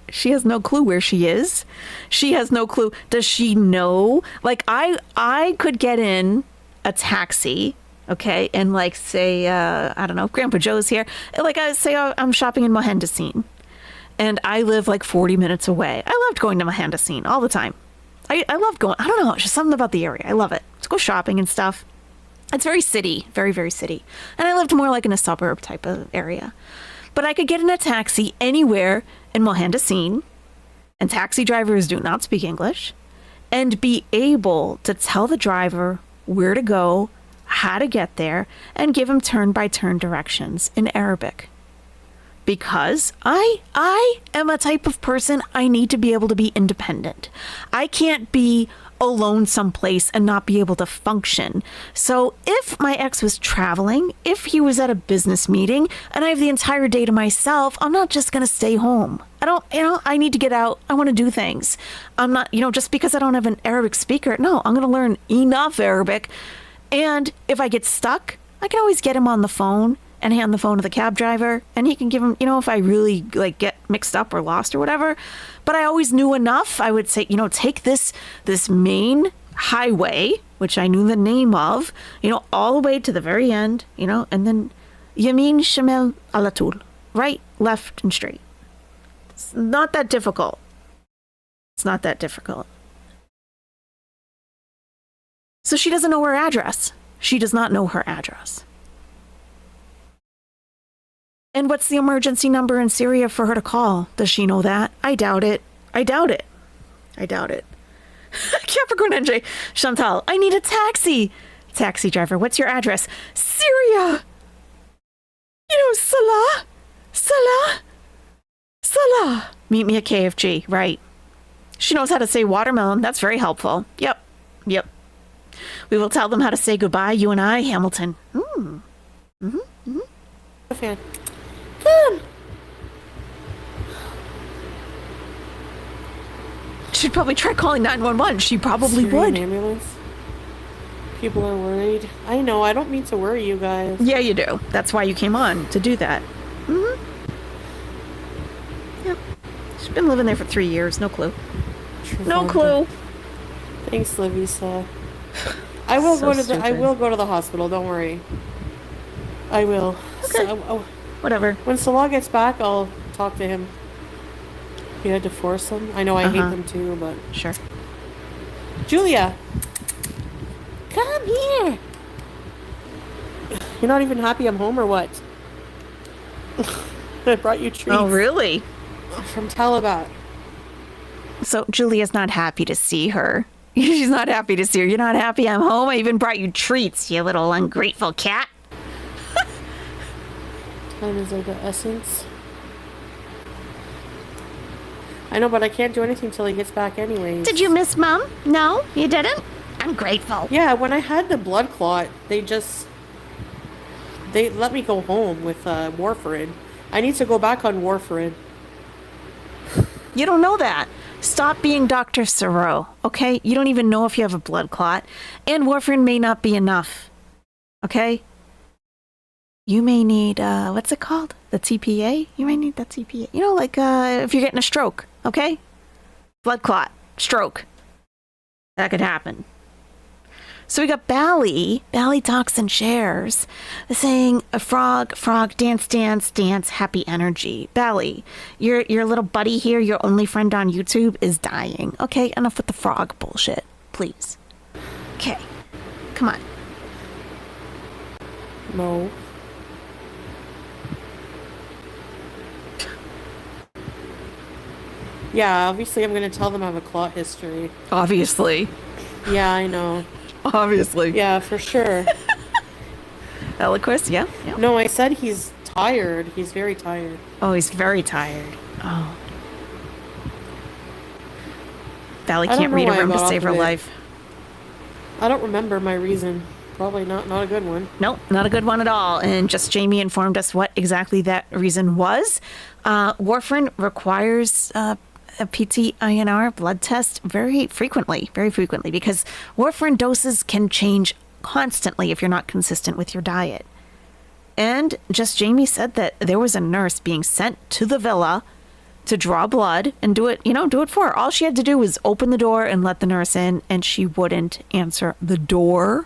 She has no clue where she is. She has no clue. Does she know? Like, I could get in a taxi, okay, and like say, I don't know, Grandpa Joe's here. Like I say, I'm shopping in Mohendassine, and I live like 40 minutes away. I loved going to Mohendassine all the time. I love going. I don't know, it's just something about the area. I love it. Let's go shopping and stuff. It's very city, very, very city. And I lived more like in a suburb type of area. But I could get in a taxi anywhere in Mohendassine, and taxi drivers do not speak English, and be able to tell the driver where to go, how to get there, and give him turn-by-turn directions in Arabic. Because I am a type of person, I need to be able to be independent. I can't be alone someplace and not be able to function. So if my ex was traveling, if he was at a business meeting and I have the entire day to myself, I'm not just going to stay home. I need to get out. I want to do things. I'm not, just because I don't have an Arabic speaker. No, I'm going to learn enough Arabic. And if I get stuck, I can always get him on the phone and hand the phone to the cab driver, and he can give him, if I really like get mixed up or lost or whatever. But I always knew enough. I would say, take this main highway, which I knew the name of, all the way to the very end, and then Yamin Shamel Alatul, right, left, and straight. It's not that difficult. It's not that difficult. So she doesn't know her address. She does not know her address. And what's the emergency number in Syria for her to call? Does she know that? I doubt it. Capricorn NJ, Chantal, I need a taxi. Taxi driver, what's your address? Syria. Salah. Meet me at KFG, right. She knows how to say watermelon. That's very helpful. Yep. We will tell them how to say goodbye, you and I, Hamilton. Fan. Come. She'd probably try calling 911. She probably would. Ambulance. People are worried. I know. I don't mean to worry you guys. Yeah, you do. That's why you came on, to do that. Yep. She's been living there for 3 years. No clue. No clue. Thanks, Livisa. I will So go to the. stupid. I will go to the hospital. Don't worry. I will. Okay. Whatever. When Salah gets back, I'll talk to him. You had to force him. I know I hate them too, but Sure. Julia, come here. You're not even happy I'm home or what? I brought you treats. Oh, really? From Talabat. So Julia's not happy to see her. She's not happy to see her. You're not happy I'm home? I even brought you treats, you little ungrateful cat. Time is of the essence. I know, but I can't do anything till he gets back anyways. Did you miss Mom? No, you didn't? I'm grateful. Yeah, when I had the blood clot, they let me go home with warfarin. I need to go back on warfarin. You don't know that. Stop being Dr. Siro, okay? You don't even know if you have a blood clot. And warfarin may not be enough, okay? You may need, what's it called? The TPA? You may need that TPA. If you're getting a stroke, okay? Blood clot, stroke. That could happen. So we got Bally talks and shares, saying a frog, dance, happy energy. Bally, your little buddy here, your only friend on YouTube, is dying. Okay, enough with the frog bullshit, please. Okay, come on. No. Yeah, obviously I'm going to tell them I have a clot history. Obviously. Yeah, I know. Obviously. Yeah, for sure. Eloquist, yeah. No, I said he's tired. He's very tired. Oh, he's very tired. Oh. Bally I don't can't know read a why I room to got save off her of it. life. I don't remember my reason. Probably not a good one. Nope, not a good one at all. And just Jamie informed us what exactly that reason was. Warfarin requires a PT-INR blood test very frequently, because warfarin doses can change constantly if you're not consistent with your diet. And just Jamie said that there was a nurse being sent to the villa to draw blood and do it for her. All she had to do was open the door and let the nurse in, and she wouldn't answer the door.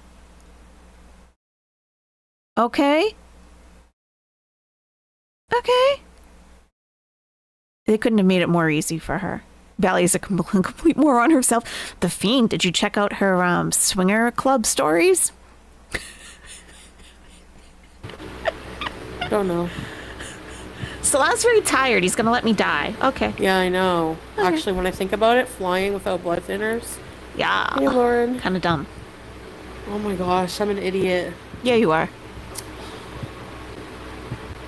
Okay. They couldn't have made it more easy for her. Valley's a complete moron herself. The Fiend, did you check out her swinger club stories? Don't know. Salah's very tired. He's going to let me die. Okay. Yeah, I know. Actually, when I think about it, flying without blood thinners. Yeah. Hey, Lauren. Kind of dumb. Oh my gosh, I'm an idiot. Yeah, you are.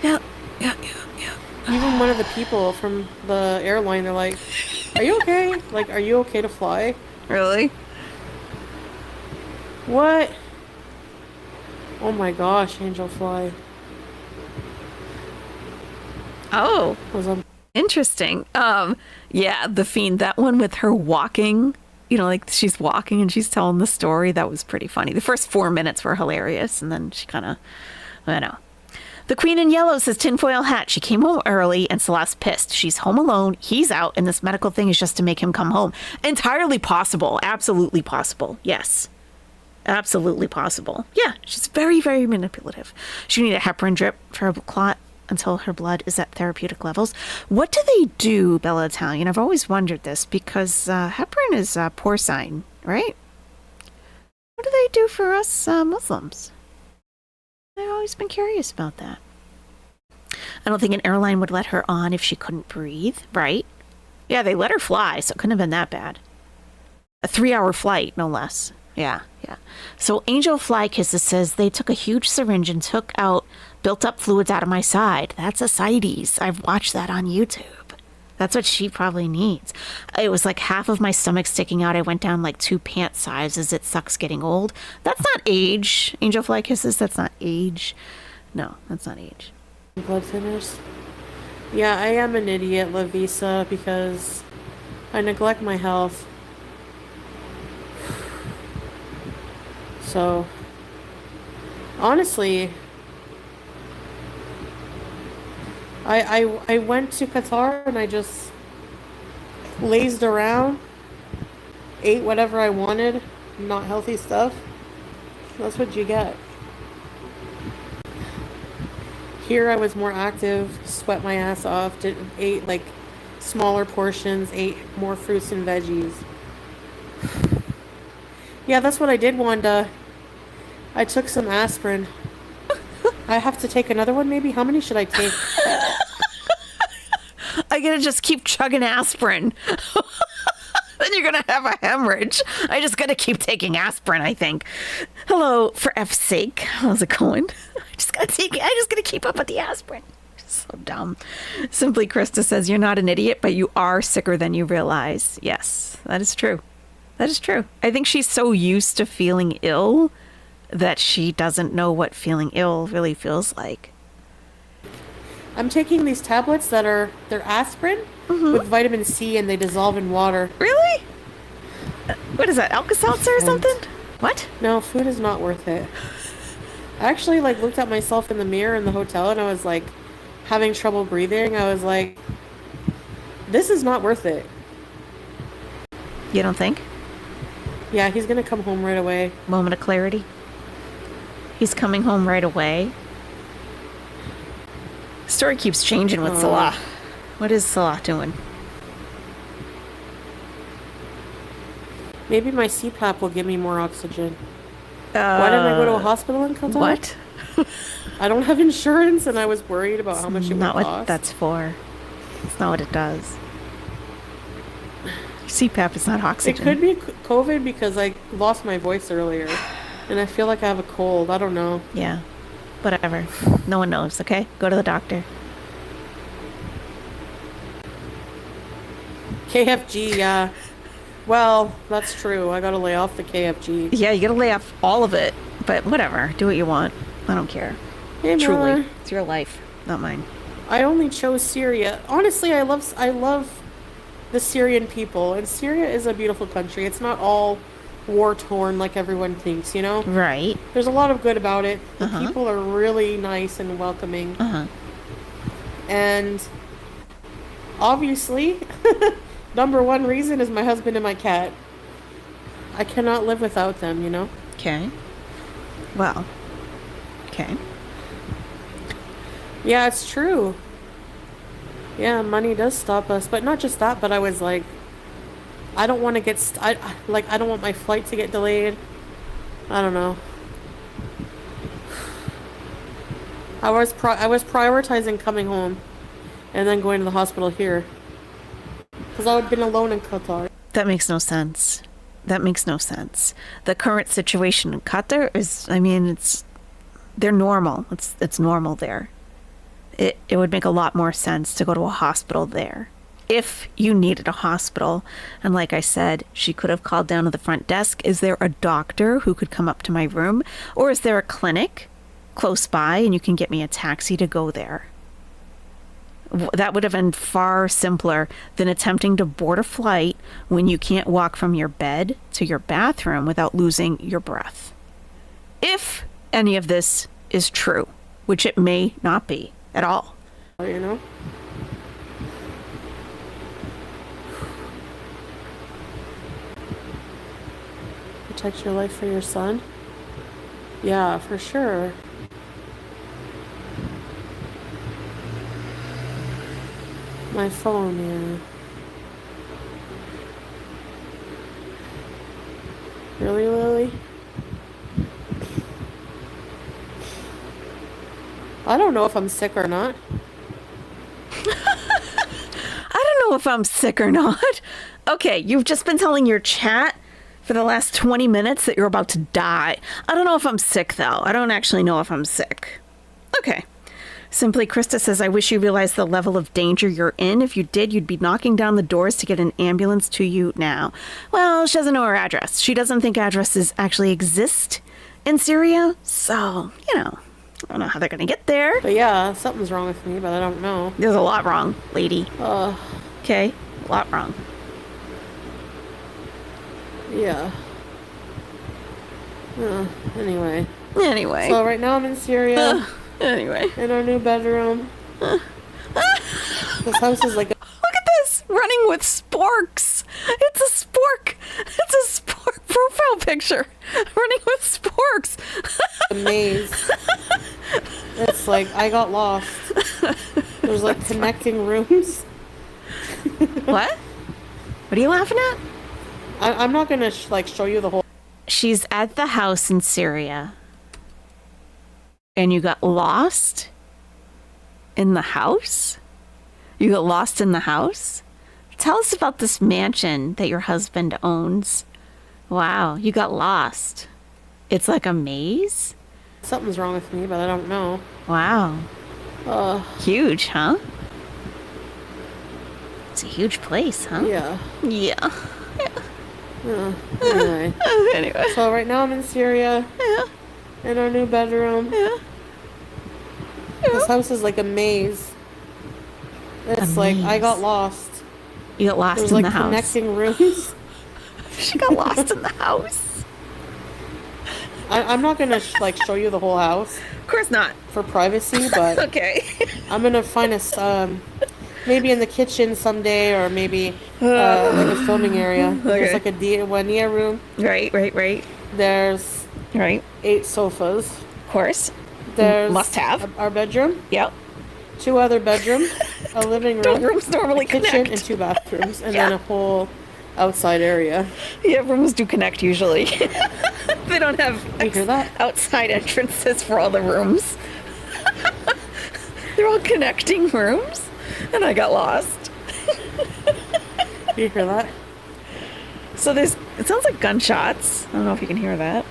Yeah. Even one of the people from the airline, they're like, "Are you okay? Like, are you okay to fly?" Really? What? Oh my gosh, Angel Fly. Oh. Interesting. Yeah, the Fiend, that one with her walking, like she's walking and she's telling the story, that was pretty funny. The first 4 minutes were hilarious, and then she kind of, I don't know. The Queen in Yellow says tinfoil hat. She came home early and Salah's pissed. She's home alone. He's out, and this medical thing is just to make him come home. Entirely possible. Absolutely possible. Yes. Absolutely possible. Yeah, she's very, very manipulative. She need a heparin drip for her clot until her blood is at therapeutic levels. What do they do, Bella Italian? I've always wondered this, because heparin is porcine, right? What do they do for us Muslims? I've always been curious about that. I don't think an airline would let her on if she couldn't breathe, right? Yeah, they let her fly, so it couldn't have been that bad. A 3-hour flight, no less. Yeah. So Angel Fly Kisses says they took a huge syringe and took out built up fluids out of my side. That's ascites. I've watched that on YouTube. That's what she probably needs. It was like half of my stomach sticking out. I went down like 2 pant sizes. It sucks getting old. That's not age. Angel Fly Kisses, that's not age. No, that's not age. Blood thinners. Yeah, I am an idiot, Lavisa, because I neglect my health. So, honestly, I went to Qatar and I just lazed around, ate whatever I wanted, not healthy stuff. That's what you get. Here I was more active, sweat my ass off, ate like smaller portions, ate more fruits and veggies. Yeah, that's what I did, Wanda. I took some aspirin. I have to take another one, maybe? How many should I take? I gotta just keep chugging aspirin. Then you're gonna have a hemorrhage. I just gotta keep taking aspirin, I think. Hello, for F's sake. How's it going? I just gotta keep up with the aspirin. So dumb. Simply Krista says, you're not an idiot, but you are sicker than you realize. Yes, that is true. That is true. I think she's so used to feeling ill that she doesn't know what feeling ill really feels like. I'm taking these tablets they're aspirin with vitamin C, and they dissolve in water. Really? What is that, Alka-Seltzer or something? What? No, food is not worth it. I actually looked at myself in the mirror in the hotel, and I was having trouble breathing. I was like, this is not worth it. You don't think? Yeah, he's gonna come home right away. Moment of clarity. He's coming home right away. Story keeps changing with Salah. What is Salah doing? Maybe my CPAP will give me more oxygen. Why didn't I go to a hospital in Qatar? What? I don't have insurance, and I was worried about how much it would Not cost. what that's for. It's not what it does. CPAP is not oxygen. It could be COVID because I lost my voice earlier, and I feel like I have a cold. I don't know. Yeah, whatever. No one knows, okay? Go to the doctor. KFG, yeah. Well, that's true. I gotta lay off the KFG. Yeah, you gotta lay off all of it, but whatever. Do what you want. I don't care. Hey, Truly. Miller. It's your life, not mine. I only chose Syria. Honestly, I love the Syrian people, and Syria is a beautiful country. It's not all war torn like everyone thinks, you know? Right. There's a lot of good about it. The people are really nice and welcoming. And obviously, number one reason is my husband and my cat. I cannot live without them, you know? Okay. Well. Okay. Yeah, it's true. Yeah, money does stop us, but not just that, but I was like, I don't want to get, I don't want my flight to get delayed. I don't know. I was prioritizing coming home and then going to the hospital here. Because I would have been alone in Qatar. That makes no sense. That makes no sense. The current situation in Qatar is, I mean, they're normal. It's normal there. It would make a lot more sense to go to a hospital there. If you needed a hospital, and like I said, she could have called down to the front desk. Is there a doctor who could come up to my room? Or is there a clinic close by and you can get me a taxi to go there? That would have been far simpler than attempting to board a flight when you can't walk from your bed to your bathroom without losing your breath. If any of this is true, which it may not be at all. You know? Protect your life for your son? Yeah, for sure. My phone, yeah. Really, Lily? I don't know if I'm sick or not. I don't know if I'm sick or not. Okay, you've just been telling your chat for the last 20 minutes that you're about to die. I don't know if I'm sick, though. I don't actually know if I'm sick. Okay. Simply, Krista says, I wish you realized the level of danger you're in. If you did, you'd be knocking down the doors to get an ambulance to you now. Well, she doesn't know her address. She doesn't think addresses actually exist in Syria. So, you know, I don't know how they're going to get there. But yeah, something's wrong with me, but I don't know. There's a lot wrong, lady. Okay, a lot wrong. Yeah. Anyway. Anyway. So right now I'm in Syria. Anyway. In our new bedroom. This house is like a... Look at this! Running with sporks! It's a spork! It's a spork profile picture! Running with sporks! a maze. It's like, I got lost. There's like connecting rooms. What? What are you laughing at? I'm not gonna show you the whole... She's at the house in Syria. And you got lost in the house? You got lost in the house? Tell us about this mansion that your husband owns. Wow, you got lost. It's like a maze? Something's wrong with me, but I don't know. Wow. Huge, huh? It's a huge place, huh? Yeah. Yeah. Anyway. Anyway. So right now I'm in Syria. Yeah. In our new bedroom. Yeah. This house is like a maze. It's like, I got lost. You got lost There's in like the house. Connecting rooms. She got lost in the house. I'm not gonna show you the whole house. Of course not. For privacy, but okay. I'm gonna find a maybe in the kitchen someday, or maybe like a filming area. Okay. There's like a Wania room. Right. There's 8 sofas. Of course. There's must have our bedroom. Yep. 2 other bedrooms, a living room, Don't rooms normally a kitchen, connect? and 2 bathrooms, and then a whole outside area. Yeah, rooms do connect usually. They don't have You hear that? outside entrances for all the rooms. They're all connecting rooms, and I got lost. You hear that? So it sounds like gunshots. I don't know if you can hear that.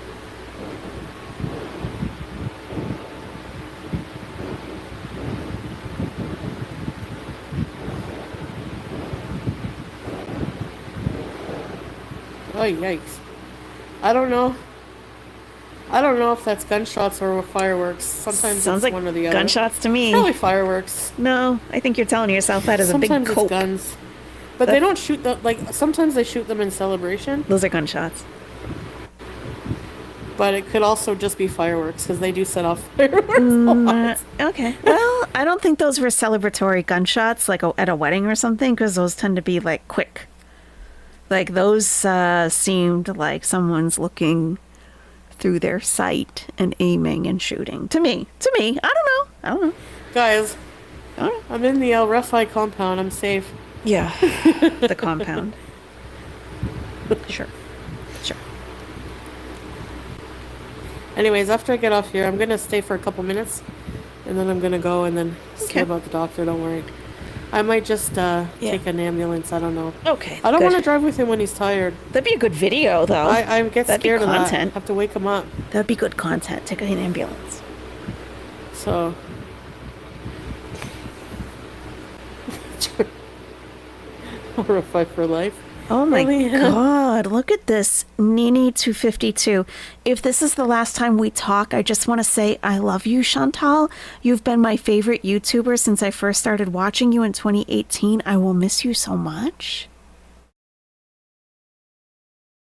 Oh, yikes. I don't know. I don't know if that's gunshots or fireworks. Sometimes Sounds it's like one or the other. gunshots to me. Probably fireworks. No, I think you're telling yourself that as a big Sometimes cope. it's guns. But they don't shoot them, like, sometimes they shoot them in celebration. Those are gunshots. But it could also just be fireworks, because they do set off fireworks a lot. Okay. Well, I don't think those were celebratory gunshots, like at a wedding or something, because those tend to be, like, quick. Like, those seemed like someone's looking through their sight and aiming and shooting. To me. I don't know. Guys, I'm in the El Refi compound. I'm safe. Yeah. The compound. Sure. Anyways, after I get off here, I'm going to stay for a couple minutes. And then I'm going to go and then see about the doctor. Don't worry. I might just take an ambulance. I don't know. Okay. I don't want to drive with him when he's tired. That'd be a good video, though. I get That'd scared be of that. content. Have to wake him up. That'd be good content. Take an ambulance. So. Or a fight for life. Oh my Really? God, look at this. Nini252. If this is the last time we talk, I just want to say I love you, Chantal. You've been my favorite YouTuber since I first started watching you in 2018. I will miss you so much.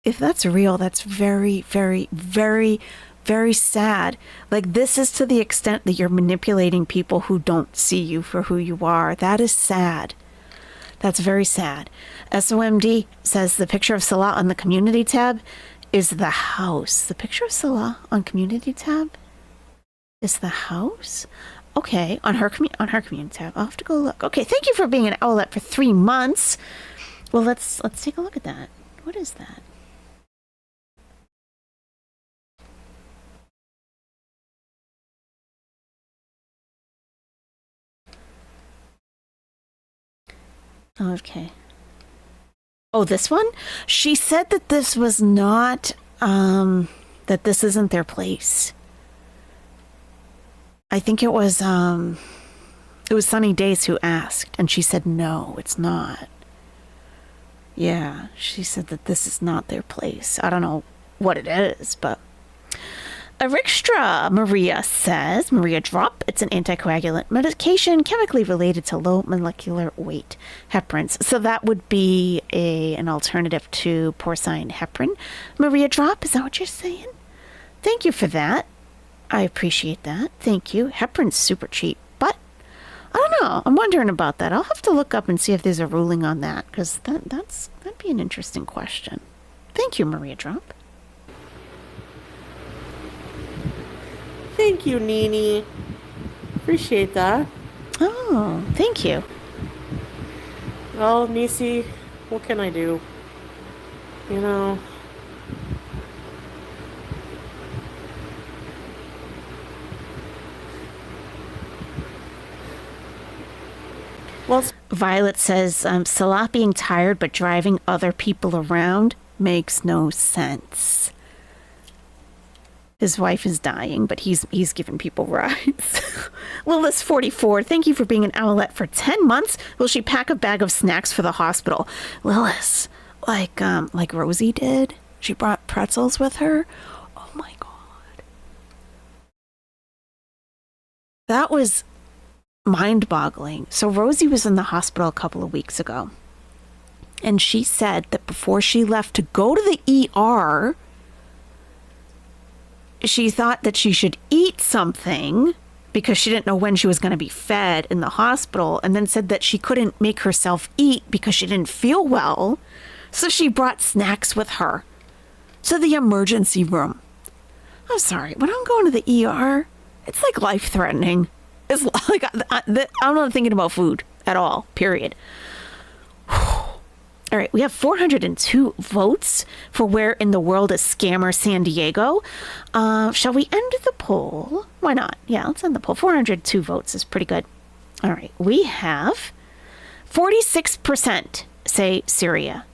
If that's real, that's very, very, very, very sad. Like, this is to the extent that you're manipulating people who don't see you for who you are. That is sad. That's very sad. SOMD says the picture of Salah on the community tab is the house. The picture of Salah on community tab is the house? Okay, on her community tab. I'll have to go look. Okay, thank you for being an Owlette for 3 months. Well, let's take a look at that. What is that? Okay. Oh, this one? She said that this was not, that this isn't their place. I think it was Sunny Days who asked, and she said, no, it's not. Yeah, she said that this is not their place. I don't know what it is, but... Arixtra, Maria Drop. It's an anticoagulant medication chemically related to low molecular weight heparins. So that would be an alternative to porcine heparin. Maria Drop, is that what you're saying? Thank you for that. I appreciate that. Thank you. Heparin's super cheap, but I don't know. I'm wondering about that. I'll have to look up and see if there's a ruling on that, because that'd be an interesting question. Thank you, Maria Drop. Thank you, Nini. Appreciate that. Oh, thank you. Well, Nisi, what can I do? You know. Well, Violet says, Salah being tired but driving other people around makes no sense. His wife is dying, but he's giving people rides. Lilith44, thank you for being an Owlette for 10 months. Will she pack a bag of snacks for the hospital? Lilith, like Rosie did. She brought pretzels with her. Oh my God. That was mind-boggling. So Rosie was in the hospital a couple of weeks ago. And she said that before she left to go to the ER, she thought that she should eat something because she didn't know when she was going to be fed in the hospital, and then said that she couldn't make herself eat because she didn't feel well. So she brought snacks with her to the emergency room. I'm sorry, when I'm going to the ER, it's like life-threatening. It's like I'm not thinking about food at all, period. All right, we have 402 votes for where in the world is Scammer San Diego. Shall we end the poll? Why not? Yeah, let's end the poll. 402 votes is pretty good. All right, we have 46% say Syria.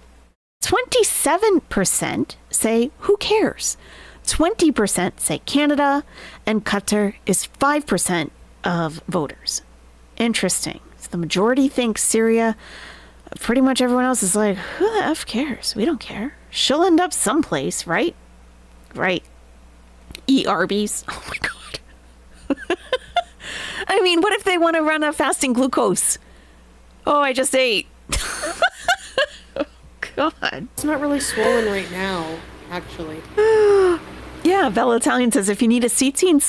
27% say who cares? 20% say Canada, and Qatar is 5% of voters. Interesting. So the majority thinks Syria. Pretty much everyone else is like, who the F cares? We don't care. She'll end up someplace, right? Right. Eat Arby's. Oh my God. I mean, what if they want to run a fasting glucose? Oh, I just ate. Oh, God. It's not really swollen right now, actually. Yeah, Bella Italian says if you need a CT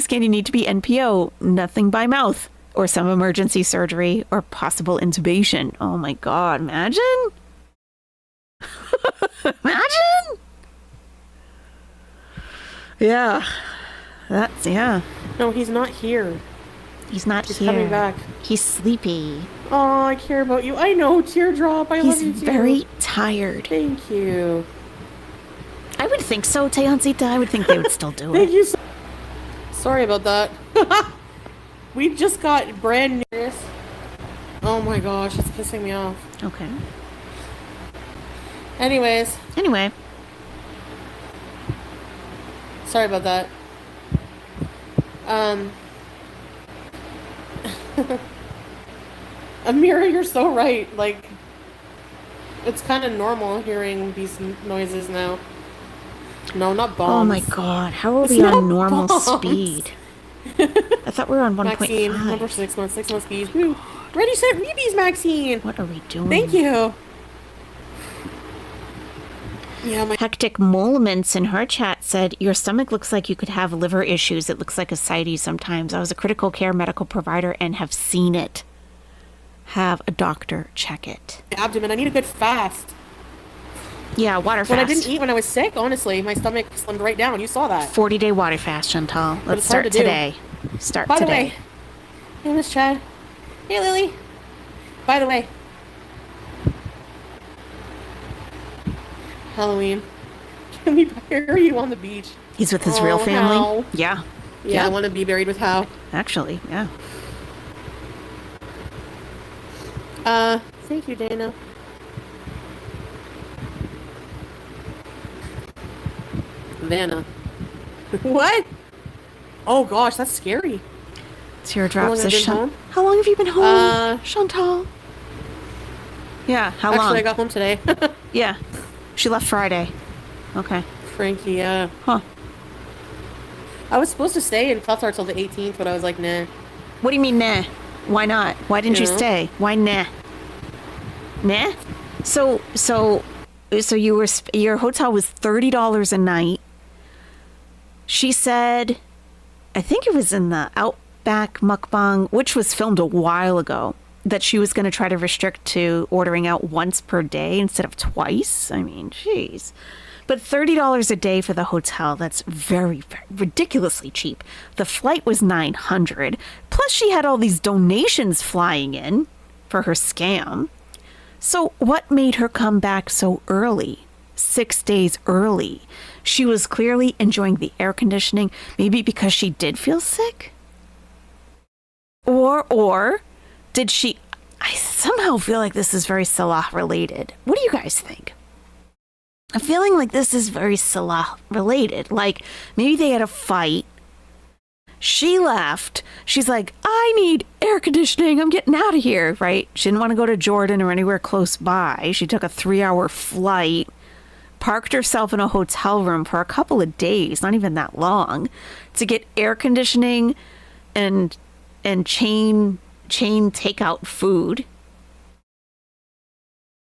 scan, you need to be NPO, nothing by mouth, or some emergency surgery, or possible intubation. Oh my God, imagine? Imagine? Yeah. Yeah. No, he's not here. He's not He's here. coming back. He's sleepy. Oh, I care about you. I know, teardrop. I love you He's too. very tired. Thank you. I would think so, Teoncita. I would think they would still do Thank it. you so Sorry about that. We just got brand new. Oh my gosh, it's pissing me off. Okay. Anyways, Anyway. sorry about that. Amira, you're so right. Like, it's kind of normal hearing these noises now. No, not bombs. Oh my God. How are It's we not on normal bombs. speed? I thought we were on Maxine, 1.5. number 6 months, 6 months speed. Woo. Ready, set, rebees, Maxine. What are we doing? Thank you. Yeah, my Hectic Molements in her chat said, your stomach looks like you could have liver issues. It looks like ascites sometimes. I was a critical care medical provider and have seen it. Have a doctor check it. abdomen. I need a good fast. Yeah, water fast. When I didn't eat when I was sick, honestly, my stomach slimmed right down. You saw that. 40-day water fast, Chantal. Let's it's hard start to do. today. Start By the today. way, hey, Miss Chad. Hey, Lily. By the way, Halloween. Can we bury you on the beach? He's with his real family? Hal. Yeah. Yeah, I want to be buried with Hal. Actually, yeah. Thank you, Dana. Vanna. What? Oh gosh, that's scary. Teardrops. How long have you been home? How long have you been home, Chantal? Yeah, how long? Actually, I got home today. Yeah. She left Friday. Okay. Frankie, yeah. Huh. I was supposed to stay in Qatar till the 18th, but I was like, nah. What do you mean, nah? Why not? Why didn't you You know? stay? Why nah? Nah? So you were your hotel was $30 a night. She said, I think it was in the Outback Mukbang, which was filmed a while ago, that she was going to try to restrict to ordering out once per day instead of twice. I mean, jeez. But $30 a day for the hotel, that's very, very ridiculously cheap. The flight was $900. Plus she had all these donations flying in for her scam. So what made her come back so early? 6 days early. She was clearly enjoying the air conditioning, maybe because she did feel sick? Or did she... I somehow feel like this is very Salah related. What do you guys think? I'm feeling like this is very Salah related. Like, maybe they had a fight. She left. She's like, I need air conditioning. I'm getting out of here, right? She didn't want to go to Jordan or anywhere close by. She took a 3-hour flight, parked herself in a hotel room for a couple of days, not even that long, to get air conditioning and chain takeout food.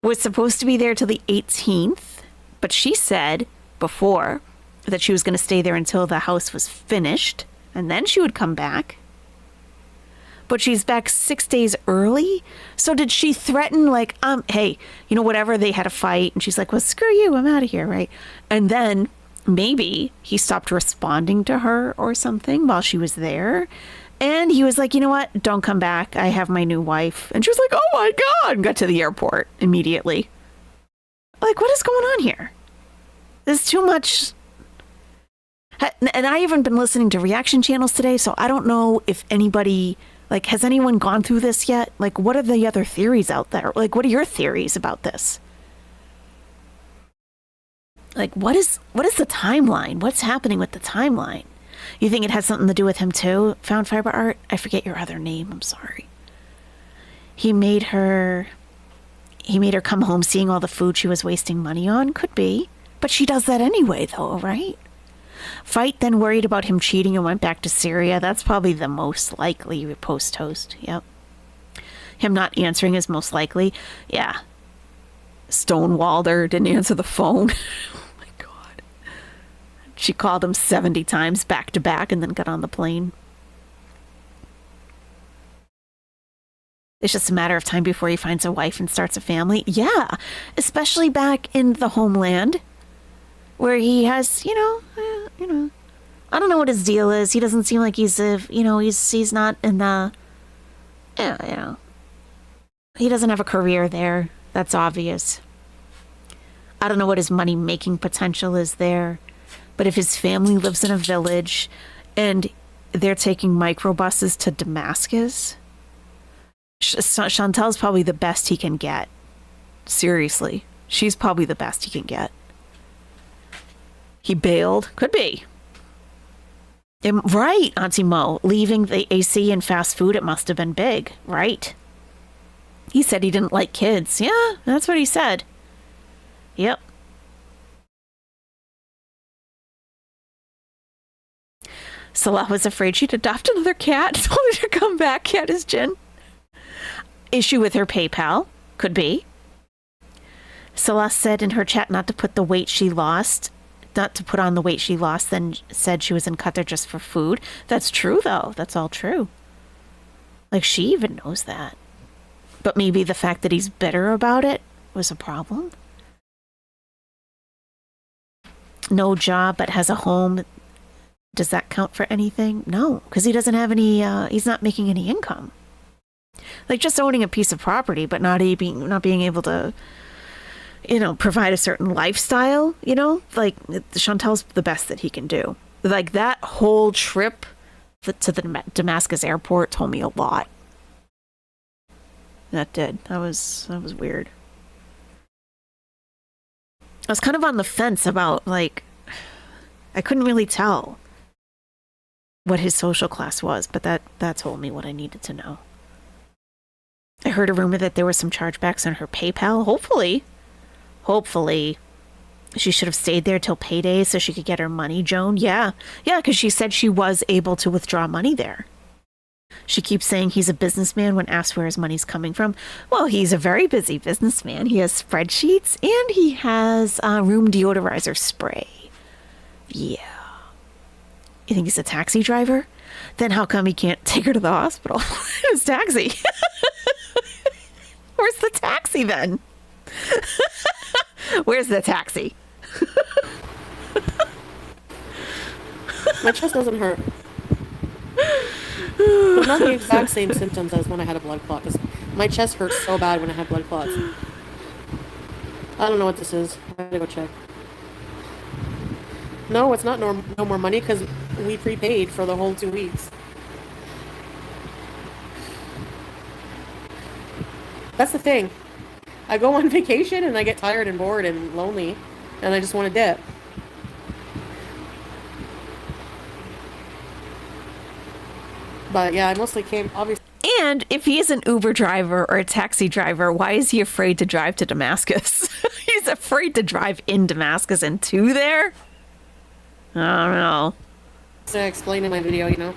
Was supposed to be there till the 18th, but she said before that she was going to stay there until the house was finished, and then she would come back. But she's back 6 days early. So did she threaten, like, hey, you know, whatever, they had a fight, and she's like, well, screw you, I'm out of here, right? And then maybe he stopped responding to her or something while she was there. And he was like, you know what? Don't come back. I have my new wife. And she was like, oh my God, and got to the airport immediately. Like, what is going on here? There's too much. And I haven't been listening to reaction channels today, so I don't know if anybody, like, has anyone gone through this yet? Like, what are the other theories out there? Like, what are your theories about this? Like, what is the timeline? What's happening with the timeline? You think it has something to do with him too? Found Fiber Art? I forget your other name. I'm sorry. He made her come home seeing all the food she was wasting money on. Could be. But she does that anyway, though, right? Fight, then worried about him cheating and went back to Syria. That's probably the most likely post-toast. Yep. Him not answering is most likely. Yeah. Stonewalled her, didn't answer the phone. Oh my God. She called him 70 times back to back and then got on the plane. It's just a matter of time before he finds a wife and starts a family. Yeah, especially back in the homeland where he has, I don't know what his deal is. He doesn't seem like he's not in the, he doesn't have a career there. That's obvious. I don't know what his money-making potential is there. But if his family lives in a village and they're taking microbuses to Damascus, Chantel's probably the best he can get. Seriously. She's probably the best he can get. He bailed. Could be. Right, Auntie Mo. Leaving the AC and fast food, it must have been big. Right. He said he didn't like kids. Yeah, that's what he said. Yep. Salah was afraid she'd adopt another cat. Told her to come back. Cat is Jin. Issue with her PayPal. Could be. Salah said in her chat not to put on the weight she lost, then said she was in Qatar just for food. That's true, though. That's all true. Like, she even knows that. But maybe the fact that he's bitter about it was a problem. No job, but has a home. Does that count for anything? No, because he doesn't have any, he's not making any income. Like, just owning a piece of property, but not being able to, provide a certain lifestyle, like Chantel's the best that he can do. Like, that whole trip to the Damascus airport told me a lot. That did. That was weird. I was kind of on the fence about, like, I couldn't really tell what his social class was, but that told me what I needed to know. I heard a rumor that there were some chargebacks on her PayPal. Hopefully. She should have stayed there till payday so she could get her money, Joan. Yeah, because she said she was able to withdraw money there. She keeps saying he's a businessman when asked where his money's coming from. Well, he's a very busy businessman. He has spreadsheets and he has room deodorizer spray. Yeah. You think he's a taxi driver? Then how come he can't take her to the hospital? His taxi. Where's the taxi then? Where's the taxi? My chest doesn't hurt. But not the exact same symptoms as when I had a blood clot. 'Cause my chest hurts so bad when I had blood clots. I don't know what this is. I gotta go check. No, it's not no more money because we prepaid for the whole 2 weeks. That's the thing. I go on vacation and I get tired and bored and lonely and I just want to dip. But yeah, I mostly came, obviously. And if he is an Uber driver or a taxi driver, why is he afraid to drive to Damascus? He's afraid to drive in Damascus and to there? I don't know. To explain in my video,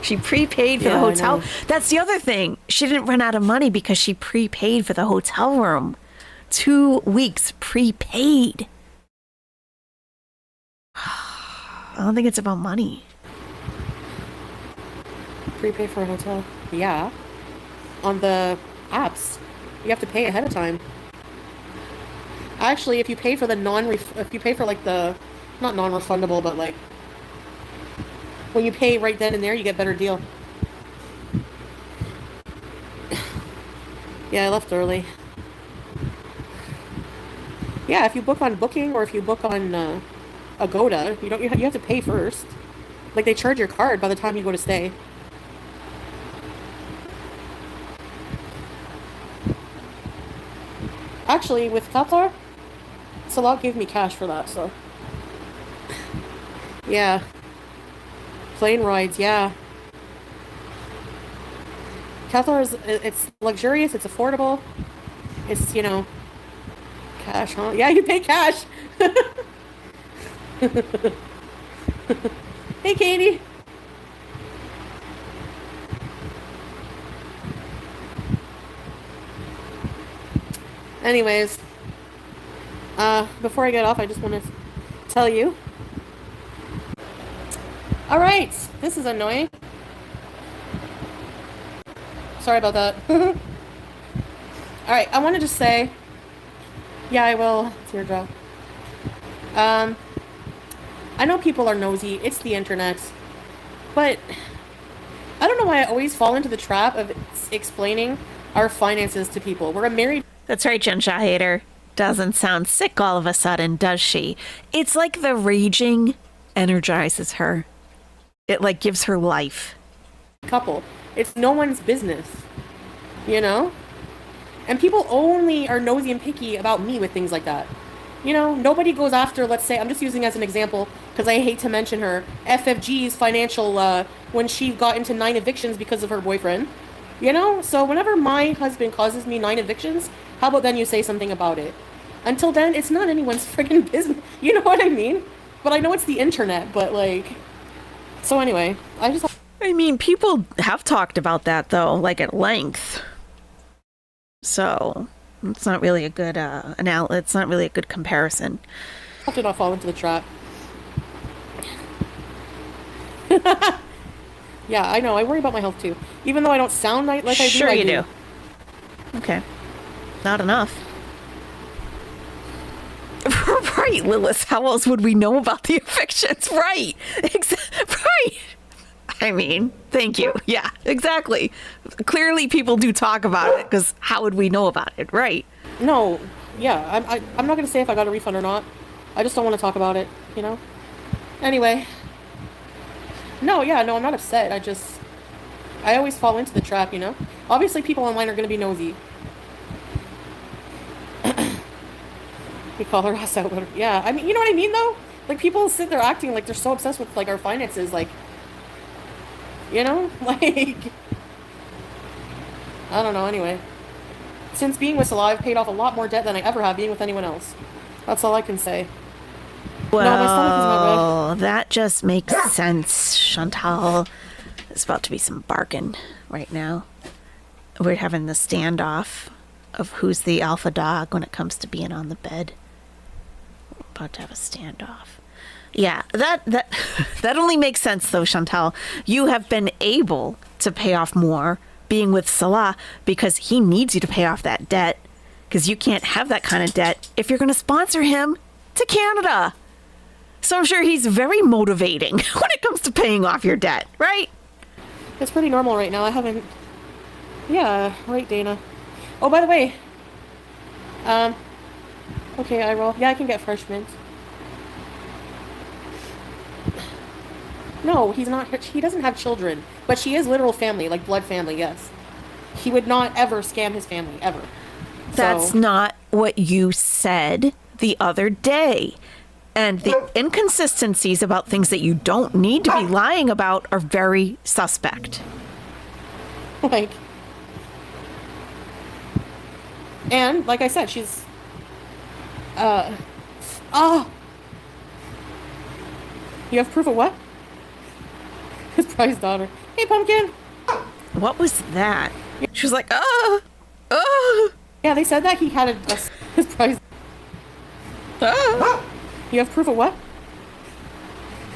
She prepaid for the hotel. That's the other thing. She didn't run out of money because she prepaid for the hotel room. 2 weeks prepaid. I don't think it's about money. Prepay for a hotel. Yeah. On the apps. You have to pay ahead of time. Actually, if you pay for if you pay for like the, not non-refundable, but like, when you pay right then and there, you get a better deal. Yeah, I left early. Yeah, if you book on Booking or if you book on Agoda, you have to pay first. Like, they charge your card by the time you go to stay. Actually, with Qatar, Salah gave me cash for that, so. Yeah. Plane rides, yeah. Qatar it's luxurious, it's affordable. It's, cash, huh? Yeah, you pay cash. Hey, Katie. Anyways, before I get off, I just want to tell you. All right, this is annoying. Sorry about that. All right, I wanted to say, yeah, I will. Teardrop. I know people are nosy. It's the internet, but I don't know why I always fall into the trap of explaining our finances to people. We're a married. That's right, Jen Shahader. Doesn't sound sick all of a sudden, does she? It's like the raging energizes her. It like gives her life. Couple. It's no one's business, you know? And people only are nosy and picky about me with things like that. You know, nobody goes after, let's say, I'm just using as an example, because I hate to mention her, FFG's financial, when she got into 9 evictions because of her boyfriend. You know? So whenever my husband causes me 9 evictions, how about then you say something about it? Until then, it's not anyone's friggin' business. You know what I mean? But I know it's the internet, but like... So anyway, I mean, people have talked about that, though, like at length. So, it's not really a good, it's not really a good comparison. I did not fall into the trap. Yeah, I know. I worry about my health, too. Even though I don't sound like I do. Sure I you do. Okay. Not enough. Right, Lilith. How else would we know about the evictions? Right. Right. I mean, thank you. Yeah, exactly. Clearly people do talk about it, because how would we know about it? Right. No. Yeah, I'm not going to say if I got a refund or not. I just don't want to talk about it, you know? Anyway. No, I'm not upset. I always fall into the trap, you know? Obviously, people online are going to be nosy. We call her ass out. Yeah, I mean, you know what I mean, though? Like, people sit there acting like they're so obsessed with, like, our finances, like, you know? Like, I don't know, anyway. Since being with Salah, I've paid off a lot more debt than I ever have being with anyone else. That's all I can say. Well, no, my stomach is not good. That just makes sense, Chantal. There's about to be some bargain right now. We're having the standoff of who's the alpha dog when it comes to being on the bed. We're about to have a standoff. Yeah, that only makes sense, though, Chantal. You have been able to pay off more being with Salah because he needs you to pay off that debt, because you can't have that kind of debt if you're going to sponsor him to Canada. So I'm sure he's very motivating when it comes to paying off your debt, right? It's pretty normal right now. I haven't... Yeah, right, Dana. Oh, by the way. Okay, I roll. Yeah, I can get fresh mint. No, he's not... He doesn't have children. But she is literal family, like blood family, yes. He would not ever scam his family, ever. That's not what you said the other day. And the inconsistencies about things that you don't need to be lying about are very suspect. Like... And, like I said, she's... Oh! You have proof of what? His prize daughter. Hey, Pumpkin! What was that? She was like, Yeah, they said that he had his prize... You have proof of what?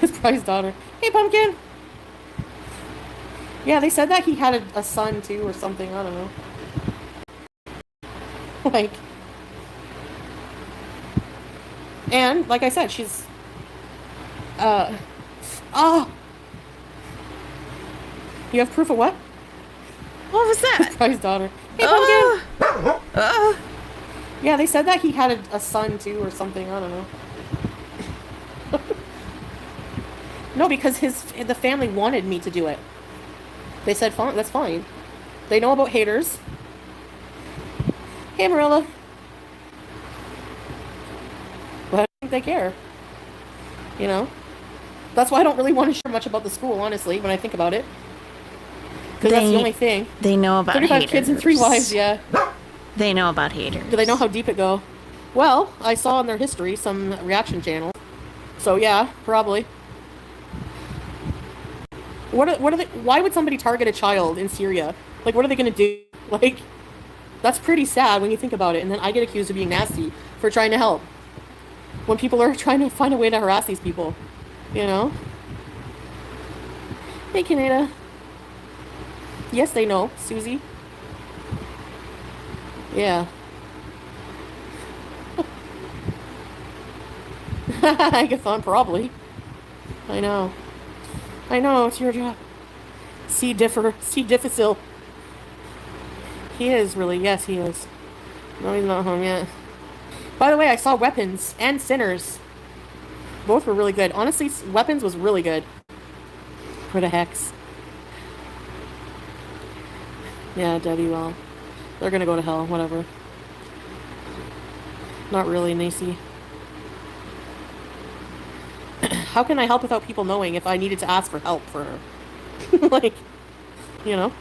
His prize daughter. Hey, Pumpkin! Yeah, they said that he had a son, too, or something. I don't know. Like... And, like I said, she's... Oh! You have proof of what? What was that? His prize daughter. Hey, Pumpkin! Yeah, they said that he had a son, too, or something. I don't know. No, because the family wanted me to do it. They said, fine, that's fine. They know about haters. Hey, Marilla. But I don't think they care. You know? That's why I don't really want to share much about the school, honestly, when I think about it. Because that's the only thing. They know about 35 haters. kids and 3 wives, yeah. They know about haters. Do they know how deep it go? Well, I saw in their history some reaction channels. So yeah, probably. Why would somebody target a child in Syria? Like, what are they gonna do? Like, that's pretty sad when you think about it. And then I get accused of being nasty for trying to help. When people are trying to find a way to harass these people. You know? Hey, Kaneda. Yes, they know. Susie. Yeah. Agathon, probably. I know. It's your job. C. difficile. He is really, yes, he is. No, he's not home yet. By the way, I saw Weapons and Sinners. Both were really good. Honestly, Weapons was really good. For the hex. Yeah, Debbie, well, they're gonna go to hell, whatever. Not really, Nacy. How can I help without people knowing if I needed to ask for help for her? Like, you know?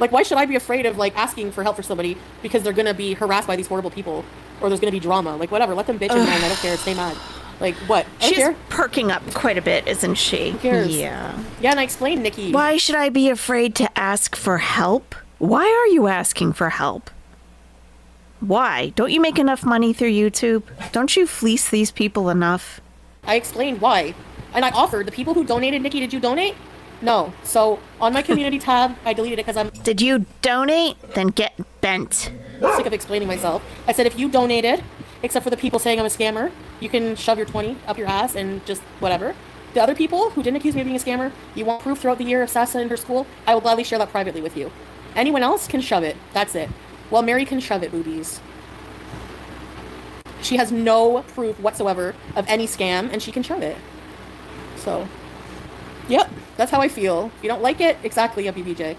Like, why should I be afraid of, like, asking for help for somebody because they're gonna be harassed by these horrible people? Or there's gonna be drama. Like, whatever, let them bitch and moan, I don't care, stay mad. Like, what? I don't She's care. perking up quite a bit, isn't she? Who cares? Yeah. Yeah, and I explained, Nikki. Why should I be afraid to ask for help? Why are you asking for help? Why? Don't you make enough money through YouTube? Don't you fleece these people enough? I explained why. And I offered. The people who donated, Nikki, did you donate? No. So, on my community tab, I deleted it because I'm Did you donate? Then get bent. sick of explaining myself. I said if you donated, except for the people saying I'm a scammer, you can shove your 20 up your ass and just whatever. The other people who didn't accuse me of being a scammer, you want proof throughout the year of Sasa and her school, I will gladly share that privately with you. Anyone else can shove it. That's it. Well, Mary can shove it, boobies. She has no proof whatsoever of any scam, and she can shove it. So, yep, that's how I feel. If you don't like it, exactly, yuppie BJ.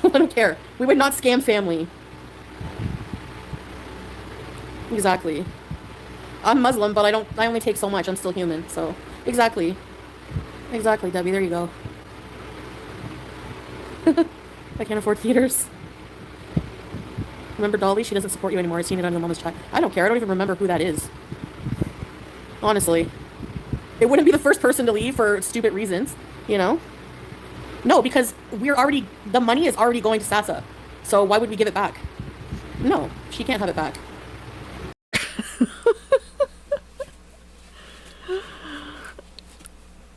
I don't care. We would not scam family. Exactly. I'm Muslim, but I only take so much. I'm still human, so exactly. Exactly, Debbie, there you go. I can't afford theaters. Remember Dolly? She doesn't support you anymore. I've seen it on your mama's chat. I don't care. I don't even remember who that is. Honestly. It wouldn't be the first person to leave for stupid reasons, you know? No, because the money is already going to Sasa. So why would we give it back? No, she can't have it back.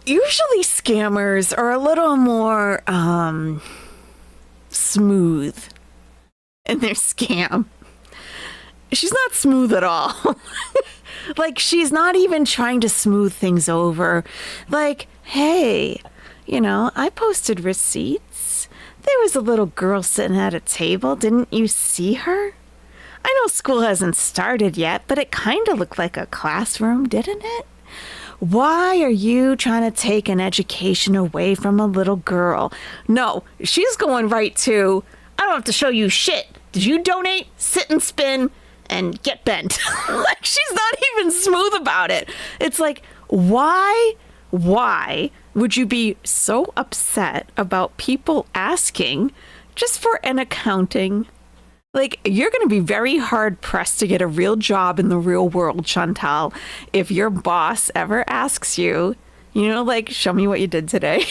Usually scammers are a little more smooth in their scam. She's not smooth at all. Like, she's not even trying to smooth things over. Like, hey, I posted receipts. There was a little girl sitting at a table. Didn't you see her? I know school hasn't started yet, but it kind of looked like a classroom, didn't it? Why are you trying to take an education away from a little girl? No, she's going right to, I don't have to show you shit. Did you donate? Sit and spin and get bent. Like, she's not even smooth about it. It's like, why would you be so upset about people asking just for an accounting? Like, you're going to be very hard pressed to get a real job in the real world, Chantal, if your boss ever asks you, like, show me what you did today.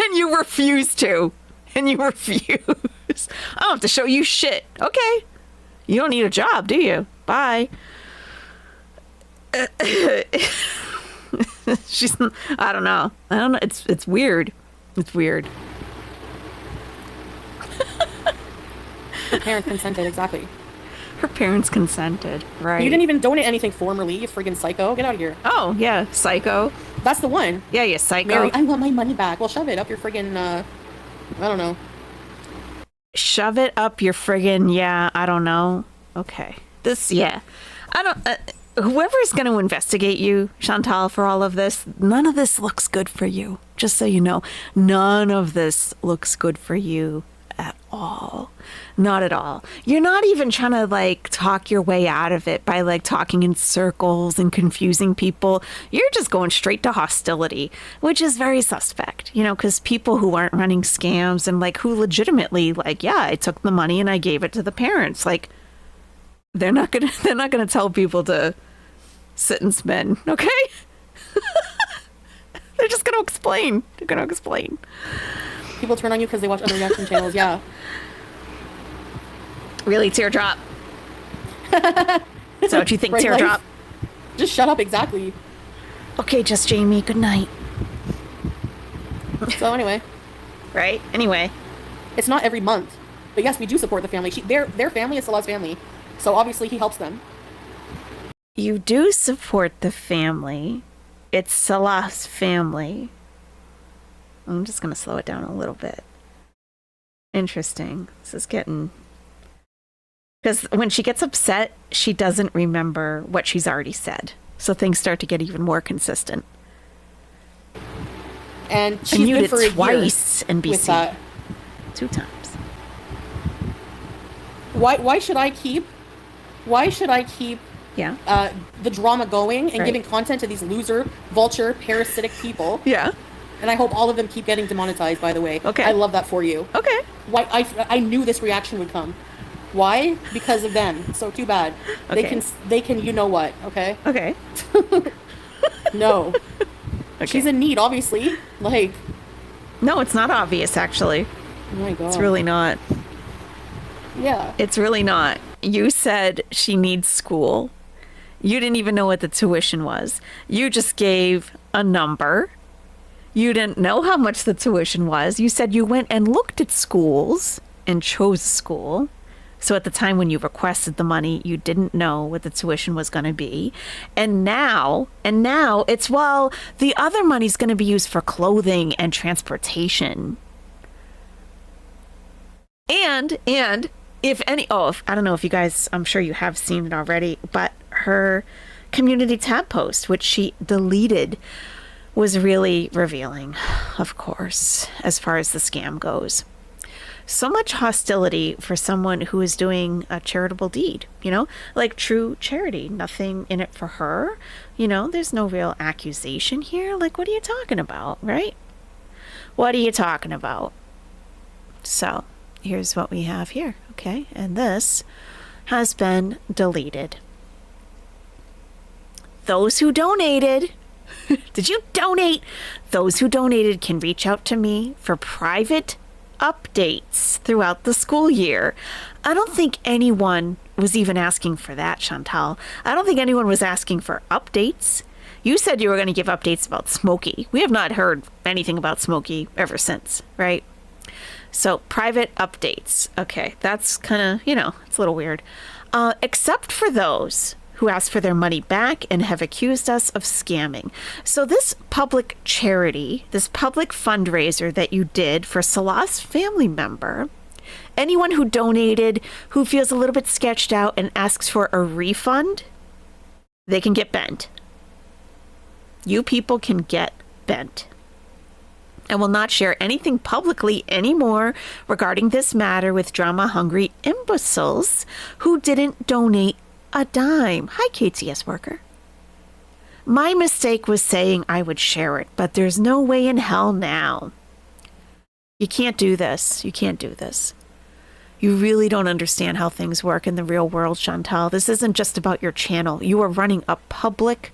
And you refuse to. And you refuse. I don't have to show you shit. Okay. You don't need a job, do you? Bye. I don't know. It's weird. It's weird. Her parents consented, exactly. Her parents consented, right? You didn't even donate anything formally, you friggin' psycho. Get out of here. Oh, yeah, psycho. That's the one. Yeah, you psycho. Mary, I want my money back. Well, shove it up your friggin', I don't know. Shove it up your friggin', yeah, I don't know. Okay. Whoever's going to investigate you, Chantal, for all of this, none of this looks good for you. Just so you know, none of this looks good for you at all. Not at all. You're not even trying to, like, talk your way out of it by, like, talking in circles and confusing people. You're just going straight to hostility, which is very suspect, because people who aren't running scams and, like, who legitimately, like, yeah, I took the money and I gave it to the parents, like, they're not gonna tell people to sit and spin, okay? They're just going to explain. They're going to explain. People turn on you because they watch other reaction channels. Yeah. Really, Teardrop? Is that what you think, Right, Teardrop? life? Just shut up. Exactly. Okay, just Jamie. Good night. So anyway, Right? Anyway. it's not every month, but yes, we do support the family. Their family is Salah's family, so obviously he helps them. You do support the family. It's Salah's family. I'm just going to slow it down a little bit. Interesting. This is getting... Because when she gets upset, she doesn't remember what she's already said. So things start to get even more consistent. And I she's been muted for a twice, year NBC. with that. 2 times. Why should I keep Yeah. the drama going and Right. giving content to these loser, vulture, parasitic people? Yeah. And I hope all of them keep getting demonetized, by the way. Okay. I love that for you. Okay. Why I knew this reaction would come. Why? Because of them. So too bad. Okay. They can you know what, okay? Okay. No. Okay. She's in need, obviously. Like, No, it's not obvious, actually. oh my god. It's really not. Yeah. It's really not. You said she needs school. You didn't even know what the tuition was. You just gave a number. You didn't know how much the tuition was. You said you went and looked at schools and chose a school. So at the time when you requested the money, you didn't know what the tuition was going to be. And now it's, well, the other money's going to be used for clothing and transportation. And if any, I don't know if you guys, I'm sure you have seen it already, but her community tab post, which she deleted, was really revealing, of course, as far as the scam goes. So much hostility for someone who is doing a charitable deed, like true charity, nothing in it for her. There's no real accusation here. Like, what are you talking about, right? What are you talking about? So here's what we have here. Okay. And this has been deleted. Those who donated, did you donate? Those who donated can reach out to me for private updates throughout the school year. I don't think anyone was even asking for that, Chantal. I don't think anyone was asking for updates. You said you were going to give updates about Smokey. We have not heard anything about Smokey ever since, right? So private updates. Okay, that's kind of, it's a little weird. Except for those who asked for their money back and have accused us of scamming. So this public charity, this public fundraiser that you did for Salah's family member, anyone who donated who feels a little bit sketched out and asks for a refund, they can get bent. You people can get bent. I will not share anything publicly anymore regarding this matter with drama-hungry imbeciles who didn't donate a dime. Hi, KTS worker. My mistake was saying I would share it, but there's no way in hell now. You can't do this. You can't do this. You really don't understand how things work in the real world, Chantal. This isn't just about your channel. You are running a public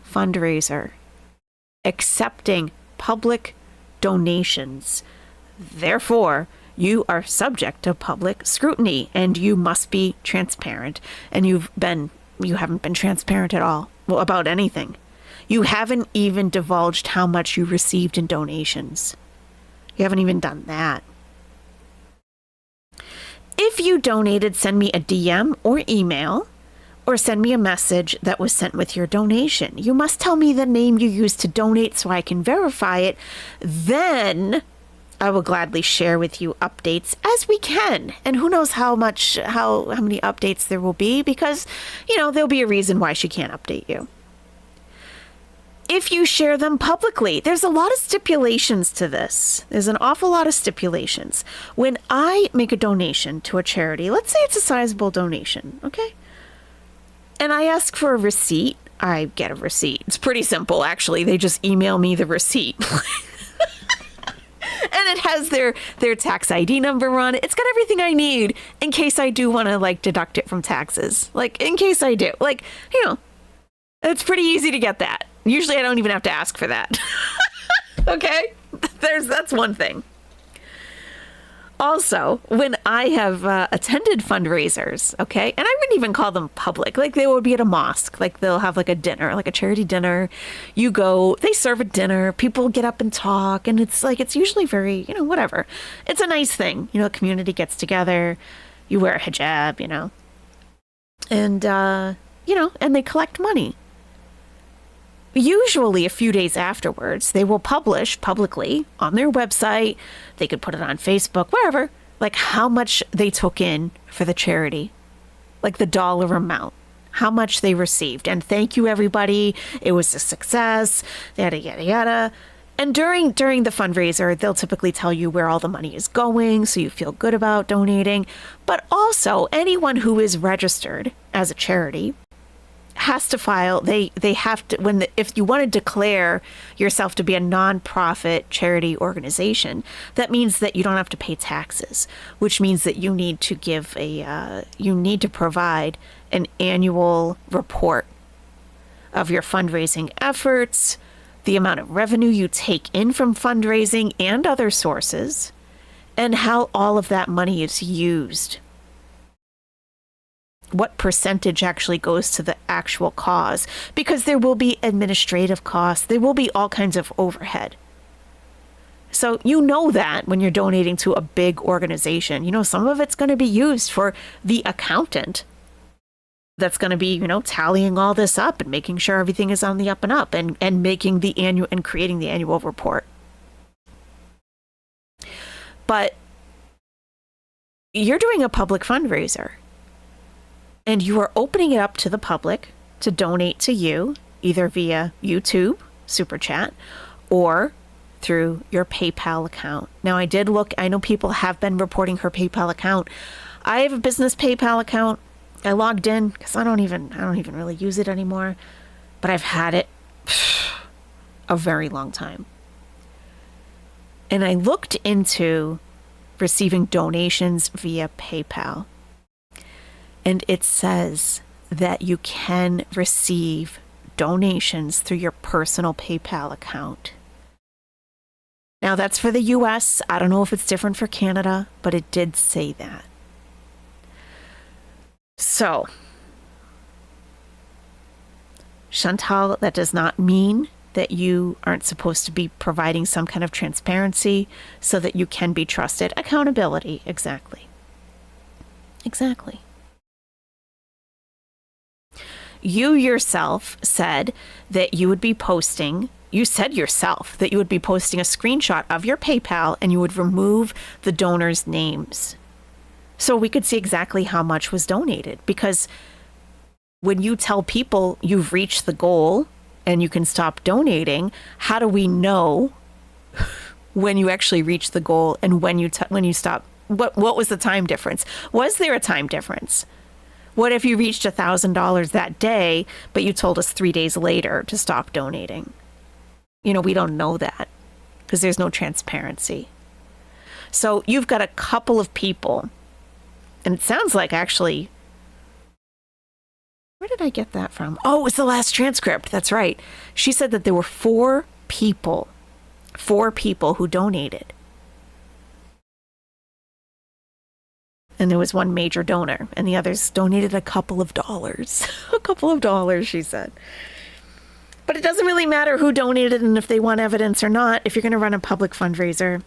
fundraiser, accepting public donations. Therefore, you are subject to public scrutiny and you must be transparent. And you haven't been transparent at all about anything. You haven't even divulged how much you received in donations. You haven't even done that. If you donated, send me a DM or email or send me a message that was sent with your donation. You must tell me the name you used to donate so I can verify it. Then I will gladly share with you updates as we can. And who knows how many updates there will be, because, there'll be a reason why she can't update you. If you share them publicly, there's a lot of stipulations to this. There's an awful lot of stipulations. When I make a donation to a charity, let's say it's a sizable donation, okay? And I ask for a receipt, I get a receipt. It's pretty simple, actually. They just email me the receipt. And it has their tax ID number on it. It's got everything I need in case I do want to deduct it from taxes. In case I do. It's pretty easy to get that. Usually I don't even have to ask for that. Okay? That's one thing. Also, when I have attended fundraisers, okay, and I wouldn't even call them public, like they would be at a mosque, like they'll have like a dinner, like a charity dinner. You go, they serve a dinner, people get up and talk, and it's usually very, whatever. It's a nice thing. The community gets together, you wear a hijab, and, and they collect money. Usually a few days afterwards, they will publish publicly on their website. They could put it on Facebook, wherever, like how much they took in for the charity, like the dollar amount, how much they received. And thank you, everybody. It was a success, yada, yada, yada. And during the fundraiser, they'll typically tell you where all the money is going, so you feel good about donating. But also, anyone who is registered as a charity has to file, they have to, if you want to declare yourself to be a nonprofit charity organization, that means that you don't have to pay taxes, which means that you need to provide an annual report of your fundraising efforts, the amount of revenue you take in from fundraising and other sources, and how all of that money is used. What percentage actually goes to the actual cause, because there will be administrative costs. There will be all kinds of overhead. So that when you're donating to a big organization, some of it's going to be used for the accountant that's going to be, tallying all this up and making sure everything is on the up and up and making the annual and creating the annual report. But you're doing a public fundraiser. And you are opening it up to the public to donate to you, either via YouTube, Super Chat, or through your PayPal account. Now, I know people have been reporting her PayPal account. I have a business PayPal account. I logged in because I don't even really use it anymore. But I've had it a very long time. And I looked into receiving donations via PayPal. And it says that you can receive donations through your personal PayPal account. Now, that's for the US. I don't know if it's different for Canada, but it did say that. So, Chantal, that does not mean that you aren't supposed to be providing some kind of transparency so that you can be trusted. Accountability, exactly. Exactly. You yourself said that you would be posting, a screenshot of your PayPal and you would remove the donors' names so we could see exactly how much was donated. Because when you tell people you've reached the goal and you can stop donating, how do we know when you actually reach the goal and when you stop? What was the time difference? Was there a time difference? What if you reached $1,000 that day, but you told us 3 days later to stop donating? We don't know that because there's no transparency. So you've got a couple of people, and it sounds like actually, where did I get that from? Oh, it's the last transcript. That's right. She said that there were four people who donated. And there was one major donor, and the others donated a couple of dollars. A couple of dollars, she said. But it doesn't really matter who donated and if they want evidence or not. If you're going to run a public fundraiser,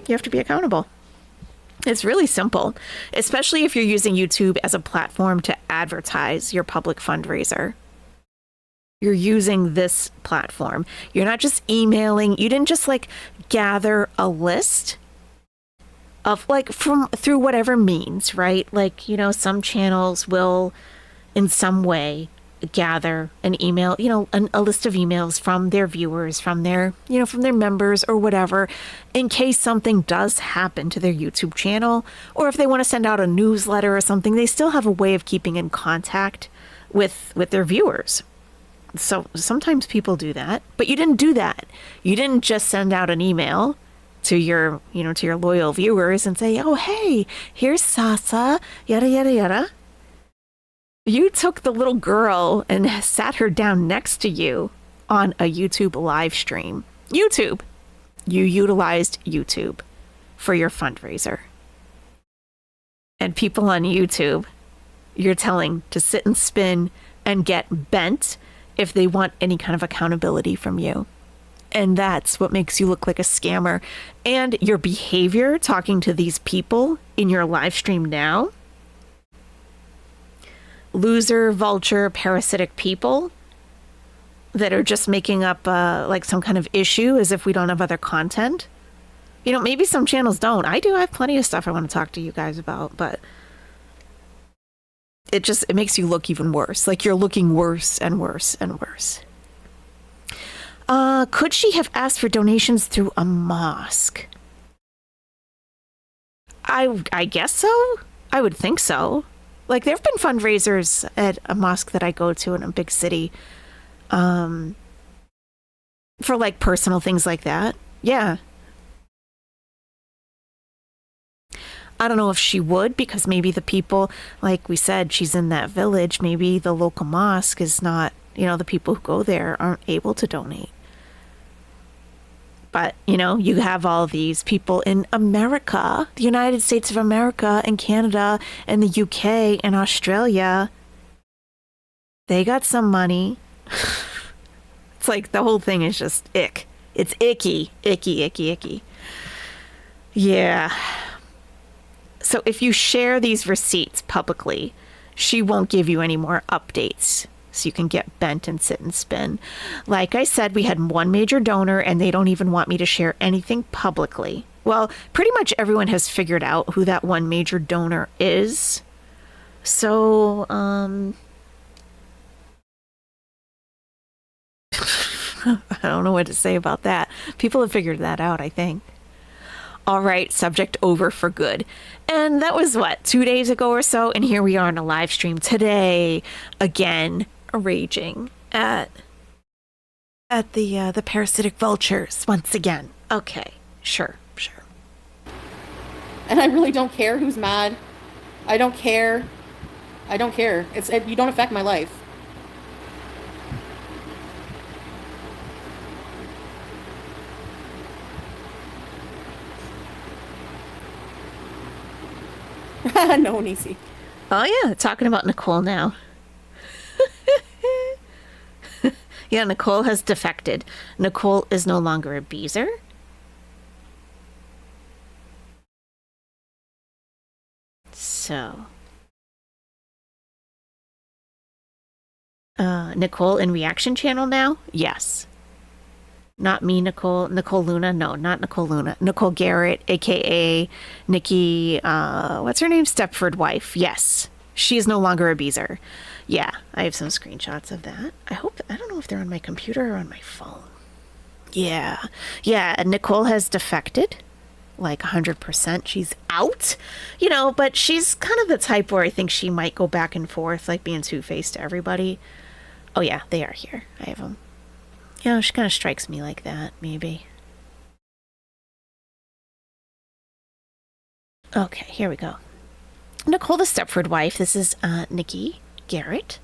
you have to be accountable. It's really simple, especially if you're using YouTube as a platform to advertise your public fundraiser. You're using this platform. You're not just emailing. You didn't just gather a list of through whatever means, right? Some channels will in some way gather an email, a list of emails from their viewers, from their members or whatever, in case something does happen to their YouTube channel, or if they want to send out a newsletter or something, they still have a way of keeping in contact with their viewers. So sometimes people do that, but you didn't do that. You didn't just send out an email to your loyal viewers and say, oh, hey, here's Sasa, yada, yada, yada. You took the little girl and sat her down next to you on a YouTube live stream. YouTube. You utilized YouTube for your fundraiser. And people on YouTube, you're telling to sit and spin and get bent if they want any kind of accountability from you. And that's what makes you look like a scammer. And your behavior talking to these people in your live stream now, loser, vulture, parasitic people that are just making up like some kind of issue as if we don't have other content. You know, maybe some channels don't. I do. I have plenty of stuff I want to talk to you guys about, but it makes you look even worse. Like you're looking worse and worse and worse. Could she have asked for donations through a mosque? I guess so. I would think so. Like there have been fundraisers at a mosque that I go to in a big city, for like personal things like that. Yeah. I don't know if she would, because maybe the people, like we said, she's in that village. Maybe the local mosque is not, the people who go there aren't able to donate. But, you have all these people in America, the United States of America and Canada and the UK and Australia. They got some money. It's like the whole thing is just ick. It's icky, icky, icky, icky. Yeah. So if you share these receipts publicly, she won't give you any more updates. So you can get bent and sit and spin. Like I said, we had one major donor and they don't even want me to share anything publicly. Well, pretty much everyone has figured out who that one major donor is. So, I don't know what to say about that. People have figured that out, I think. All right, subject over for good. And that was 2 days ago or so, and here we are on a live stream today, again, raging at the parasitic vultures once again. Okay, sure. And I really don't care who's mad. I don't care. You don't affect my life. No, Nisi. Oh yeah, talking about Nicole now. Yeah, Nicole has defected. Nicole is no longer a beezer. So, Nicole in Reaction Channel now? Yes. Not me, Nicole. Nicole Luna? No, not Nicole Luna. Nicole Garrett, aka Nikki, what's her name? Stepford wife. Yes. She is no longer a beezer. Yeah, I have some screenshots of that. I don't know if they're on my computer or on my phone. Yeah, Nicole has defected. Like 100%. She's out, but she's kind of the type where I think she might go back and forth, like being two-faced to everybody. Oh yeah, they are here. I have them. She kind of strikes me like that, maybe. Okay, here we go. Nicole, the Stepford wife. This is Nikki Garrett.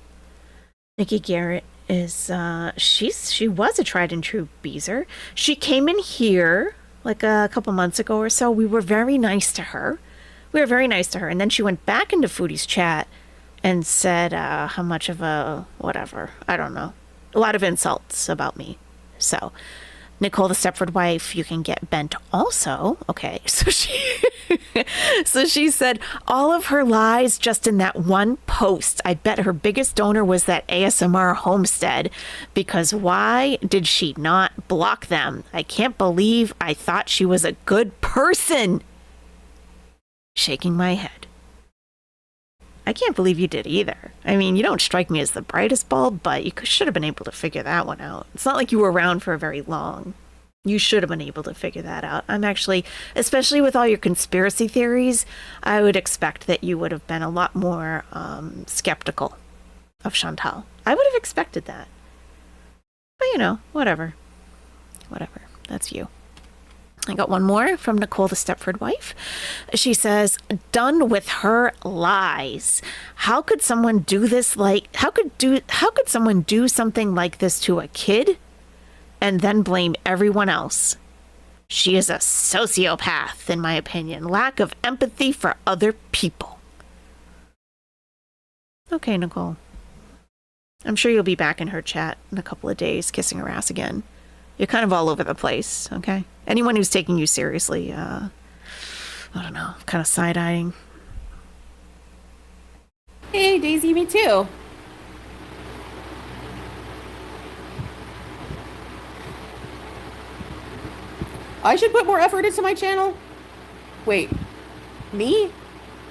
Nikki Garrett is, she was a tried and true beezer. She came in here like a couple months ago or so. We were very nice to her. And then she went back into Foodie's chat and said how much of a whatever. I don't know. A lot of insults about me. So, Nicole, the Stepford wife, you can get bent also. Okay, so she said all of her lies just in that one post. I bet her biggest donor was that ASMR homestead, because why did she not block them? I can't believe I thought she was a good person. Shaking my head. I can't believe you did either. I mean, you don't strike me as the brightest bulb, but you should have been able to figure that one out. It's not like you were around for very long. You should have been able to figure that out. I'm actually, especially with all your conspiracy theories, I would expect that you would have been a lot more skeptical of Chantal. I would have expected that. But, whatever. That's you. I got one more from Nicole, the Stepford wife. She says, done with her lies. How could someone do this? How could someone do something like this to a kid and then blame everyone else? She is a sociopath, in my opinion. Lack of empathy for other people. Okay, Nicole. I'm sure you'll be back in her chat in a couple of days, kissing her ass again. You're kind of all over the place, okay? Anyone who's taking you seriously, I don't know, kind of side-eyeing. Hey, Daisy, me too. I should put more effort into my channel. Wait, me?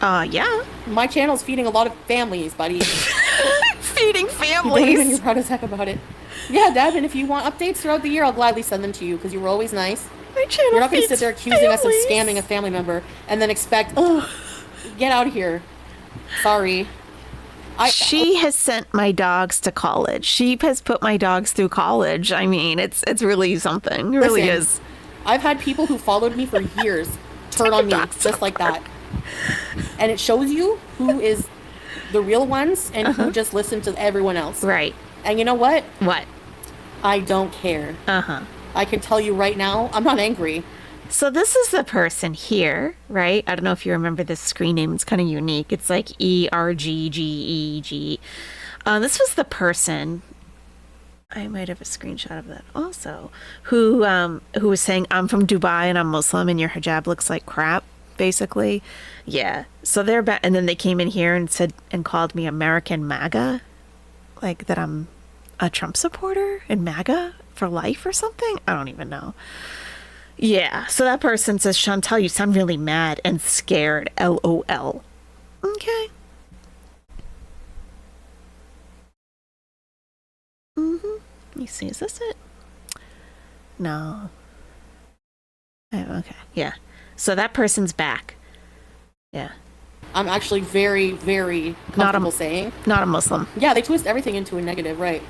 Yeah. My channel's feeding a lot of families, buddy. Feeding You're families. proud as heck about it. Yeah, Deb, and if you want updates throughout the year, I'll gladly send them to you because you were always nice. My channel You're not going to feeds sit there accusing us of families. scamming a family member and then expect, oh, get out of here. Sorry. She has sent my dogs to college. She has put my dogs through college. I mean, it's really something. It really Listen, is. I've had people who followed me for years turn on me just like that. And it shows you who is the real ones and who just listen to everyone else. Right. And you know what? What? I don't care. Uh-huh. I can tell you right now, I'm not angry. So this is the person here, right? I don't know if you remember this screen name. It's kind of unique. It's like ERGGEG. This was the person. I might have a screenshot of that also. Who was saying, "I'm from Dubai and I'm Muslim, and your hijab looks like crap." Basically, yeah. So they're back, and then they came in here and said and called me American MAGA, like that I'm a Trump supporter and MAGA for life or something. I don't even know. Yeah, so that person says, Chantal, you sound really mad and scared, LOL. Okay. Let me see, is this it? No. Oh, okay, yeah. So that person's back. Yeah. I'm actually very, very comfortable saying. Not a Muslim. Yeah, they twist everything into a negative, right?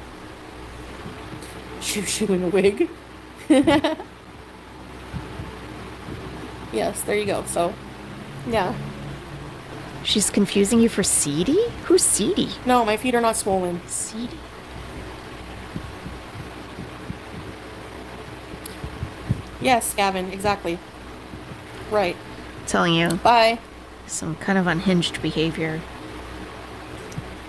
Shoo in a wig. Yes, there you go. So, yeah. She's confusing you for seedy? Who's seedy? No, my feet are not swollen. Seedy? Yes, Gavin, exactly. Right. Telling you. Bye. Some kind of unhinged behavior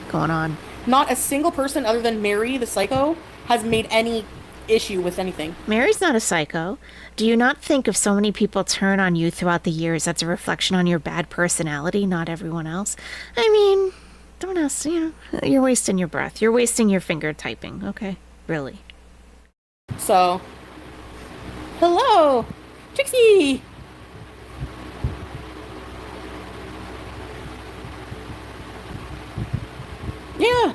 going on. Not a single person other than Mary, the psycho, has made any issue with anything. Mary's not a psycho. Do you not think if so many people turn on you throughout the years, that's a reflection on your bad personality, not everyone else? I mean, don't ask, you're wasting your breath. You're wasting your finger typing, okay? Really. So, hello, Trixie! Yeah.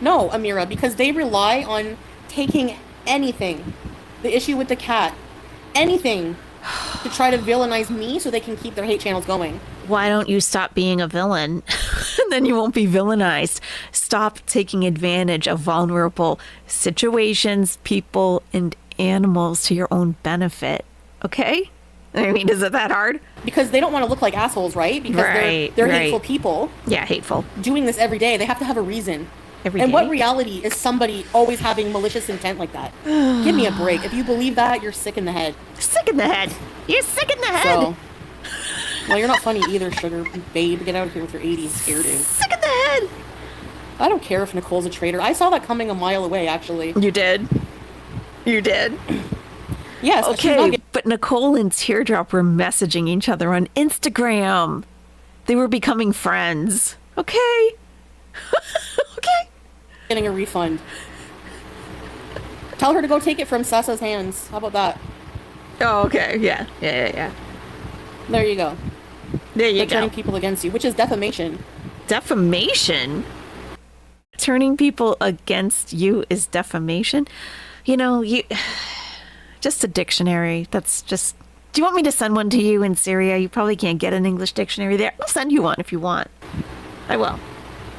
No, Amira, because they rely on taking anything. The issue with the cat. Anything. To try to villainize me so they can keep their hate channels going. Why don't you stop being a villain? And then you won't be villainized. Stop taking advantage of vulnerable situations, people, and animals to your own benefit. Okay? I mean, is it that hard? Because they don't want to look like assholes, right? Because they're hateful people. Yeah, hateful. Doing this every day. They have to have a reason. Every and day? what reality is somebody always having malicious intent like that? Give me a break. If you believe that, you're sick in the head. Sick in the head. You're sick in the head. So, well, you're not funny either, sugar babe. Get out of here with your 80s hairdo. Sick in the head. I don't care if Nicole's a traitor. I saw that coming a mile away, actually. You did. You did. Yes. Okay, but Nicole and Teardrop were messaging each other on Instagram. They were becoming friends. Okay. Okay. Getting a refund. Tell her to go take it from Sessa's hands. How about that? Oh, okay. Yeah. Yeah. There you go. There you They're go. turning people against you, which is defamation. Defamation? Turning people against you is defamation? You... Just a dictionary. That's just... Do you want me to send one to you in Syria? You probably can't get an English dictionary there. I'll send you one if you want. I will.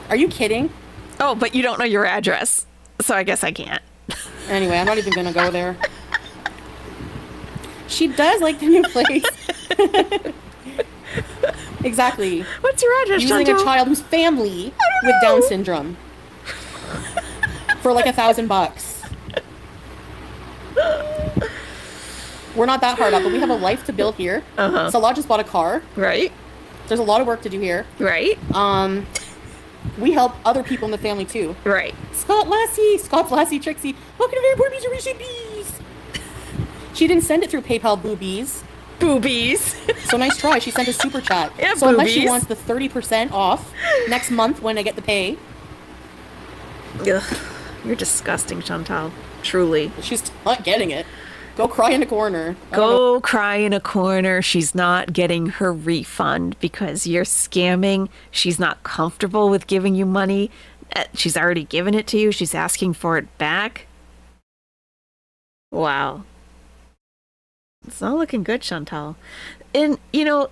Are you kidding? Oh, but you don't know your address. So I guess I can't. Anyway, I'm not even gonna go there. She does like the new place. Exactly. What's your address, Using Jojo? a child whose family with Down syndrome. For like $1,000. We're not that hard up, but we have a life to build here. Salah just bought a car. Right. There's a lot of work to do here. Right. We help other people in the family too. Right. Scott's Lassie, Trixie. Welcome to the report, Mr. Recipes. She didn't send it through PayPal, boobies. Boobies. So nice try. She sent a super chat. Yeah, so unless she boobies. wants the 30% off next month when I get the pay, Ugh, you're disgusting, Chantal. Truly. she's not getting it. Go cry in a corner. I don't know. Go cry in a corner. She's not getting her refund because you're scamming. She's not comfortable with giving you money. She's already given it to you. She's asking for it back. Wow. It's not looking good, Chantal. And,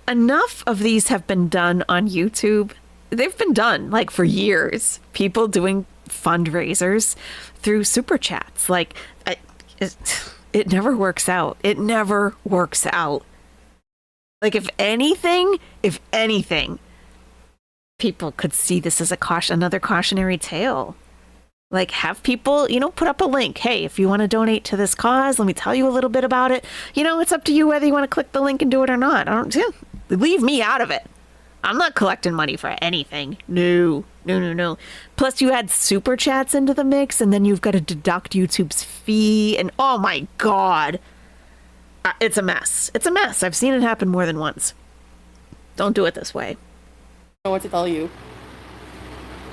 enough of these have been done on YouTube. They've been done, like, for years. People doing fundraisers through super chats. Like, it never works out. It never works out. Like, if anything, people could see this as another cautionary tale. Like, have people, put up a link. Hey, if you want to donate to this cause, let me tell you a little bit about it. It's up to you whether you want to click the link and do it or not. Leave me out of it. I'm not collecting money for anything. No. Plus, you add super chats into the mix, and then you've got to deduct YouTube's fee. And oh my God, it's a mess. It's a mess. I've seen it happen more than once. Don't do it this way. I don't know what to tell you.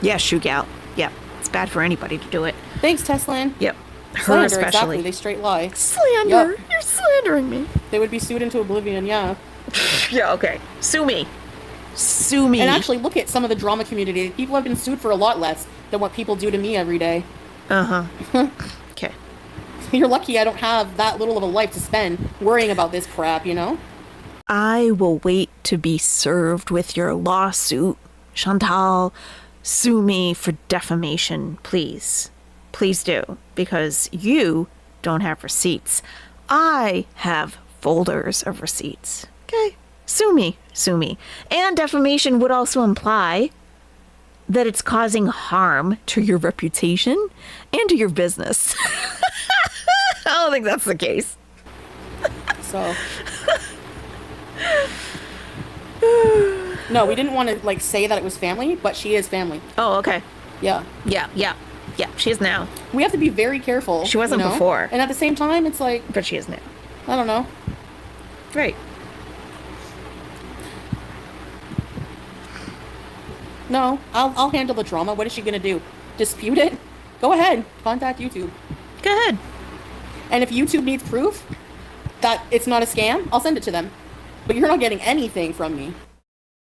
Yeah, shoe gal. Yep. It's bad for anybody to do it. Thanks, Teslan. Yep. Her Slander, especially. exactly. They straight lie. Slander. Yup. You're slandering me. They would be sued into oblivion, yeah. Yeah, okay. Sue me. Sue me. And actually, look at some of the drama community. People have been sued for a lot less than what people do to me every day. Okay. You're lucky I don't have that little of a life to spend worrying about this crap, I will wait to be served with your lawsuit. Chantal, sue me for defamation, please. Please do, because you don't have receipts. I have folders of receipts. Okay? Sue me. And defamation would also imply that it's causing harm to your reputation and to your business. I don't think that's the case. So... No, we didn't want to, say that it was family, but she is family. Oh, okay. Yeah. Yeah. She is now. We have to be very careful. She wasn't before. And at the same time, it's like... But she is now. I don't know. Right. No, I'll handle the drama. What is she going to do? Dispute it? Go ahead. Contact YouTube. Go ahead. And if YouTube needs proof that it's not a scam, I'll send it to them. But you're not getting anything from me.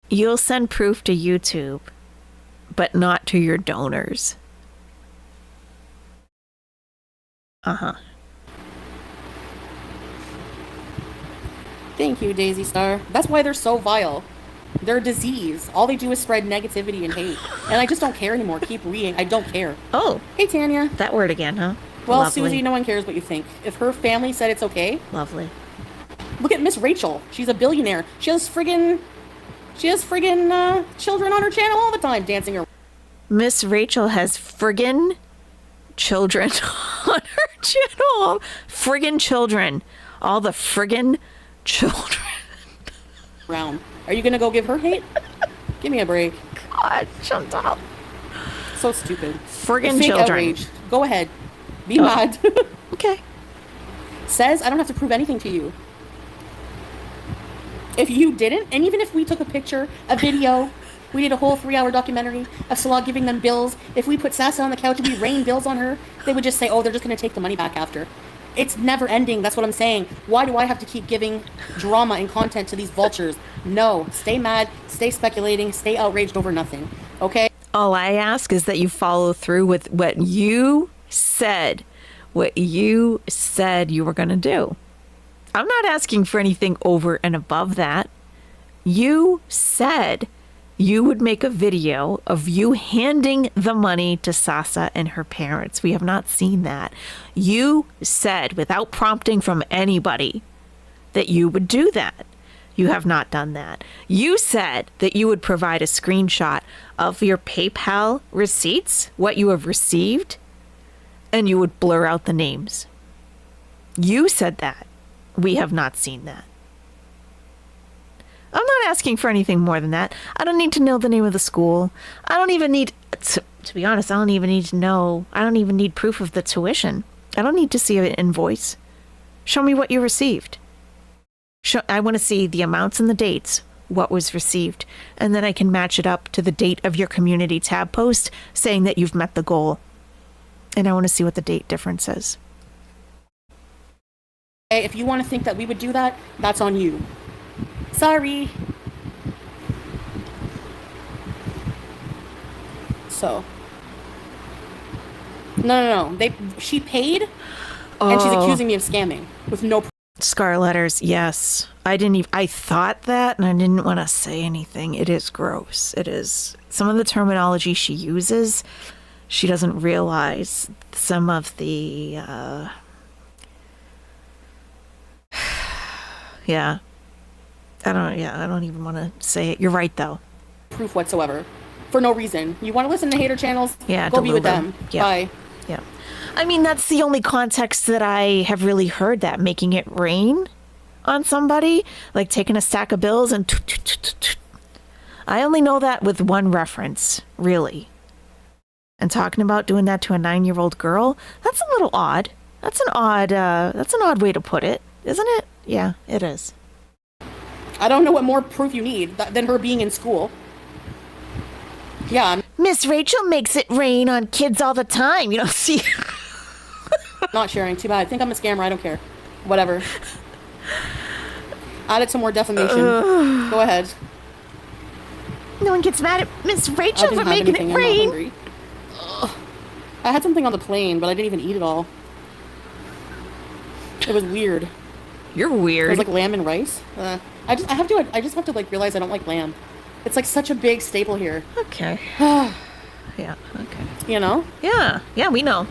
You'll send proof to YouTube, but not to your donors. Thank you, Daisy Star. That's why they're so vile. They're a disease. All they do is spread negativity and hate. And I just don't care anymore. Keep reading. I don't care. Oh. Hey, Tanya. That word again, huh? Well, Lovely. Susie, no one cares what you think. If her family said it's okay. Lovely. Look at Miss Rachel. She's a billionaire. She has friggin' children on her channel all the time dancing her. Miss Rachel has friggin' children on her channel. Friggin' children. All the friggin' children. Round. Are you gonna go give her hate? Give me a break. God, Chantal. So stupid. Friggin' Fake children. outrage. Go ahead. Be mad. Okay. Says I don't have to prove anything to you. If you didn't, and even if we took a picture, a video, we did a whole 3-hour documentary of Salah giving them bills, if we put Sasa on the couch and we rain bills on her, they would just say, oh, they're just going to take the money back after. It's never ending. That's what I'm saying. Why do I have to keep giving drama and content to these vultures? No. Stay mad, stay speculating, stay outraged over nothing. Okay? All I ask is that you follow through with what you said you were going to do. I'm not asking for anything over and above that. You said you would make a video of you handing the money to Sasa and her parents. We have not seen that. You said, without prompting from anybody, that you would do that. You have not done that. You said that you would provide a screenshot of your PayPal receipts, what you have received, and you would blur out the names. You said that. We have not seen that. I'm not asking for anything more than that. I don't need to know the name of the school. I don't even need, to be honest, I don't even need to know. I don't even need proof of the tuition. I don't need to see an invoice. Show me what you received. I want to see the amounts and the dates, what was received, and then I can match it up to the date of your community tab post saying that you've met the goal. And I want to see what the date difference is. If you want to think that we would do that, that's on you. Sorry. So. No. She paid, and she's accusing me of scamming with no. Scar letters, yes. I thought that, and I didn't want to say anything. It is gross. It is. Some of the terminology she uses, she doesn't realize some of the, yeah. I don't even want to say it. You're right, though. Proof whatsoever. For no reason. You want to listen to hater channels? Yeah, go be with them. Yeah. Bye. Yeah. I mean, that's the only context that I have really heard that, making it rain on somebody, like taking a stack of bills and I only know that with one reference, really. And talking about doing that to a 9-year-old girl, that's a little odd. That's an odd way to put it, isn't it? Yeah, it is. I don't know what more proof you need than her being in school. Yeah. Miss Rachel makes it rain on kids all the time. You don't see. Not sharing. Too bad. I think I'm a scammer. I don't care. Whatever. Added some more defamation. Go ahead. No one gets mad at Miss Rachel for making it rain. I had something on the plane, but I didn't even eat it all. It was weird. You're weird. It was like lamb and rice. I just have to like realize I don't like lamb. It's like such a big staple here. Okay. Yeah. Okay. You know? Yeah. Yeah. We know.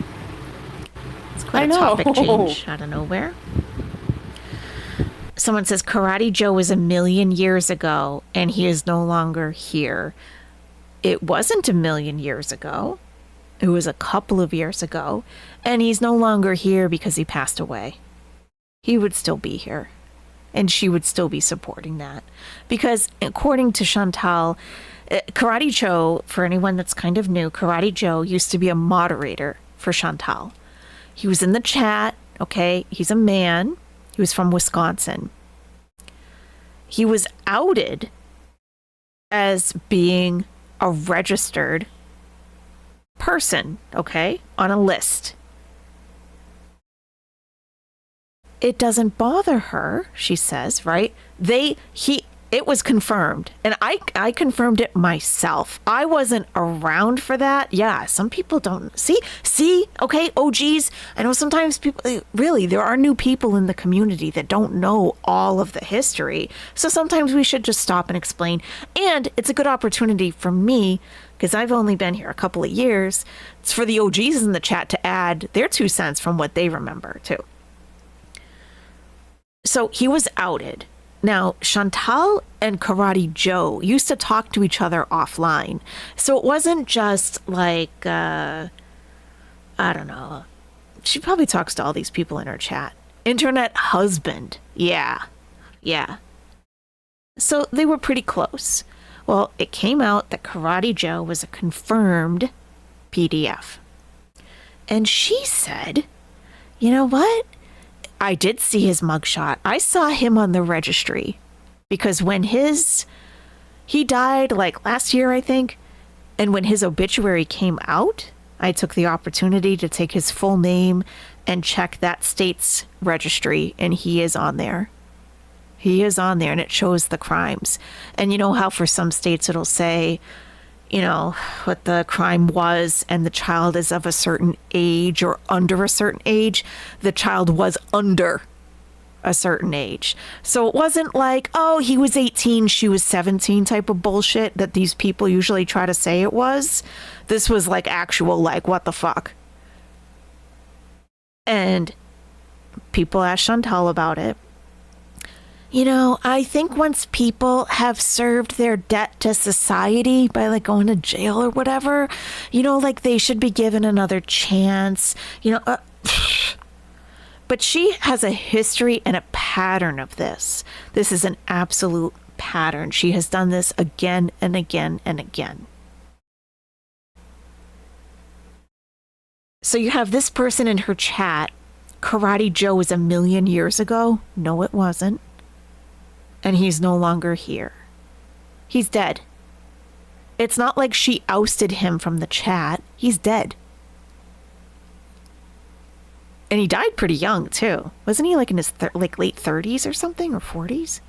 It's quite a topic change out of nowhere. Someone says Karate Joe was 1,000,000 years ago, and he is no longer here. It wasn't 1,000,000 years ago. It was a couple of years ago, and he's no longer here because he passed away. He would still be here, and she would still be supporting that. Because according to Chantal, Karate Joe, for anyone that's kind of new, Karate Joe used to be a moderator for Chantal. He was in the chat, okay? He's a man. He was from Wisconsin. He was outed as being a registered person, okay, on a list. It doesn't bother her, she says, right? It was confirmed, and I confirmed it myself. I wasn't around for that. Yeah, some people don't see, okay, OGs. I know sometimes people, really, there are new people in the community that don't know all of the history. So sometimes we should just stop and explain. And it's a good opportunity for me, because I've only been here a couple of years. It's for the OGs in the chat to add their 2 cents from what they remember too. So he was outed. Now, Chantal and Karate Joe used to talk to each other offline. So it wasn't just like, I don't know. She probably talks to all these people in her chat. Internet husband. Yeah. So they were pretty close. Well, it came out that Karate Joe was a confirmed PDF. And she said, you know what? I did see his mugshot. I saw him on the registry because when he died like last year, I think. And when his obituary came out, I took the opportunity to take his full name and check that state's registry. And he is on there. He is on there and it shows the crimes. And you know how for some states it'll say, you know, what the crime was and the child is of a certain age or under a certain age. The child was under a certain age. So it wasn't like, oh, he was 18, she was 17 type of bullshit that these people usually try to say it was. This was like actual, like, what the fuck? And people asked Chantal about it. You know, I think once people have served their debt to society by like going to jail or whatever, you know, like they should be given another chance, you know, But she has a history and a pattern of this. This is an absolute pattern. She has done this again and again and again. So you have this person in her chat. Karate Joe was 1,000,000 years ago. No, it wasn't. And he's no longer here. He's dead. It's not like she ousted him from the chat. He's dead. And he died pretty young, too. Wasn't he like in his late 30s or something, or 40s?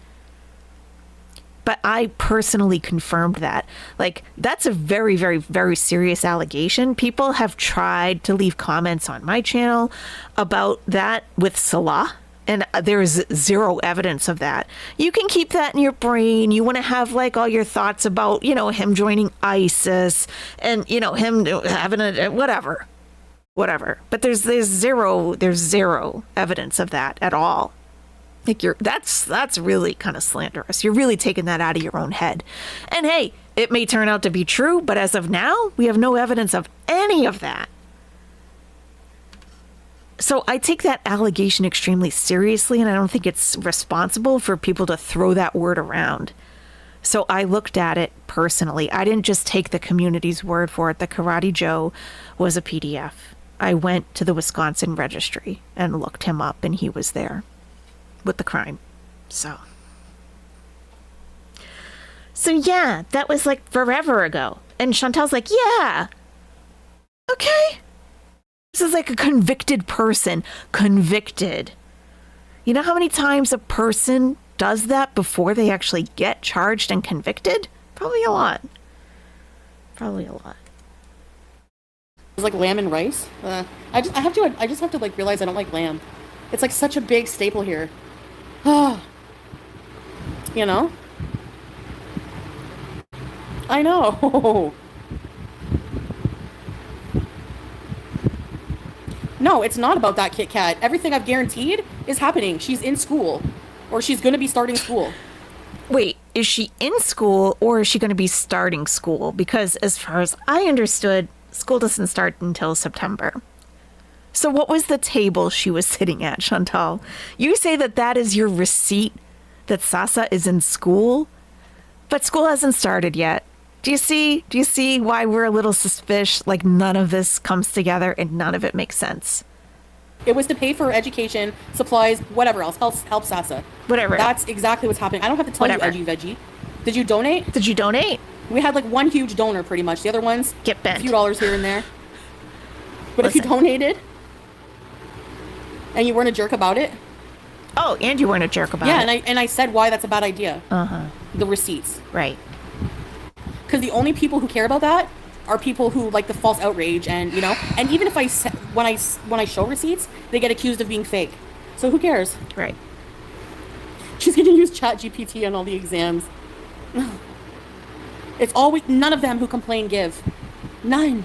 But I personally confirmed that. Like, that's a very, very, very serious allegation. People have tried to leave comments on my channel about that with Salah, and there is zero evidence of that. You can keep that in your brain. You want to have like all your thoughts about, you know, him joining ISIS and, you know, him having a whatever. But there's zero evidence of that at all. Like that's really kind of slanderous. You're really taking that out of your own head. And hey, it may turn out to be true, but as of now, we have no evidence of any of that. So I take that allegation extremely seriously, and I don't think it's responsible for people to throw that word around. So I looked at it personally. I didn't just take the community's word for it. The Karate Joe was a PDF. I went to the Wisconsin registry and looked him up, and he was there with the crime. So yeah, that was like forever ago. And Chantal's like, yeah, okay. This is like a convicted person. Convicted. You know how many times a person does that before they actually get charged and convicted? Probably a lot. It's like lamb and rice. I just have to like realize I don't like lamb. It's like such a big staple here. You know? I know. No, it's not about that Kit Kat. Everything I've guaranteed is happening. She's in school. Or she's going to be starting school. Wait, is she in school or is she going to be starting school? Because as far as I understood, school doesn't start until September. So what was the table she was sitting at, Chantal? You say that is your receipt that Sasa is in school, but school hasn't started yet. Do you see why we're a little suspicious? Like none of this comes together and none of it makes sense. It was to pay for education, supplies, whatever else. Help Sasa. Whatever. That's exactly what's happening. I don't have to tell you, Edgy Veggie. Did you donate? We had like one huge donor pretty much. The other ones, get bent. A few dollars here and there. But Listen. If you donated and you weren't a jerk about it. Oh, and you weren't a jerk about it. Yeah, and I said why that's a bad idea. Uh-huh. The receipts. Right. Because the only people who care about that are people who like the false outrage, and you know, and even if when I show receipts, they get accused of being fake. So who cares? Right. She's gonna use ChatGPT on all the exams. It's always none of them who complain give. None.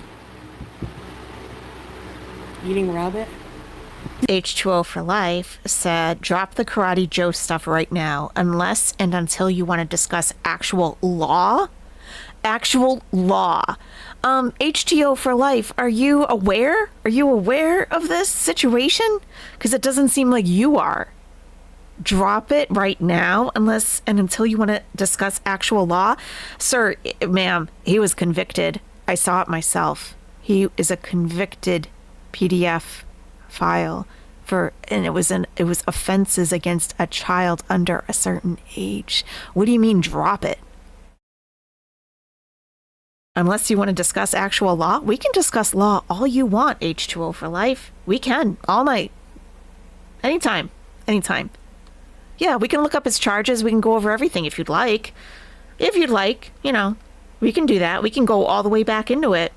Eating rabbit. H2O for Life said, drop the Karate Joe stuff right now, unless and until you want to discuss actual law. H2O for Life, are you aware? Are you aware of this situation? Because it doesn't seem like you are. Drop it right now, unless and until you want to discuss actual law. Sir, ma'am, he was convicted. I saw it myself. He is a convicted PDF file and it was offenses against a child under a certain age. What do you mean drop it? Unless you want to discuss actual law, we can discuss law all you want, H2O for Life. We can, all night. Anytime. Yeah, we can look up his charges. We can go over everything if you'd like. You know, we can do that. We can go all the way back into it.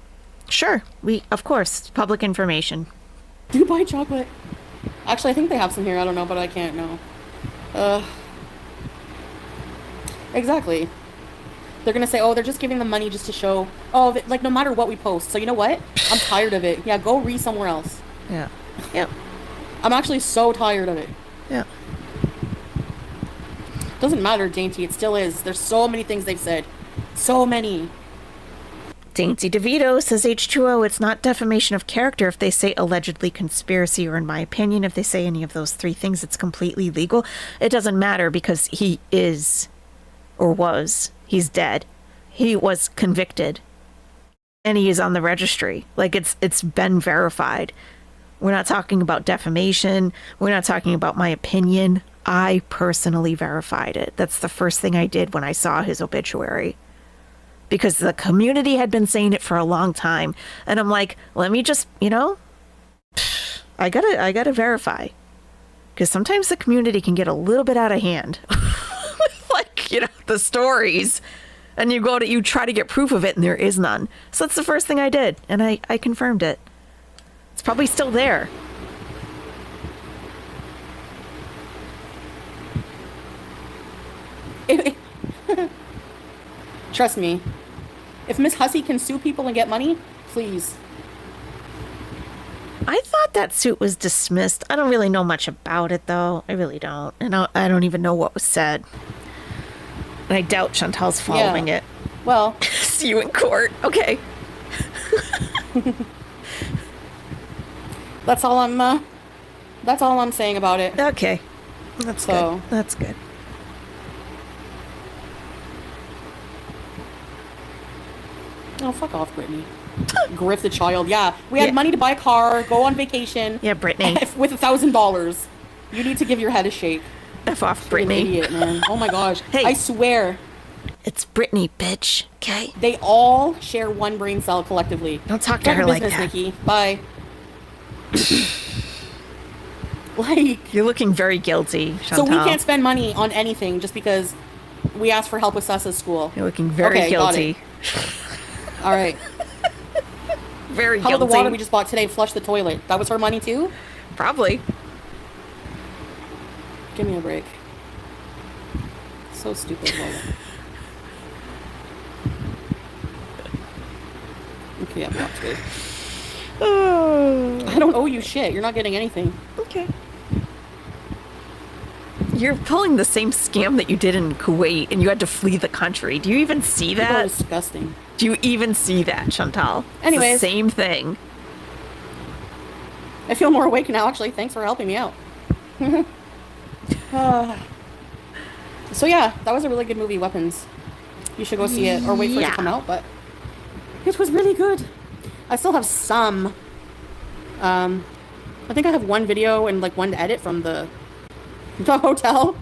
Sure, of course, public information. Do you buy chocolate? Actually, I think they have some here. I don't know, but I can't know. Exactly. They're going to say, oh, they're just giving them money just to show. Oh, like no matter what we post. So you know what? I'm tired of it. Yeah, go read somewhere else. Yeah. Yeah. I'm actually so tired of it. Yeah. Doesn't matter, Dainty. It still is. There's so many things they've said. So many. Dainty DeVito says H2O, it's not defamation of character if they say allegedly conspiracy, or in my opinion, if they say any of those three things, it's completely legal. It doesn't matter because he is, or was, he's dead. He was convicted. And he is on the registry. Like, it's been verified. We're not talking about defamation. We're not talking about my opinion. I personally verified it. That's the first thing I did when I saw his obituary. Because the community had been saying it for a long time. And I'm like, let me just, I gotta verify. Because sometimes the community can get a little bit out of hand. Like, the stories. And you try to get proof of it and there is none. So that's the first thing I did. And I confirmed it. It's probably still there. Trust me. If Miss Hussey can sue people and get money, please. I thought that suit was dismissed. I don't really know much about it, though. I really don't. And I don't even know what was said. And I doubt Chantal's following it. Well. See you in court. Okay. That's all I'm saying about it. Okay. That's good. That's good. Oh, fuck off, Brittany. Griff the child. Yeah, we had money to buy a car, go on vacation. Yeah, Brittany. With $1,000. You need to give your head a shake. F off, Brittany. Idiot, man. Oh my gosh. Hey. I swear. It's Brittany, bitch. Okay? They all share one brain cell collectively. Don't talk to her like that. Nikki. Bye. Like, you're looking very guilty, Chantal. So we can't spend money on anything just because we asked for help with Sessa's school. You're looking very guilty. All right. Very How guilty. about the water we just bought today flush the toilet? That was her money too? Probably. Give me a break. So stupid, Lola. Okay, I'm not good. I don't owe you shit. You're not getting anything. Okay. You're pulling the same scam that you did in Kuwait and you had to flee the country. Do you even see that? People are disgusting. Do you even see that, Chantal? Anyways. It's the same thing. I feel more awake now, actually. Thanks for helping me out. So yeah, that was a really good movie, Weapons. You should go see it or wait for it to come out, but it was really good. I still have some. I think I have one video and like one edit from the hotel.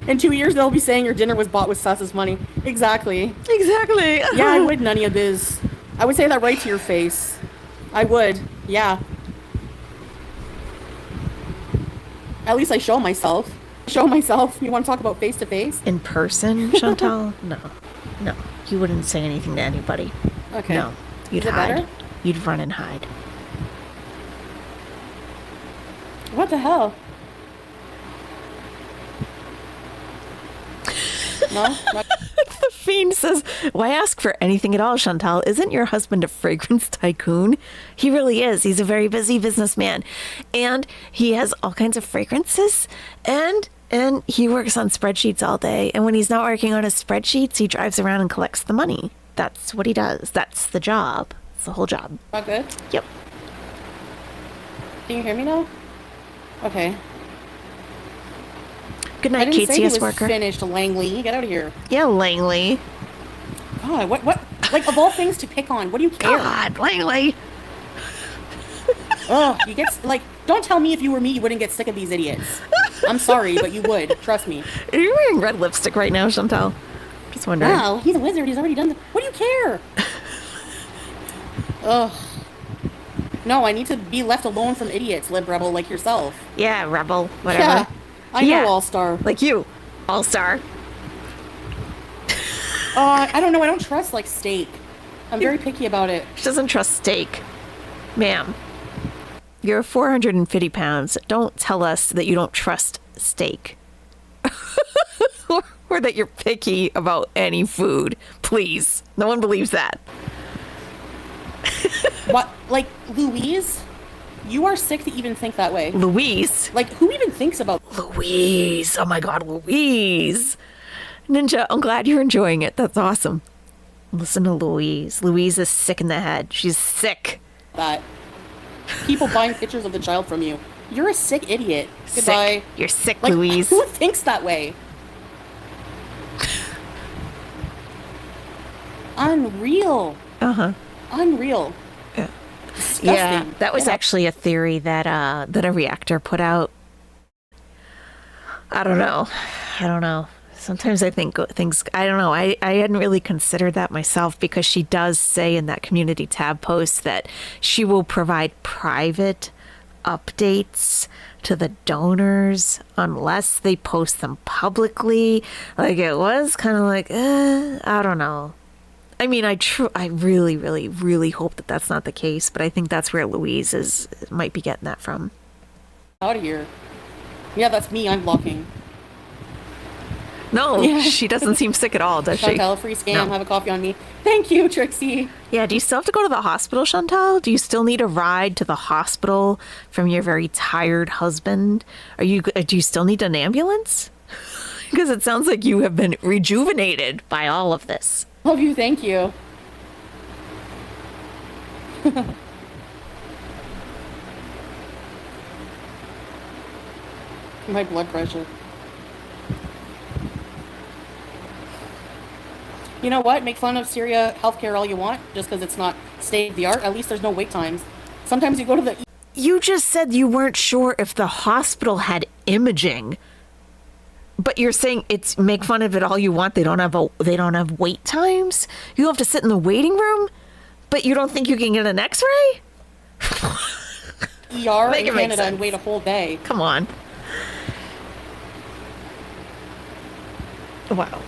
In 2 years, they'll be saying your dinner was bought with Sessa's money. Exactly. Exactly. Yeah, I would, none of your biz. I would say that right to your face. I would. Yeah. At least I show myself. You want to talk about face to face? In person, Chantal? No. You wouldn't say anything to anybody. Okay. No. You'd Is it hide. better? You'd run and hide. What the hell? No? The Fiend says, why ask for anything at all, Chantal? Isn't your husband a fragrance tycoon? He really is. He's a very busy businessman. And he has all kinds of fragrances. And he works on spreadsheets all day. And when he's not working on his spreadsheets, he drives around and collects the money. That's what he does. That's the job. It's the whole job. Not good? Yep. Can you hear me now? Okay. Good night, I didn't say he KTS was worker. finished, Langley. Get out of here. Yeah, Langley. God, what? Like, of all things to pick on, what do you care? God, Langley. Oh, you get, like, don't tell me if you were me, you wouldn't get sick of these idiots. I'm sorry, but you would. Trust me. Are you wearing red lipstick right now, Chantal? Just wondering. Wow, he's a wizard. He's already done the... What do you care? Ugh. No, I need to be left alone from idiots, lib rebel like yourself. Yeah, rebel. Whatever. Yeah, I know, All-Star. Like you. All-Star. I don't know. I don't trust, like, steak. I'm very picky about it. She doesn't trust steak. Ma'am, you're 450 pounds. Don't tell us that you don't trust steak. Or that you're picky about any food. Please. No one believes that. What? Like, Louise? You are sick to even think that way. Louise? Like, who even thinks about... Louise. Oh my God, Louise. Ninja, I'm glad you're enjoying it. That's awesome. Listen to Louise. Louise is sick in the head. She's sick. That people buying pictures of the child from you. You're a sick idiot. Goodbye. Sick. You're sick, Like, Louise. who thinks that way? Unreal. Uh-huh. Unreal. Yeah. Disgusting. Yeah, that was Yeah. actually a theory that that a reactor put out. I don't know. Sometimes I think things, I don't know. I hadn't really considered that myself, because she does say in that community tab post that she will provide private updates to the donors unless they post them publicly. Like, it was kind of like, I don't know. I mean, I really, really, really hope that that's not the case, but I think that's where Louise might be getting that from. Out of here. Yeah, that's me. I'm blocking. No, Yeah. she doesn't seem sick at all, does she? Chantal, free scam. No. Have a coffee on me. Thank you, Trixie. Yeah, do you still have to go to the hospital, Chantal? Do you still need a ride to the hospital from your very tired husband? Do you still need an ambulance? Because it sounds like you have been rejuvenated by all of this. Love you. Thank you. My blood pressure. You know what? Make fun of Syria healthcare all you want, just because it's not state of the art. At least there's no wait times. Sometimes you go to the. You just said you weren't sure if the hospital had imaging, but you're saying it's make fun of it all you want. They don't have wait times. You have to sit in the waiting room, but you don't think you can get an X-ray? ER Make in it make Canada and wait a whole day. Come on. Wow.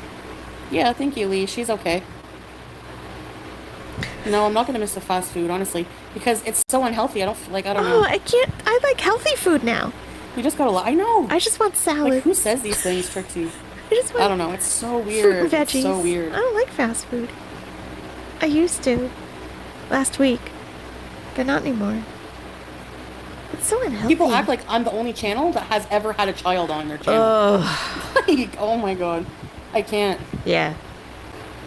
Yeah, thank you, Lee. She's okay. No, I'm not gonna miss the fast food, honestly, because it's so unhealthy. I don't know. I can't. I like healthy food now. We just gotta. I know. I just want salad. Like, who says these things, Trixie? I just want I don't know. It's so fruit weird. and veggies. It's so weird. I don't like fast food. I used to last week, but not anymore. It's so unhealthy. People act like I'm the only channel that has ever had a child on their channel. Like, oh my god, I can't. Yeah,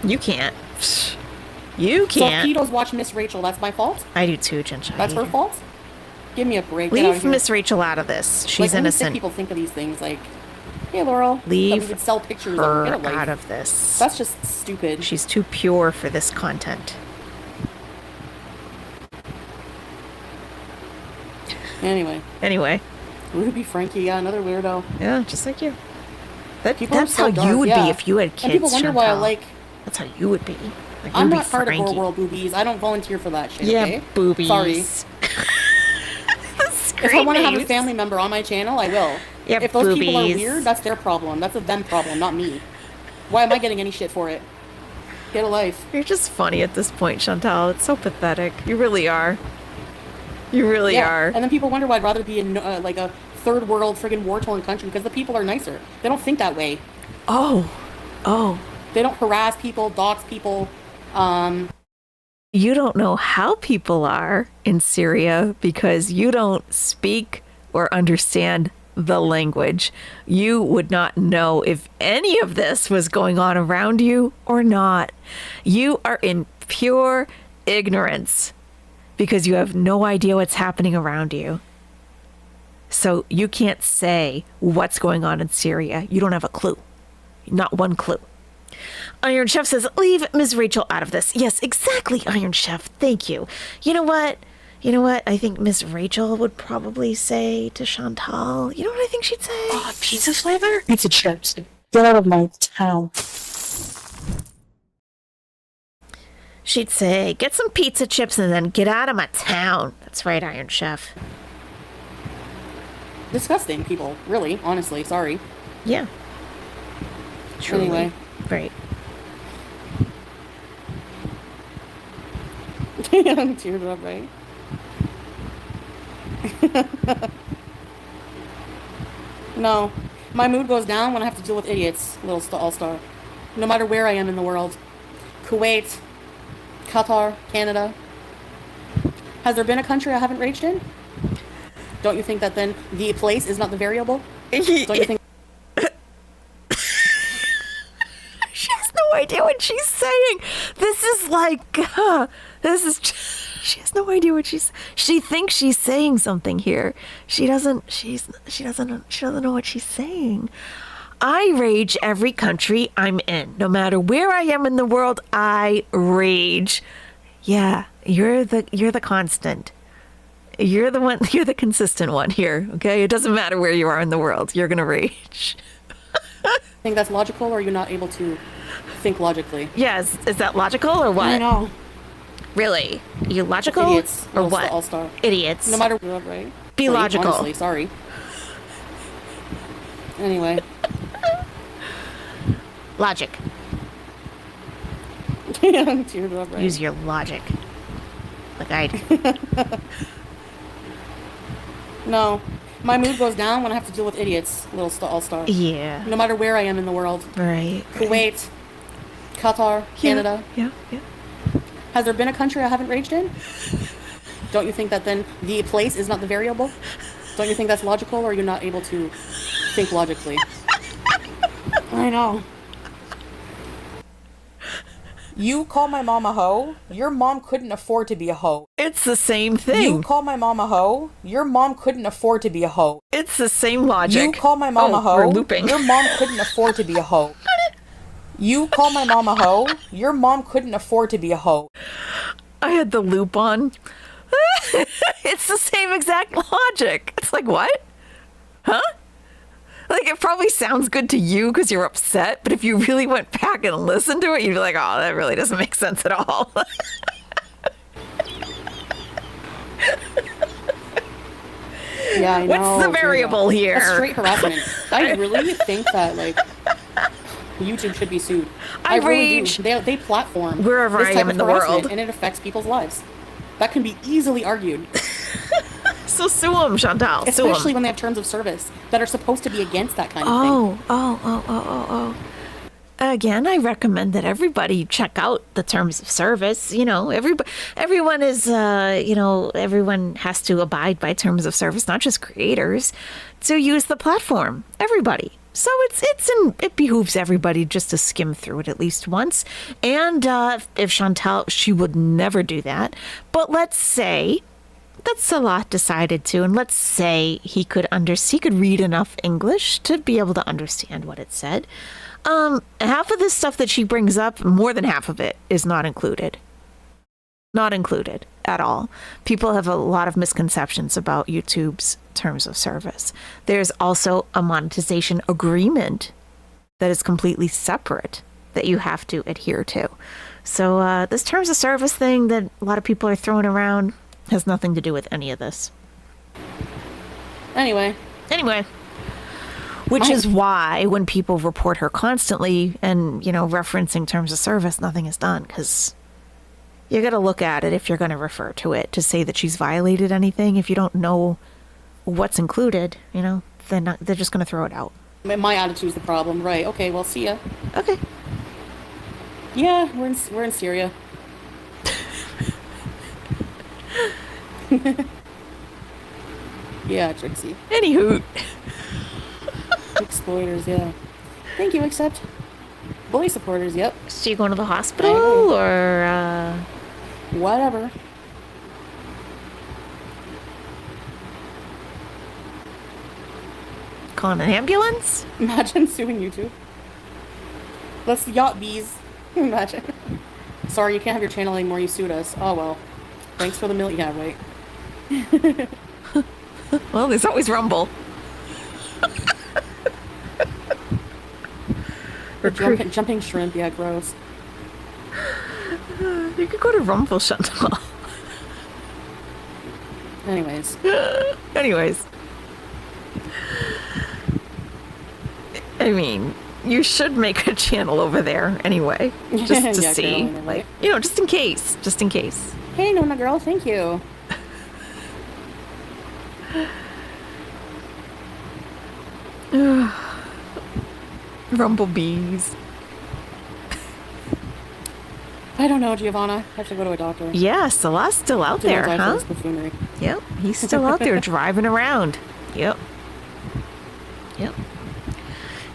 you can't. You can't. So if pedos watch Miss Rachel, that's my fault? I do too, Ginger. That's her fault? Give me a break. Get out Leave of here. Miss Rachel out of this. She's like, innocent. People think of these things like, hey, Laurel. that Leave we could sell pictures her of. Get a life. out of this. That's just stupid. She's too pure for this content. Anyway. Ruby Frankie, yeah, another weirdo. Yeah, just like you. That's are how so dark, you would yeah. be if you had kids. And people wonder why I Chantal. like. That's how you would be. Like, I'm you'd be not part of Frankie. World Boobies. I don't volunteer for that shit. Yeah, okay? boobies. Sorry. If I want to have a family member on my channel, I will. Yeah, if those people are boobies. weird, that's their problem. That's a them problem, not me. Why am I getting any shit for it? Get a life. You're just funny at this point, Chantal. It's so pathetic. You really are. You really are. And then people wonder why I'd rather be in like a third world friggin' war-torn country because the people are nicer. They don't think that way. Oh. They don't harass people, dox people. You don't know how people are in Syria because you don't speak or understand the language. You would not know if any of this was going on around you or not. You are in pure ignorance because you have no idea what's happening around you. So you can't say what's going on in Syria. You don't have a clue. Not one clue. Iron Chef says, leave Ms. Rachel out of this. Yes, exactly, Iron Chef. Thank you. You know what? I think Miss Rachel would probably say to Chantal. You know what I think she'd say? Oh, pizza flavor? Pizza chips. Get out of my town. She'd say, get some pizza chips and then get out of my town. That's right, Iron Chef. Disgusting people. Really, honestly, sorry. Yeah. Truly. Anyway. Right. I'm teared up, right? No. My mood goes down when I have to deal with idiots, little all-star. No matter where I am in the world. Kuwait, Qatar, Canada. Has there been a country I haven't raged in? Don't you think that then the place is not the variable? Don't you think... saying. This is like, she has no idea what she thinks she's saying something here. She doesn't know what she's saying. I rage every country I'm in. No matter where I am in the world, I rage. Yeah, you're the constant. You're the one, you're the consistent one here, okay? It doesn't matter where you are in the world. You're going to rage. Think that's logical, or are you not able to think logically? Yes, is that logical or what? I know. Really? You logical? Idiots. Or what? All-star. Idiots. No matter what, right? Be logical. Honestly, sorry. Anyway. Logic. Teared up, right? Use your logic. Like I. No. My mood goes down when I have to deal with idiots, all-star. Yeah. No matter where I am in the world. Right. Kuwait, Qatar, Canada. Yeah. Has there been a country I haven't raged in? Don't you think that then the place is not the variable? Don't you think that's logical, or are you not able to think logically? I know. You call my mom a hoe? Your mom couldn't afford to be a hoe. It's the same thing. You call my mom a hoe? Your mom couldn't afford to be a hoe. It's the same logic. You call my mom a hoe? We're looping. Your mom couldn't afford to be a hoe. You call my mom a hoe? Your mom couldn't afford to be a hoe. I had the loop on. It's the same exact logic. It's like, what? Huh? Like, it probably sounds good to you because you're upset, but if you really went back and listened to it, you'd be like, oh, that really doesn't make sense at all. Yeah, I know. What's the variable here? That's straight harassment. I really think that, like, YouTube should be sued. I really do. They platform wherever this I type am of in the harassment, world, and it affects people's lives. That can be easily argued. So sue them, Chantal. Especially when they have terms of service that are supposed to be against that kind of thing. Oh. Again, I recommend that everybody check out the terms of service. You know, everyone is, everyone has to abide by terms of service, not just creators, to use the platform. Everybody. So it behooves everybody just to skim through it at least once. And if Chantal, she would never do that. But let's say that Salah decided to, and let's say he could read enough English to be able to understand what it said. Half of this stuff that she brings up, more than half of it, is not included. Not included at all. People have a lot of misconceptions about YouTube's terms of service. There's also a monetization agreement that is completely separate that you have to adhere to. So this terms of service thing that a lot of people are throwing around has nothing to do with any of this. Anyway. Which is why when people report her constantly and, referencing terms of service, nothing is done, because you got to look at it if you're going to refer to it to say that she's violated anything. If you don't know what's included, they're just going to throw it out. My attitude's the problem, right? Okay, well, see ya. Okay. Yeah, we're in Syria. Yeah, Trixie. Anywho. Exploiters, yeah. Thank you, except bully supporters, yep. So you going to the hospital or whatever. Calling an ambulance? Imagine suing YouTube. Let's yacht bees. Imagine. Sorry, you can't have your channel anymore, you sued us. Oh well. Thanks for the million. Yeah, wait. Well, there's always Rumble. Jumping shrimp, yeah, gross. You could go to Rumble, Chantal. Anyways. I mean, you should make a channel over there anyway, just to see, girl, like, just in case. Hey, Nona girl, thank you. Rumblebees. I don't know, Giovanna. I have to go to a doctor. Yeah, Salah's still out there, huh? Buffoonery. Yep, he's still out there driving around. Yep.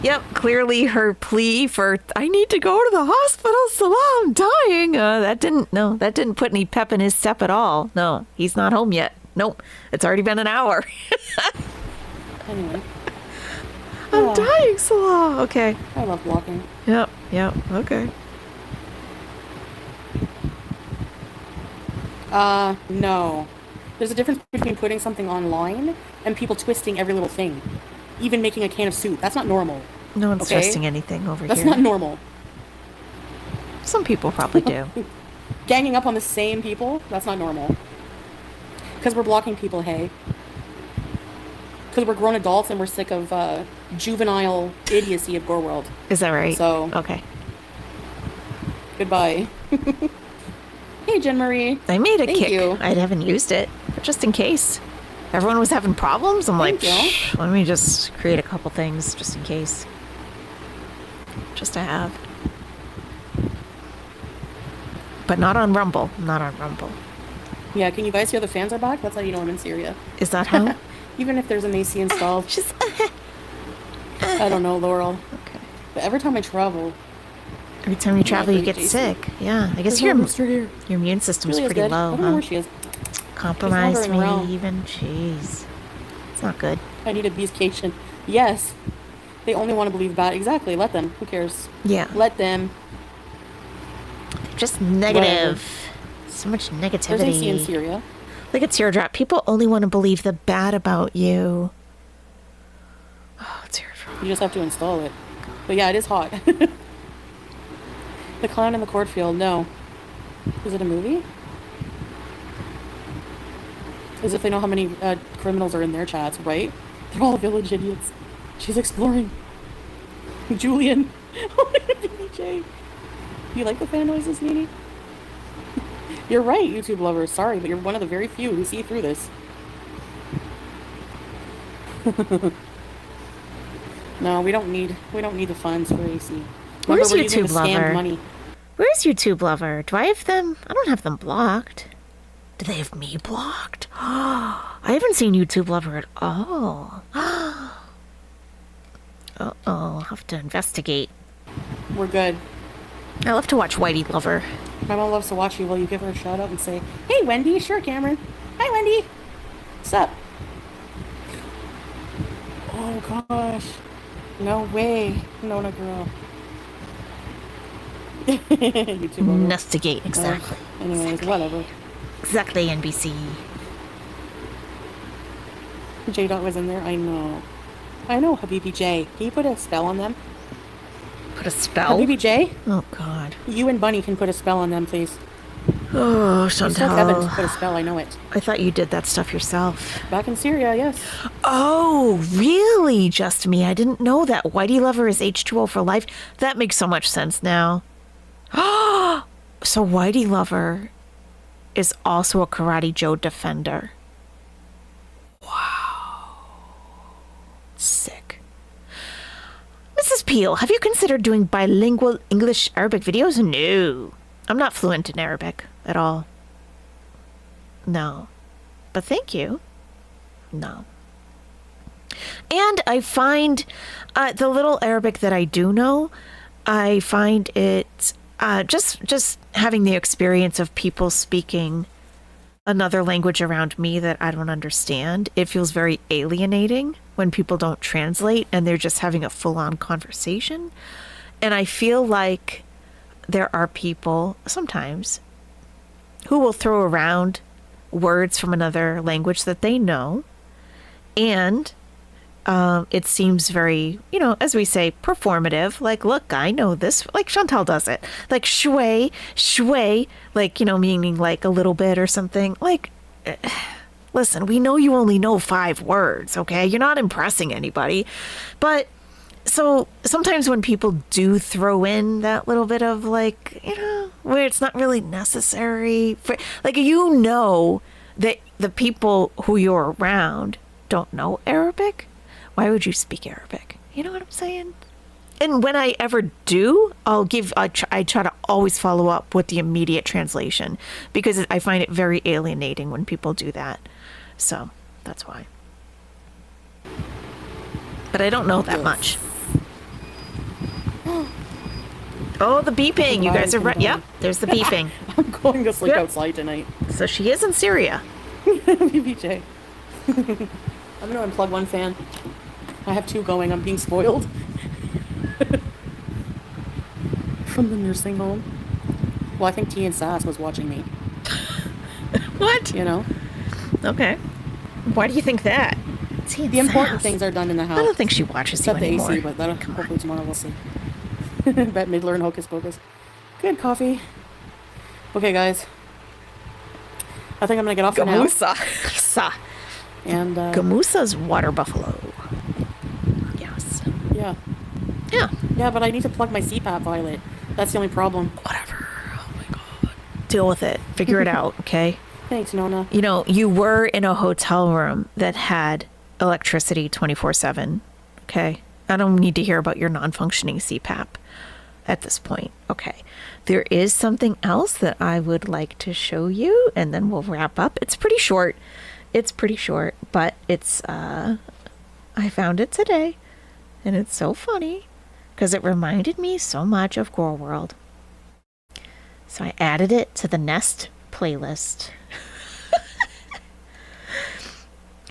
Yep, clearly her plea for I need to go to the hospital, Salah, I'm dying. That didn't put any pep in his step at all. No, he's not home yet. Nope, it's already been an hour. Anyway. I'm dying, Salah. Okay. I love blocking. Yep, okay. No. There's a difference between putting something online and people twisting every little thing. Even making a can of soup. That's not normal. No one's okay? twisting anything over That's here. not normal. Some people probably do. Ganging up on the same people? That's not normal. Because we're blocking people, hey. Because we're grown adults and we're sick of juvenile idiocy of Gore World. Is that right? So. Okay. Goodbye. Hey, Jen Marie. I made a Thank kick. you. I haven't used it, but just in case. Everyone was having problems. I'm like, let me just create a couple things just in case. Just to have. But not on Rumble. Not on Rumble. Yeah, can you guys hear the fans are back? That's how you know I'm in Syria. Is that how? Even if there's an AC installed. Just I don't know, Laurel. Okay. But every time I travel. Every time you travel, you get Jason. sick. Yeah, I guess your immune system's Really is pretty good. low, I don't know huh? where she is. Compromised She's me wandering around. even. Jeez. It's not good. I need a vacation. Yes. They only want to believe bad. Exactly. Let them. Who cares? Yeah. Let them. Just negative. So much negativity. There's AC in Syria. Look at Teardrop. People only want to believe the bad about you. Oh, Teardrop. You just have to install it. But yeah, it is hot. The Clown in the Cornfield. No. Is it a movie? As if they know how many criminals are in their chats, right? They're all village idiots. She's exploring. Julian. Oh, BJ. You like the fan noises, Nene? You're right, YouTube lovers. Sorry, but you're one of the very few who see through this. No, we don't need the funds for AC. Where's Remember, we're using YouTube the scammed Lover? money. Where's YouTube Lover? Do I have them? I don't have them blocked. Do they have me blocked? I haven't seen YouTube Lover at all. Uh-oh, I'll have to investigate. We're good. I love to watch Whitey Lover. My mom loves to watch you while you give her a shout out and say, "Hey, Wendy." Sure, Cameron. Hi, Wendy. What's up? Oh, gosh. No way. No, girl. YouTube over. Investigate, exactly. Anyways, whatever. Exactly, NBC. J-Dot was in there. I know, Habibi J. Can you put a spell on them? Put a spell? Habibi J? Oh, God. You and Bunny can put a spell on them, please. Oh, You told Evan to Chantal. put a spell, I know it. I thought you did that stuff yourself. Back in Syria, yes. Oh, really? Just me. I didn't know that. Whitey Lover is H2O for life. That makes so much sense now. So Whitey Lover is also a Karate Joe defender. Wow. Sick. Mrs. Peel, have you considered doing bilingual English-Arabic videos? No. I'm not fluent in Arabic at all. No. But thank you. No. And I find the little Arabic that I do know, I find it just having the experience of people speaking another language around me that I don't understand. It feels very alienating when people don't translate and they're just having a full-on conversation. And I feel like there are people sometimes who will throw around words from another language that they know, and it seems very, as we say, performative. Like, look, I know this. Like Chantal does it. Like shui, like, meaning like a little bit or something. Like, listen, we know you only know 5 words, okay? You're not impressing anybody. But so sometimes when people do throw in that little bit of like, where it's not really necessary for, like, that the people who you're around don't know Arabic, why would you speak Arabic? You know what I'm saying? And when I ever do, I try to always follow up with the immediate translation because I find it very alienating when people do that. So that's why. But I don't know that much. Oh, the beeping. You guys are right. Yep, there's the beeping. I'm going to sleep Yep. outside tonight. So she is in Syria. BBJ. I'm gonna unplug one fan. I have 2 going. I'm being spoiled. From the nursing home. Well, I think T and Sass was watching me. What? You know? Okay. Why do you think that? The important things are done in the house. I don't think she watches Except you the anymore. AC, but that'll, hopefully tomorrow we'll see. Bette Midler and Hocus Pocus. Good coffee. Okay, guys. I think I'm gonna get off for now. Gamusa. And, Gamusa's water buffalo. Yes. yeah. Yeah. Yeah, but I need to plug my CPAP, Violet. That's the only problem. Whatever. Oh my god. Deal with it. Figure it out, okay? Thanks, Nona. You know, you were in a hotel room that had electricity 24/7, okay? I don't need to hear about your non-functioning CPAP at this point. Okay. There is something else that I would like to show you, and then we'll wrap up. It's pretty short. But it's, I found it today, and it's so funny, because it reminded me so much of Girl World. So I added it to the Nest playlist.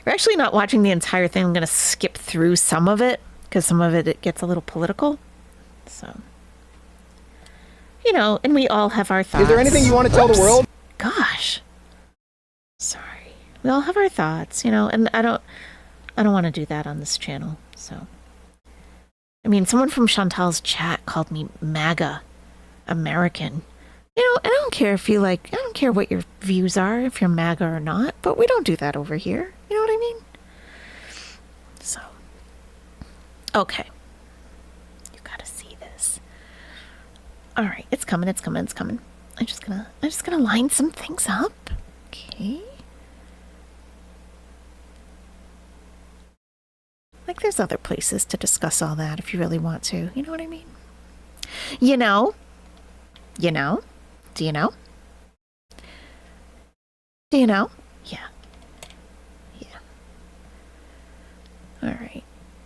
We're actually not watching the entire thing. I'm going to skip through some of it, because some of it gets a little political. So, you know, and we all have our thoughts. Is there anything you want to tell the world? Gosh. Sorry. We all have our thoughts, you know, and I don't want to do that on this channel. So, I mean, someone from Chantal's chat called me MAGA American. You know, and I don't care if you I don't care what your views are, if you're MAGA or not, but we don't do that over here. You know what I mean? So, okay. You gotta see this. All right, it's coming. I'm just gonna line some things up. Okay. Like, there's other places to discuss all that if you really want to. You know what I mean? You know? Do you know? Do you know? Yeah. All right.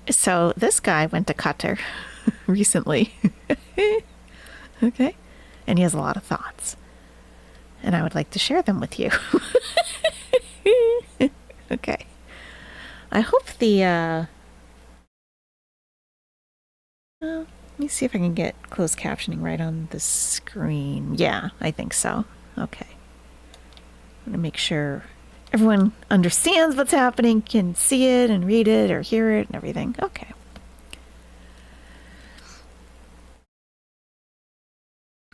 So this guy went to Qatar recently. Okay. And he has a lot of thoughts. And I would like to share them with you. Okay. I hope the, let me see if I can get closed captioning right on the screen. Yeah, I think so. Okay. I'm going to make sure everyone understands what's happening, can see it and read it or hear it and everything. Okay.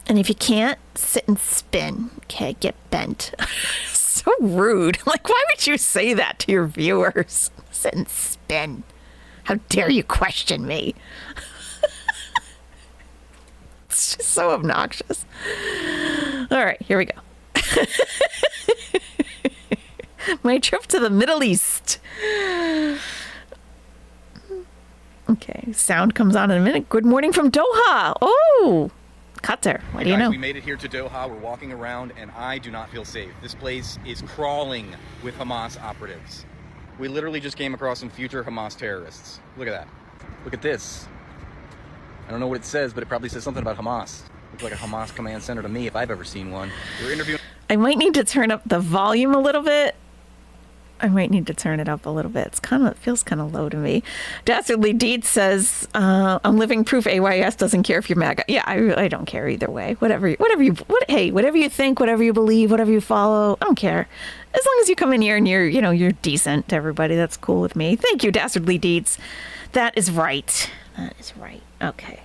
And if you can't, sit and spin. Okay, get bent. So rude. Like, why would you say that to your viewers? Sit and spin. How dare you question me? It's just so obnoxious. All right, here we go. My trip to the Middle East. Okay, sound comes on in a minute. Good morning from Doha. Oh, Qatar. What do you know? We made it here to Doha. We're walking around, and I do not feel safe. This place is crawling with Hamas operatives. We literally just came across some future Hamas terrorists. Look at that. Look at this. I don't know what it says, but it probably says something about Hamas. Looks like a Hamas command center to me if I've ever seen one. We're interviewing. I might need to turn up the volume a little bit. It feels kind of low to me. Dastardly Deed says, I'm living proof AYS doesn't care if you're MAGA. Yeah, I don't care either way. Whatever you think, whatever you believe, whatever you follow, I don't care. As long as you come in here and you're decent to everybody, that's cool with me. Thank you, Dastardly Deeds. That is right. Okay.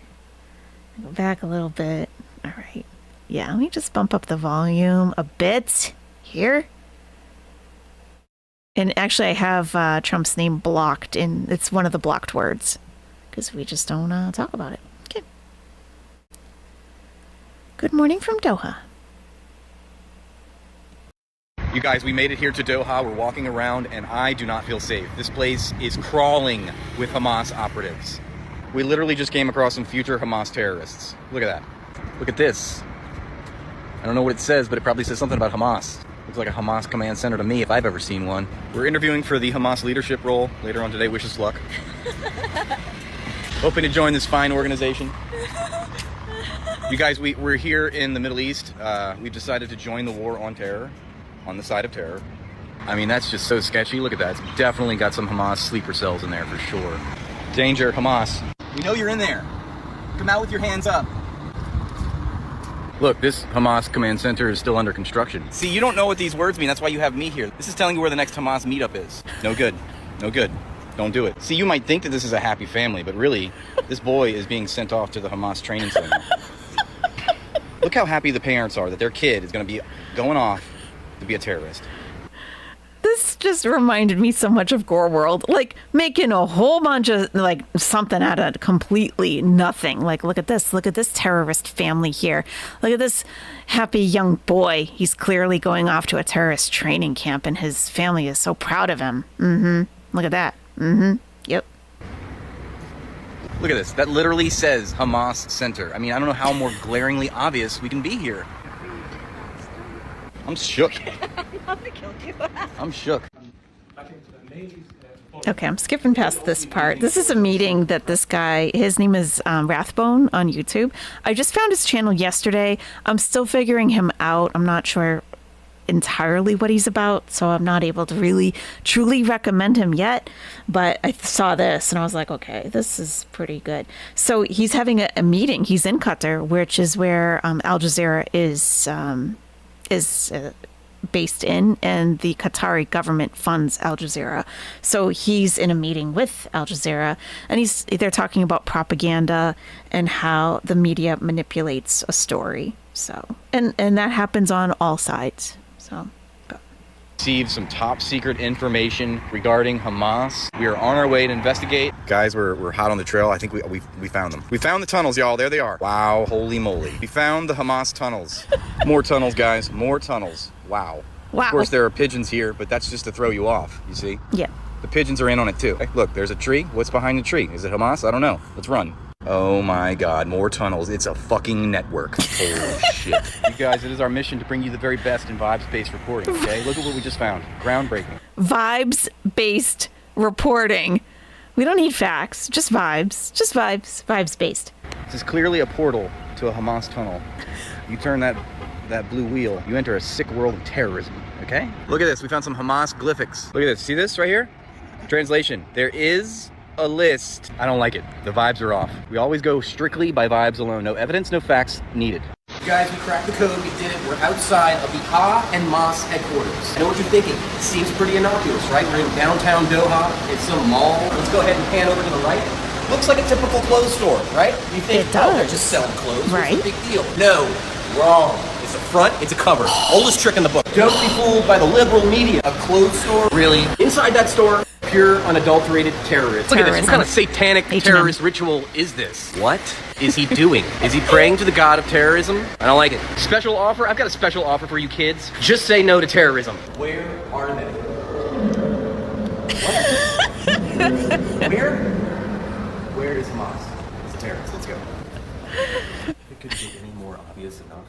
Go back a little bit. All right. Yeah, let me just bump up the volume a bit here. And actually, I have Trump's name blocked it's one of the blocked words because we just don't talk about it. Okay. Good morning from Doha. You guys, we made it here to Doha. We're walking around, and I do not feel safe. This place is crawling with Hamas operatives. We literally just came across some future Hamas terrorists. Look at that. Look at this. I don't know what it says, but it probably says something about Hamas. Looks like a Hamas command center to me if I've ever seen one. We're interviewing for the Hamas leadership role later on today. Wish us luck. hoping to join this fine organization. You guys, we're here in the Middle East. We've decided to join the war on terror, on the side of terror. I mean, that's just so sketchy. Look at that. It's definitely got some Hamas sleeper cells in there for sure. Danger, Hamas. We know you're in there. Come out with your hands up. Look, this Hamas command center is still under construction. See, you don't know what these words mean. That's why you have me here. This is telling you where the next Hamas meetup is. No good. No good. Don't do it. See, you might think that this is a happy family, but really, this boy is being sent off to the Hamas training center. Look how happy the parents are that their kid is going to be going off to be a terrorist. This just reminded me so much of Gore World, like making a whole bunch of like something out of completely nothing. Like, look at this terrorist family here. Look at this happy young boy. He's clearly going off to a terrorist training camp, and his family is so proud of him. Look at that. Yep. Look at this. That literally says Hamas Center. I mean, I don't know how more glaringly obvious we can be here. I'm shook. I'm shook. Okay, I'm skipping past this part. This is a meeting that this guy, his name is Rathbone on YouTube. I just found his channel yesterday. I'm still figuring him out. I'm not sure entirely what he's about, so I'm not able to really truly recommend him yet, but I saw this and I was like, okay, this is pretty good. So he's having a meeting. He's in Qatar, which is where Al Jazeera is based in, and the Qatari government funds Al Jazeera. So he's in a meeting with Al Jazeera, and they're talking about propaganda and how the media manipulates a story. So and that happens on all sides. So Received some top secret information regarding Hamas. We are on our way to investigate. Guys, we're hot on the trail. I think we found them. We found the tunnels, y'all. There they are. Wow, holy moly. We found the Hamas tunnels. More tunnels, guys. More tunnels. Wow. Of course, there are pigeons here, but that's just to throw you off, you see? Yeah. The pigeons are in on it, too. Hey, look, there's a tree. What's behind the tree? Is it Hamas? I don't know. Let's run. Oh my God, more tunnels. It's a fucking network. Holy shit. You guys, it is our mission to bring you the very best in vibes-based reporting, okay? Look at what we just found. Groundbreaking. Vibes-based reporting. We don't need facts, just vibes. Just vibes. Vibes-based. This is clearly a portal to a Hamas tunnel. You turn that blue wheel, you enter a sick world of terrorism, okay? Look at this. We found some Hamas glyphics. Look at this. See this right here? Translation. There is a list. I don't like it. The vibes are off. We always go strictly by vibes alone. No evidence, no facts needed. Guys, we cracked the code. We did it. We're outside of the and Mas headquarters. I know what you're thinking. It seems pretty innocuous, right? We're in downtown Doha. It's some mall. Let's go ahead and pan over to the right. Looks like a typical clothes store, right? You think, oh, they're just selling clothes. Right. What's the big deal? No, wrong. It's a front, it's a cover. Oldest trick in the book. Don't be fooled by the liberal media. A clothes store? Really? Inside that store, pure, unadulterated terrorist. Look at this. What kind of satanic terrorist ritual is this? What is he doing? Is he praying to the god of terrorism? I don't like it. Special offer? I've got a special offer for you kids. Just say no to terrorism. Where are they? What? Where is Hamas? It's a terrorist. Let's go. It could be any more obvious enough.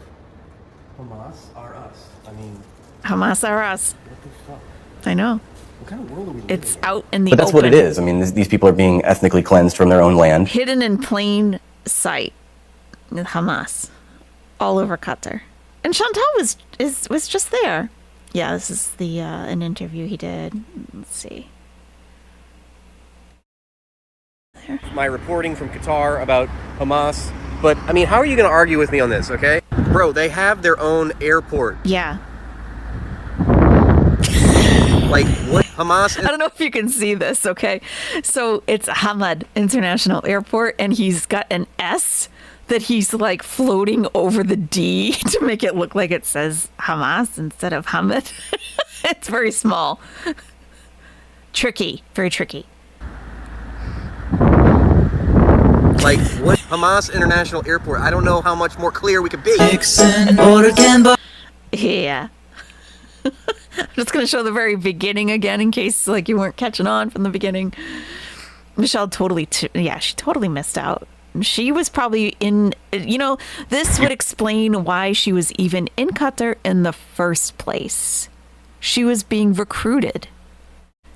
Hamas are us. I mean, Hamas are us. what the fuck? I know. What kind of world are we living in? It's out in the But that's open. what it is. I mean, these people are being ethnically cleansed from their own land. Hidden in plain sight. Hamas. All over Qatar. And Chantal was just there. Yeah, this is the an interview he did. Let's see. There. My reporting from Qatar about Hamas. But, I mean, how are you going to argue with me on this, okay? Bro, they have their own airport. Yeah. Like, what? Hamas? I don't know if you can see this, okay? So it's Hamad International Airport, and he's got an S that he's like floating over the D to make it look like it says Hamas instead of Hamad. It's very small. Tricky. Very tricky. Like, what? Hamas International Airport. I don't know how much more clear we could be. Yeah. I'm just going to show the very beginning again in case like you weren't catching on from the beginning. Michelle totally, she totally missed out. She was probably in, this would explain why she was even in Qatar in the first place. She was being recruited.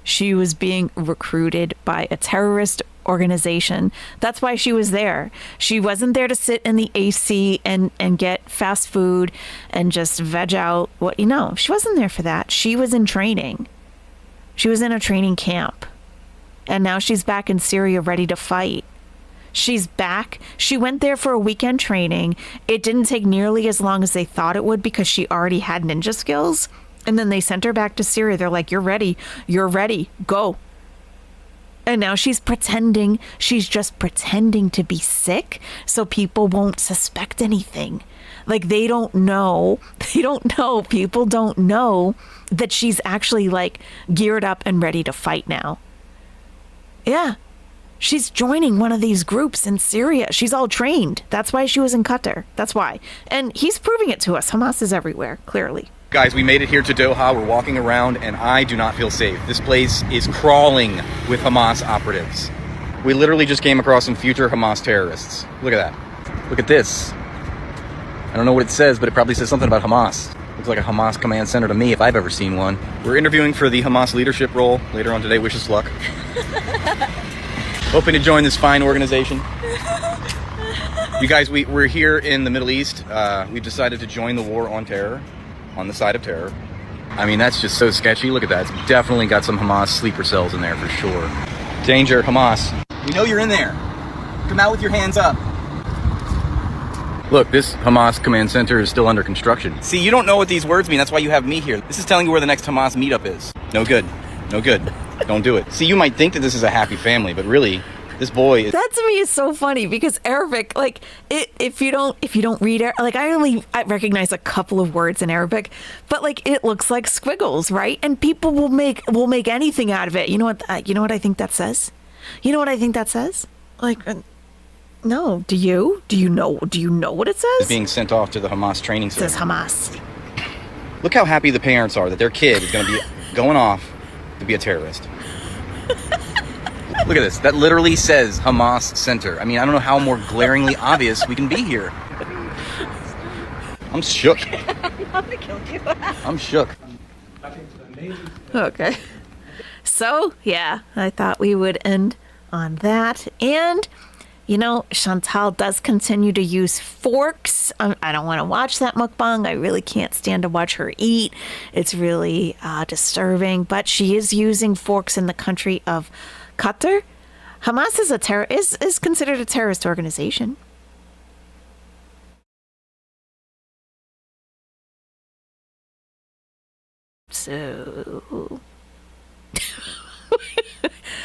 She was being recruited by a terrorist organization. That's why she was there. She wasn't there to sit in the AC and get fast food and just veg out. She wasn't there for that. She was in training. She was in a training camp. And now she's back in Syria ready to fight. She's back. She went there for a weekend training. It didn't take nearly as long as they thought it would because she already had ninja skills. And then they sent her back to Syria. They're like, you're ready. You're ready. Go. And now she's just pretending to be sick so people won't suspect anything. Like they don't know. People don't know that she's actually like geared up and ready to fight now. Yeah. She's joining one of these groups in Syria. She's all trained. That's why she was in Qatar. That's why. And he's proving it to us. Hamas is everywhere, clearly. Guys, we made it here to Doha. We're walking around and I do not feel safe. This place is crawling with Hamas operatives. We literally just came across some future Hamas terrorists. Look at that. Look at this. I don't know what it says, but it probably says something about Hamas. Looks like a Hamas command center to me if I've ever seen one. We're interviewing for the Hamas leadership role later on today. Wish us luck. Hoping to join this fine organization. You guys, we're here in the Middle East. We've decided to join the war on terror, on the side of terror. I mean, that's just so sketchy. Look at that. It's definitely got some Hamas sleeper cells in there for sure. Danger, Hamas. We know you're in there. Come out with your hands up. Look, this Hamas command center is still under construction. See, you don't know what these words mean. That's why you have me here. This is telling you where the next Hamas meetup is. No good. No good. Don't do it. See, you might think that this is a happy family, but really, this boy is... That to me is so funny because Arabic, like, if you don't read it, like, I recognize a couple of words in Arabic, but like, it looks like squiggles, right? And people will make anything out of it. You know what I think that says? You know what I think that says? Like, no. Do you know what it says? Being sent off to the Hamas training center. It says Hamas. Look how happy the parents are that their kid is going to be going off to be a terrorist. Look at this. That literally says Hamas Center. I mean, I don't know how more glaringly obvious we can be here. I'm shook. I'm shook. Okay. So, yeah, I thought we would end on that. And, Chantal does continue to use forks. I don't want to watch that mukbang. I really can't stand to watch her eat. It's really disturbing. But she is using forks in the country of Qatar. Hamas is considered a terrorist organization. So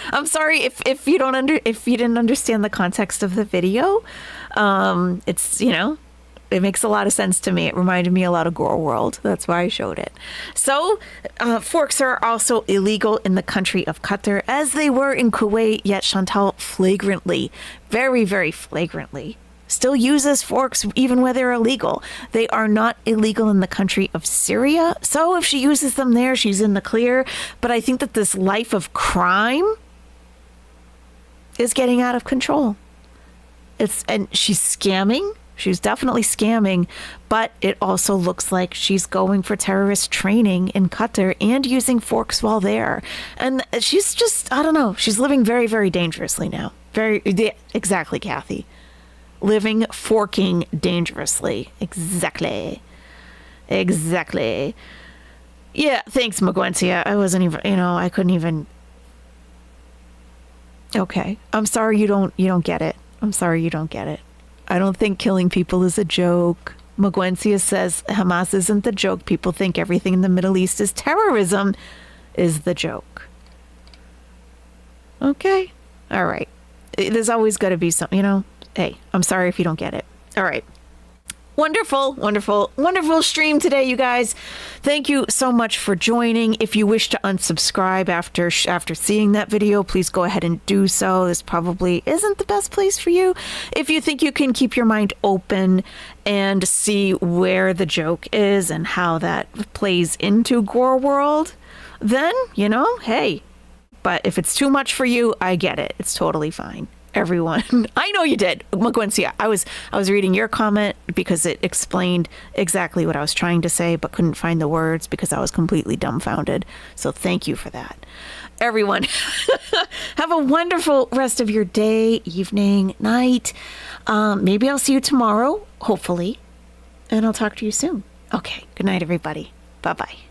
I'm sorry if you didn't understand the context of the video. It's it makes a lot of sense to me. It reminded me a lot of Gore World. That's why I showed it. So, forks are also illegal in the country of Qatar, as they were in Kuwait, yet Chantal flagrantly, very, very flagrantly, still uses forks even where they're illegal. They are not illegal in the country of Syria. So if she uses them there, she's in the clear. But I think that this life of crime is getting out of control. And she's scamming. She's definitely scamming, but it also looks like she's going for terrorist training in Qatar and using forks while there. And she's just, I don't know, she's living very, very dangerously now. Exactly, Kathy. Living, forking dangerously. Exactly. Yeah, thanks, Magwentia. I wasn't even, I couldn't even. Okay. I'm sorry you don't get it. I'm sorry you don't get it. I don't think killing people is a joke. Magwentia says Hamas isn't the joke. People think everything in the Middle East is terrorism is the joke. Okay. All right. There's always got to be some, Hey, I'm sorry if you don't get it. All right. Wonderful, wonderful, wonderful stream today, you guys. Thank you so much for joining. If you wish to unsubscribe after seeing that video, please go ahead and do so. This probably isn't the best place for you. If you think you can keep your mind open and see where the joke is and how that plays into Gore World, then, hey. But if it's too much for you, I get it. It's totally fine. Everyone. I know you did. Magwentia, I was reading your comment because it explained exactly what I was trying to say, but couldn't find the words because I was completely dumbfounded. So thank you for that. everyone. Have a wonderful rest of your day, evening, night. Maybe I'll see you tomorrow, hopefully. And I'll talk to you soon. Okay. Good night, everybody. Bye-bye.